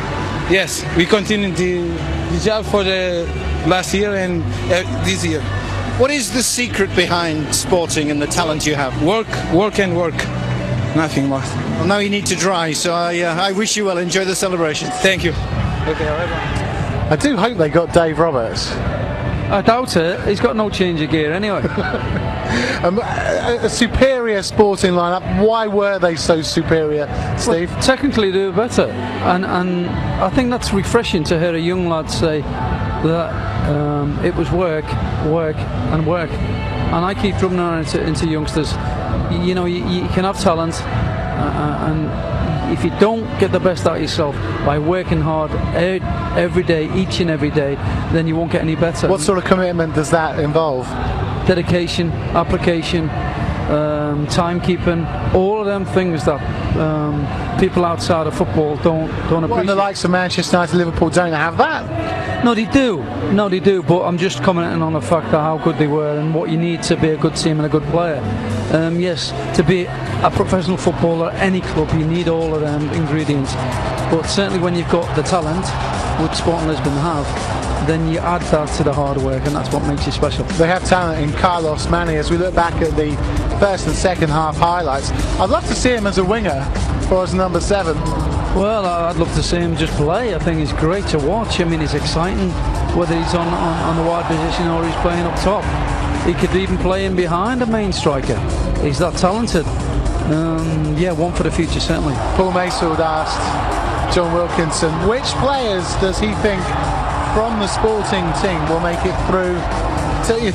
yes, we continue the job for the last year and this year. What is the secret behind Sporting and the talent you have? Work, and work. Nothing more. Well, now you need to dry, so I wish you well. Enjoy the celebration. Thank you. Okay, all right. I do hope they got Dave Roberts. I doubt it. He's got no change of gear anyway. A superior Sporting lineup. Why were they so superior, Steve? Well, technically they were better, and I think that's refreshing to hear a young lad say that it was work, and work. And I keep drumming on into youngsters. You know, you can have talent, and if you don't get the best out of yourself by working hard every day, each and every day, then you won't get any better. What sort of commitment does that involve? Dedication, application, timekeeping, all of them things that people outside of football don't appreciate. Well, the likes of Manchester United, Liverpool don't have that. No, they do. But I'm just commenting on the fact that how good they were and what you need to be a good team and a good player. Yes, to be a professional footballer, any club, you need all of them ingredients. But certainly when you've got the talent, which Sporting Lisbon have, then you add that to the hard work, and that's what makes you special. They have talent in Carlos Mani. As we look back at the first and second half highlights, I'd love to see him as a winger or as number 7. Well, I'd love to see him just play. I think he's great to watch. I mean, he's exciting, whether he's on the wide position or he's playing up top. He could even play in behind a main striker. He's that talented. Yeah, one for the future, certainly. Paul Mayfield asked John Wilkinson, which players does he think from the Sporting team will make it through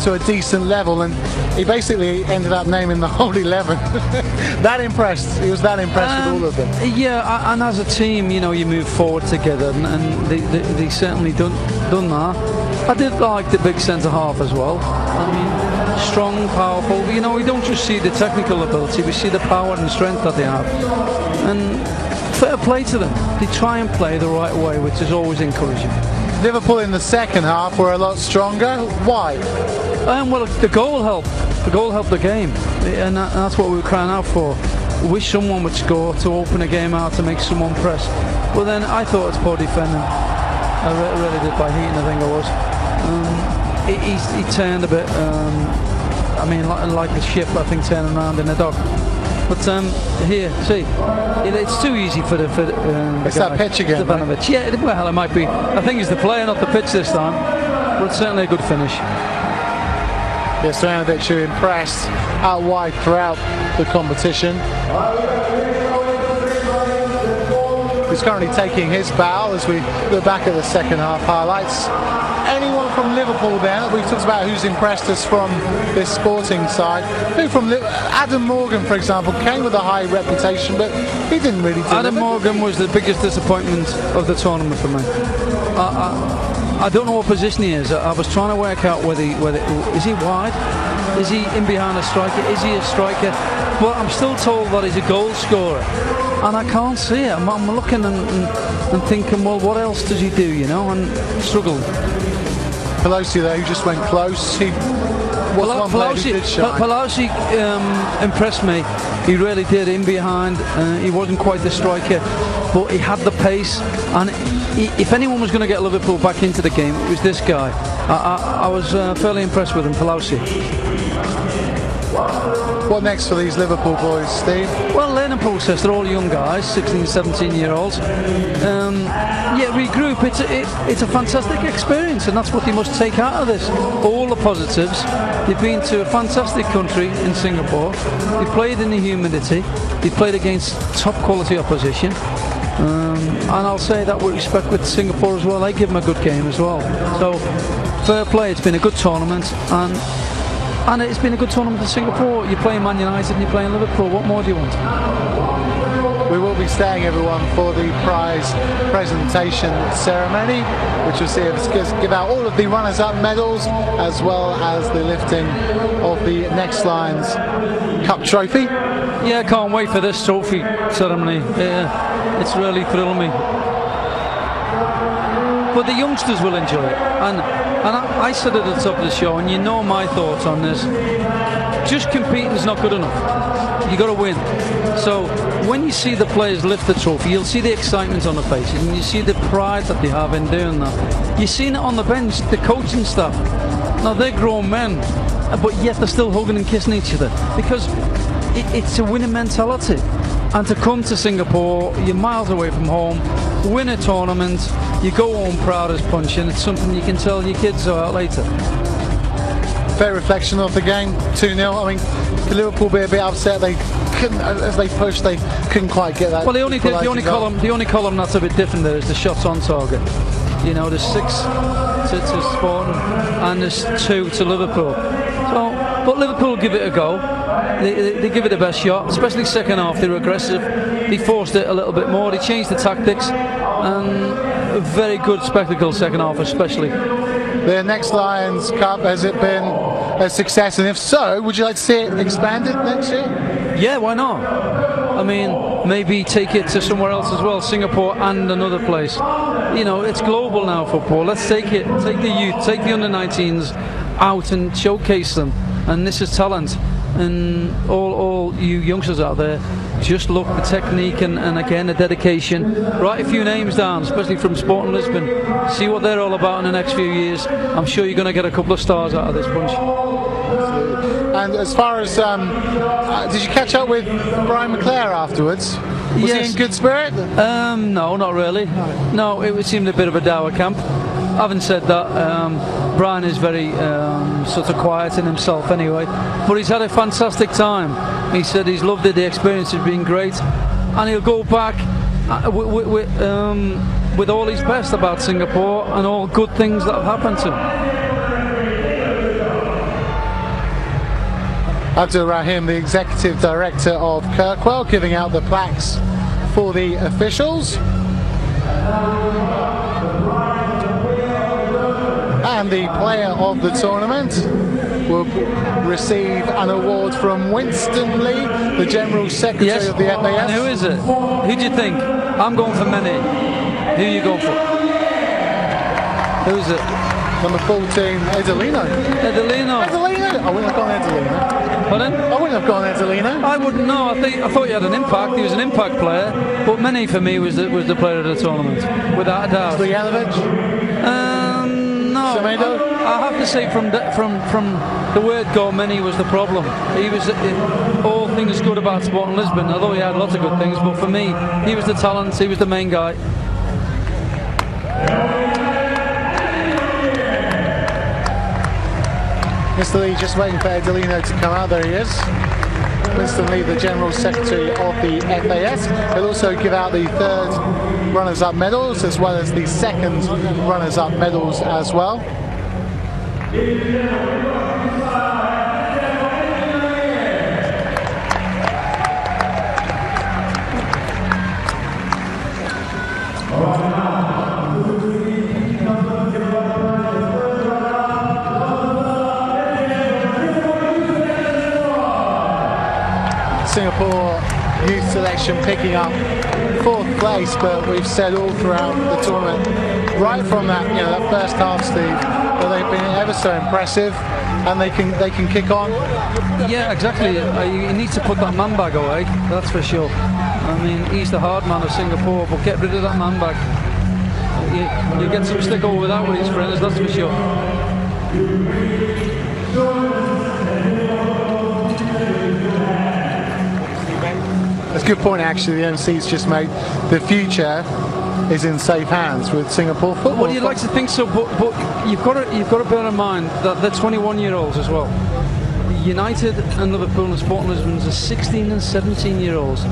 to a decent level? And he basically ended up naming the whole 11. That impressed. He was that impressed with all of them. Yeah, and as a team, you know, you move forward together, and they certainly done that. I did like the big centre half as well. I mean, strong, powerful. You know, we don't just see the technical ability, we see the power and strength that they have. And fair play to them. They try and play the right way, which is always encouraging. Liverpool in the second half were a lot stronger. Why? Well, the goal helped. The goal helped the game, and that's what we were crying out for. We wish someone would score to open a game out, to make someone press. Well, then I thought it was poor defending. I really did by Heaton, I think I was. He turned a bit. I mean, like the ship, I think, turning around in the dock. But here, see, it's too easy for the it's that pitch again, Stojanovic. Right? Yeah, well, it might be. I think it's the player, not the pitch this time. But it's certainly a good finish. Yes, Stojanovic, who impressed out wide throughout the competition. He's currently taking his bow as we look back at the second half highlights. Anyone from Liverpool then? We've talked about who's impressed us from this Sporting side. Who from Adam Morgan, for example, came with a high reputation, but he didn't really deliver. Adam Morgan was the biggest disappointment of the tournament for me. I don't know what position he is. I was trying to work out whether is he wide? Is he in behind a striker? Is he a striker? But I'm still told that he's a goal scorer, and I can't see it. I'm looking and thinking, well, what else does he do? You know, and struggling. Pelosi there, who just went close. He Palausi impressed me. He really did. In behind, he wasn't quite the striker, but he had the pace. And if anyone was going to get Liverpool back into the game, it was this guy. I was fairly impressed with him, Palausi. What next for these Liverpool boys, Steve? Well, learning process. They're all young guys, 16, 17-year-olds. Regroup. It's a fantastic experience, and that's what they must take out of this. All the positives. They've been to a fantastic country in Singapore. They played in the humidity. They played against top quality opposition. And I'll say that with respect with Singapore as well. They give them a good game as well. So, fair play. It's been a good tournament, and it's been a good tournament in Singapore. You're playing Man United and you're playing Liverpool. What more do you want? We will be staying, everyone, for the prize presentation ceremony, which will see us give out all of the runners-up medals, as well as the lifting of the NextLions Cup trophy. Yeah, I can't wait for this trophy ceremony. It's really thrilling me. But the youngsters will enjoy it. And I said at the top of the show, and you know my thoughts on this, just competing is not good enough. You got to win. So when you see the players lift the trophy, you'll see the excitement on the faces, and you see the pride that they have in doing that. You've seen it on the bench, the coaching staff. Now they're grown men, but yet they're still hugging and kissing each other, because it's a winning mentality. And to come to Singapore, you're miles away from home, win a tournament, you go home proud as punch, and it's something you can tell your kids about later. Fair reflection of the game, 2-0. I mean, could Liverpool be a bit upset they couldn't, as they pushed, they couldn't quite get that? Well, the only column that's a bit different there is the shots on target. You know, there's 6 to Sporting and there's 2 to Liverpool. So, but Liverpool give it a go. They give it the best shot, especially second half. They were aggressive. They forced it a little bit more. They changed the tactics, and a very good spectacle second half, especially. The NextLions Cup, has it been a success? And if so, would you like to see it expanded next year? Yeah, why not? I mean, maybe take it to somewhere else as well, Singapore and another place. You know, it's global now, football. Let's take it, take the youth, take the under-19s out and showcase them. And this is talent. And all you youngsters out there, just look the technique and again the dedication. Write a few names down, especially from Sporting Lisbon. See what they're all about in the next few years. I'm sure you're going to get a couple of stars out of this bunch. And as far as did you catch up with Brian McClare afterwards? Was he in good spirit? No, not really. No, it seemed a bit of a dour camp. Having said that, Brian is very sort of quiet in himself anyway, but he's had a fantastic time. He said he's loved it, the experience has been great, and he'll go back with all his best about Singapore and all good things that have happened to him. Abdul Rahim, the Executive Director of Kirkwell, giving out the plaques for the officials. And the player of the tournament will receive an award from Winston Lee, the General Secretary of the FAS. And who is it? Who do you think? I'm going for Mene. Who are you going for? Who is it? Number 14, Edelino. Edelino. I wouldn't have gone Edelino. Pardon? I wouldn't have gone Edelino. I wouldn't know. I thought he had an impact. He was an impact player, but Mene for me was the player of the tournament, without a doubt. Stojanovic? No, Semedo? I have to say from the word go, Mene was the problem. He was all things good about Sporting Lisbon, although he had lots of good things, but for me, he was the talent, he was the main guy. Mr. Lee just waiting for Edelino to come out. There he is. Winston Lee, the General Secretary of the FAS. He'll also give out the 3rd runners-up medals as well as the 2nd runners-up medals as well. Singapore youth selection picking up 4th place, but we've said all throughout the tournament, right from that, that first half, Steve, but they've been ever so impressive, and they can kick on. Yeah, exactly. You need to put that man bag away, that's for sure. I mean, he's the hard man of Singapore, but get rid of that man bag. You get some stick over that with his friends, that's for sure. That's a good point, actually. The MC's just made. The future is in safe hands with Singapore football. Well, you'd like to think so, but you've got to bear in mind that they're 21-year-olds as well. United and Liverpool and Sporting Lisbon are 16 and 17-year-olds.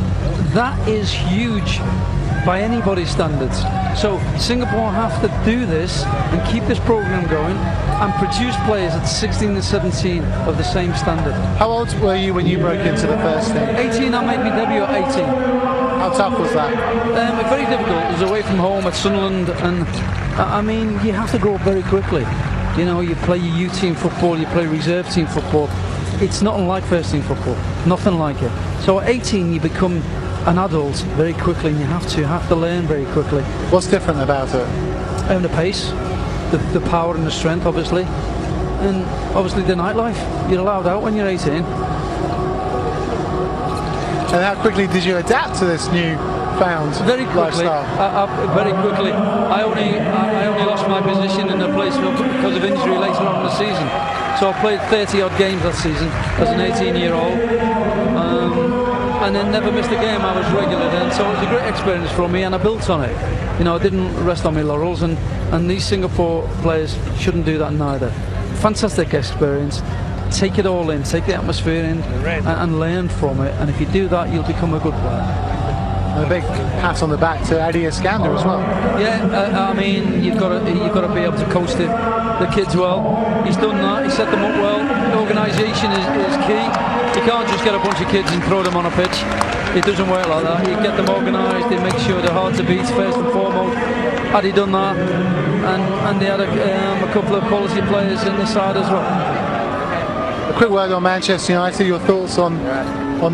That is huge by anybody's standards. So Singapore have to do this and keep this program going and produce players at 16 and 17 of the same standard. How old were you when you broke into the first team? 18. I made my debut at 18. How tough was that? Very difficult. It was away from home at Sunderland, and I mean, you have to grow up very quickly. You know, you play your U-team football, you play reserve team football. It's not unlike first team football, nothing like it. So at 18 you become an adult very quickly, and you have to learn very quickly. What's different about it? The pace, the power and the strength, obviously, and obviously the nightlife. You're allowed out when you're 18. And how quickly did you adapt to this new found very quickly, very quickly. I only lost my position in the place because of injury later on in the season. So I played 30 odd games that season as an 18-year-old, and then never missed a game. I was regular then, so it was a great experience for me, and I built on it. You know, I didn't rest on my laurels, and these Singapore players shouldn't do that neither. Fantastic experience. Take it all in, take the atmosphere in, and learn from it. And if you do that, you'll become a good player. And a big pat on the back to Eddie Iskander as well. Yeah, I mean, you've got to be able to coach the kids well. He's done that. He set them up well. Organisation is key. You can't just get a bunch of kids and throw them on a pitch. It doesn't work like that. You get them organised. They make sure they're hard to beat first and foremost. Had he done that, and they had a couple of quality players in the side as well. A quick word on Manchester United, your thoughts on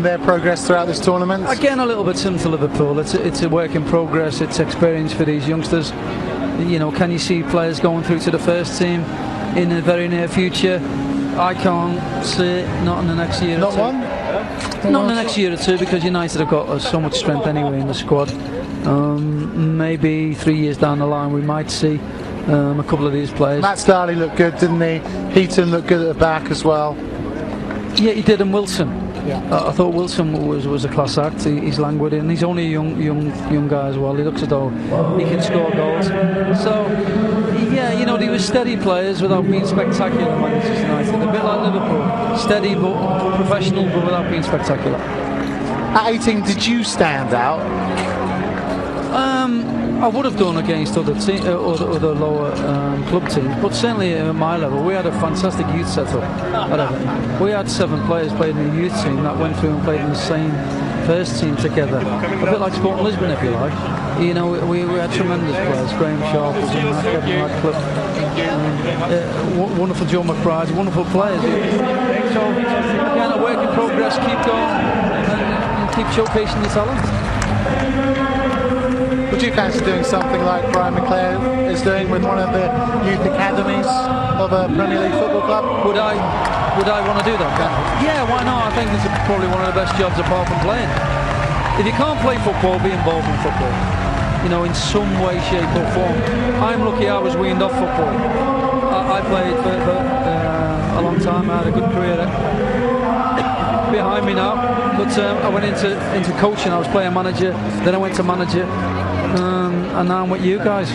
their progress throughout this tournament? Again, a little bit similar to Liverpool. It's a work in progress, it's experience for these youngsters. You know, can you see players going through to the first team in the very near future? I can't see it, not in the next year or two. Not one? Not in the next year or two, because United have got so much strength anyway in the squad. Maybe 3 years down the line we might see a couple of these players. Matt Starley looked good, didn't he? Heaton looked good at the back as well. Yeah, he did, and Wilson. Yeah. I thought Wilson was a class act. He's languid, and he's only a young guy as well. He looks as though he can score goals. So, yeah, you know, they were steady players without being spectacular. Manchester United, a bit like Liverpool, steady but professional, but without being spectacular. At 18, did you stand out? I would have done against other lower club teams, but certainly at my level, we had a fantastic youth setup at Everton. We had 7 players played in the youth team that went through and played in the same first team together. A bit like Sporting Lisbon, if you like. You know, we had tremendous players. Graham Sharp was in that, Kevin Radcliffe, wonderful Joe McBride, wonderful players. So, again, a work in progress, keep going and keep showcasing your talent. Would you fancy doing something like Brian McClare is doing with one of the youth academies of a Premier League football club? Would I want to do that? Yeah, why not? I think it's probably one of the best jobs apart from playing. If you can't play football, be involved in football. You know, in some way, shape or form. I'm lucky I was weaned off football. I played for a long time. I had a good career behind me now. But I went into coaching. I was player manager, then I went to manager. And now I'm with you guys,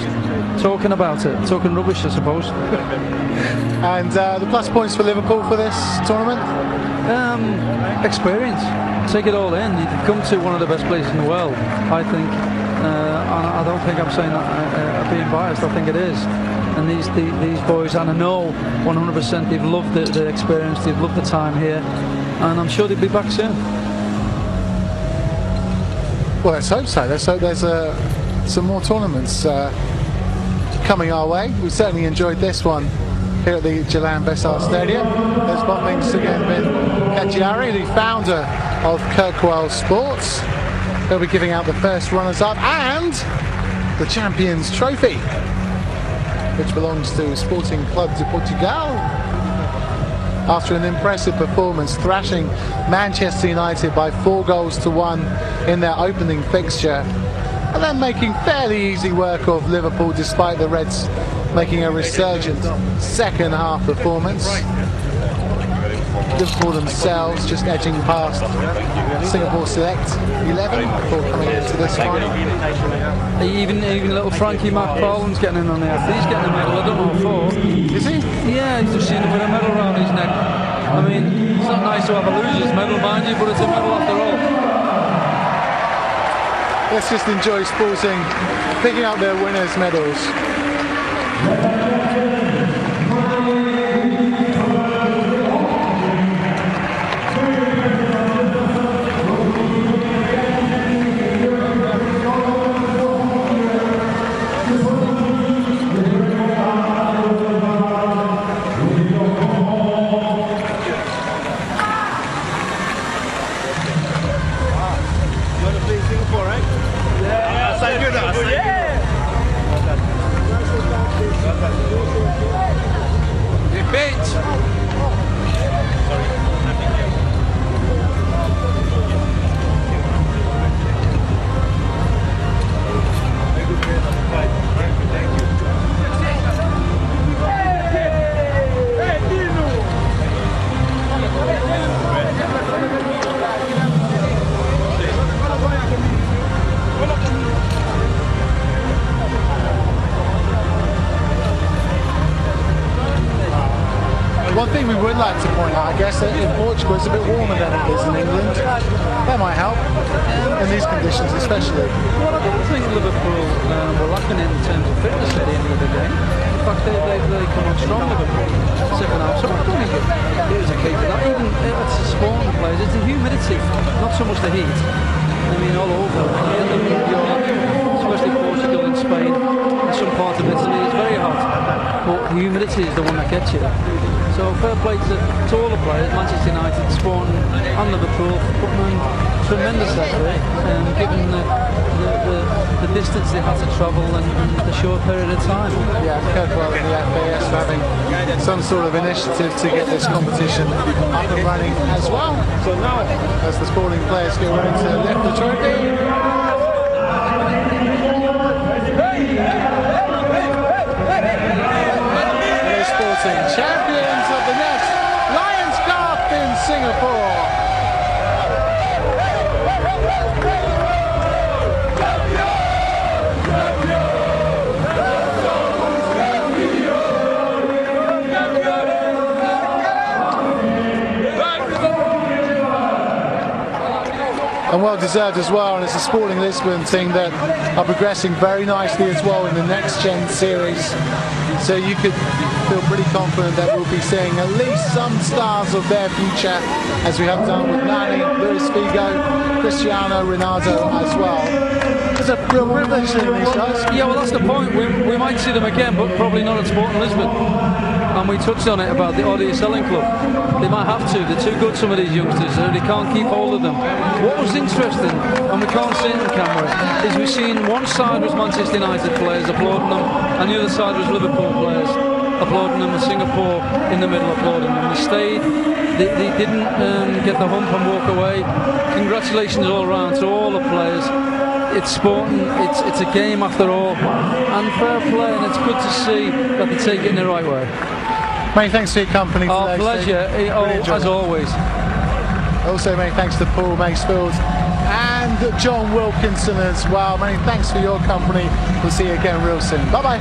talking about it, talking rubbish, I suppose. And the plus points for Liverpool for this tournament? Experience. Take it all in. You've come to one of the best places in the world, I think. And I don't think I'm saying that being biased. I think it is. And these boys, and I know 100% they've loved the experience, they've loved the time here, and I'm sure they'll be back soon. Well, let's hope so. Let's hope there's some more tournaments coming our way. We certainly enjoyed this one here at the Jalan Besar Stadium. There's bombings again with Kajiari, the founder of Kirkwell Sports. They'll be giving out the first runners-up and the Champions Trophy. which belongs to Sporting Clube de Portugal. After an impressive performance, thrashing Manchester United by 4-1 in their opening fixture, and then making fairly easy work of Liverpool despite the Reds making a resurgent second half performance. Liverpool themselves just edging past Singapore Select 11 before coming into this final. Even little Frankie McFarlane's getting in on the after. He's getting a medal, I don't know for. Is he? Yeah, he's just seen him with a medal around his neck. I mean, it's not nice to have a loser's medal, mind you, but it's a medal after all. Let's just enjoy Sporting picking up their winners' medals. One thing we would like to point out, I guess, that in Portugal it's a bit warmer than it is in England. That might help in these conditions, especially. Well, I don't think Liverpool were lacking in terms of fitness at the end of the game. In fact, they come on strong, Liverpool, second half. So I don't think it was a key to that. Even it's the Sporting players, it's the humidity, not so much the heat. I mean, all over, especially Portugal and Spain, and some parts of Italy, it's very hot. But the humidity is the one that gets you. So fair play to all the players, Manchester United, Sporting and Liverpool, putting in tremendous effort, given the distance they had to travel and the short period of time. Yeah, Kirkwell and the FAS having some sort of initiative to get this competition up and running as well. So now, as the Sporting players get ready to lift the trophy. Sporting champions of the next Lions Cup in Singapore. And well deserved as well, and it's a Sporting Lisbon team that are progressing very nicely as well in the Next Gen series. So you could feel pretty confident that we'll be seeing at least some stars of their future, as we have done with Nani, Luis Figo, Cristiano Ronaldo as well. It's a real privilege seeing these guys. Yeah, well that's the point. We might see them again, but probably not at Sporting Lisbon. And we touched on it about the audio selling club. They might have to. They're too good, some of these youngsters, so they can't keep hold of them. What was interesting, and we can't see it on camera, is we've seen one side was Manchester United players applauding them, and the other side was Liverpool players applauding them, and Singapore in the middle applauding them. They stayed, they didn't get the hump and walk away. Congratulations all around to all the players. It's Sporting, it's a game after all, and fair play, and it's good to see that they take it in the right way. Many thanks for your company today. Our pleasure, as always. Also, many thanks to Paul Macefield and John Wilkinson as well. Many thanks for your company. We'll see you again real soon. Bye-bye.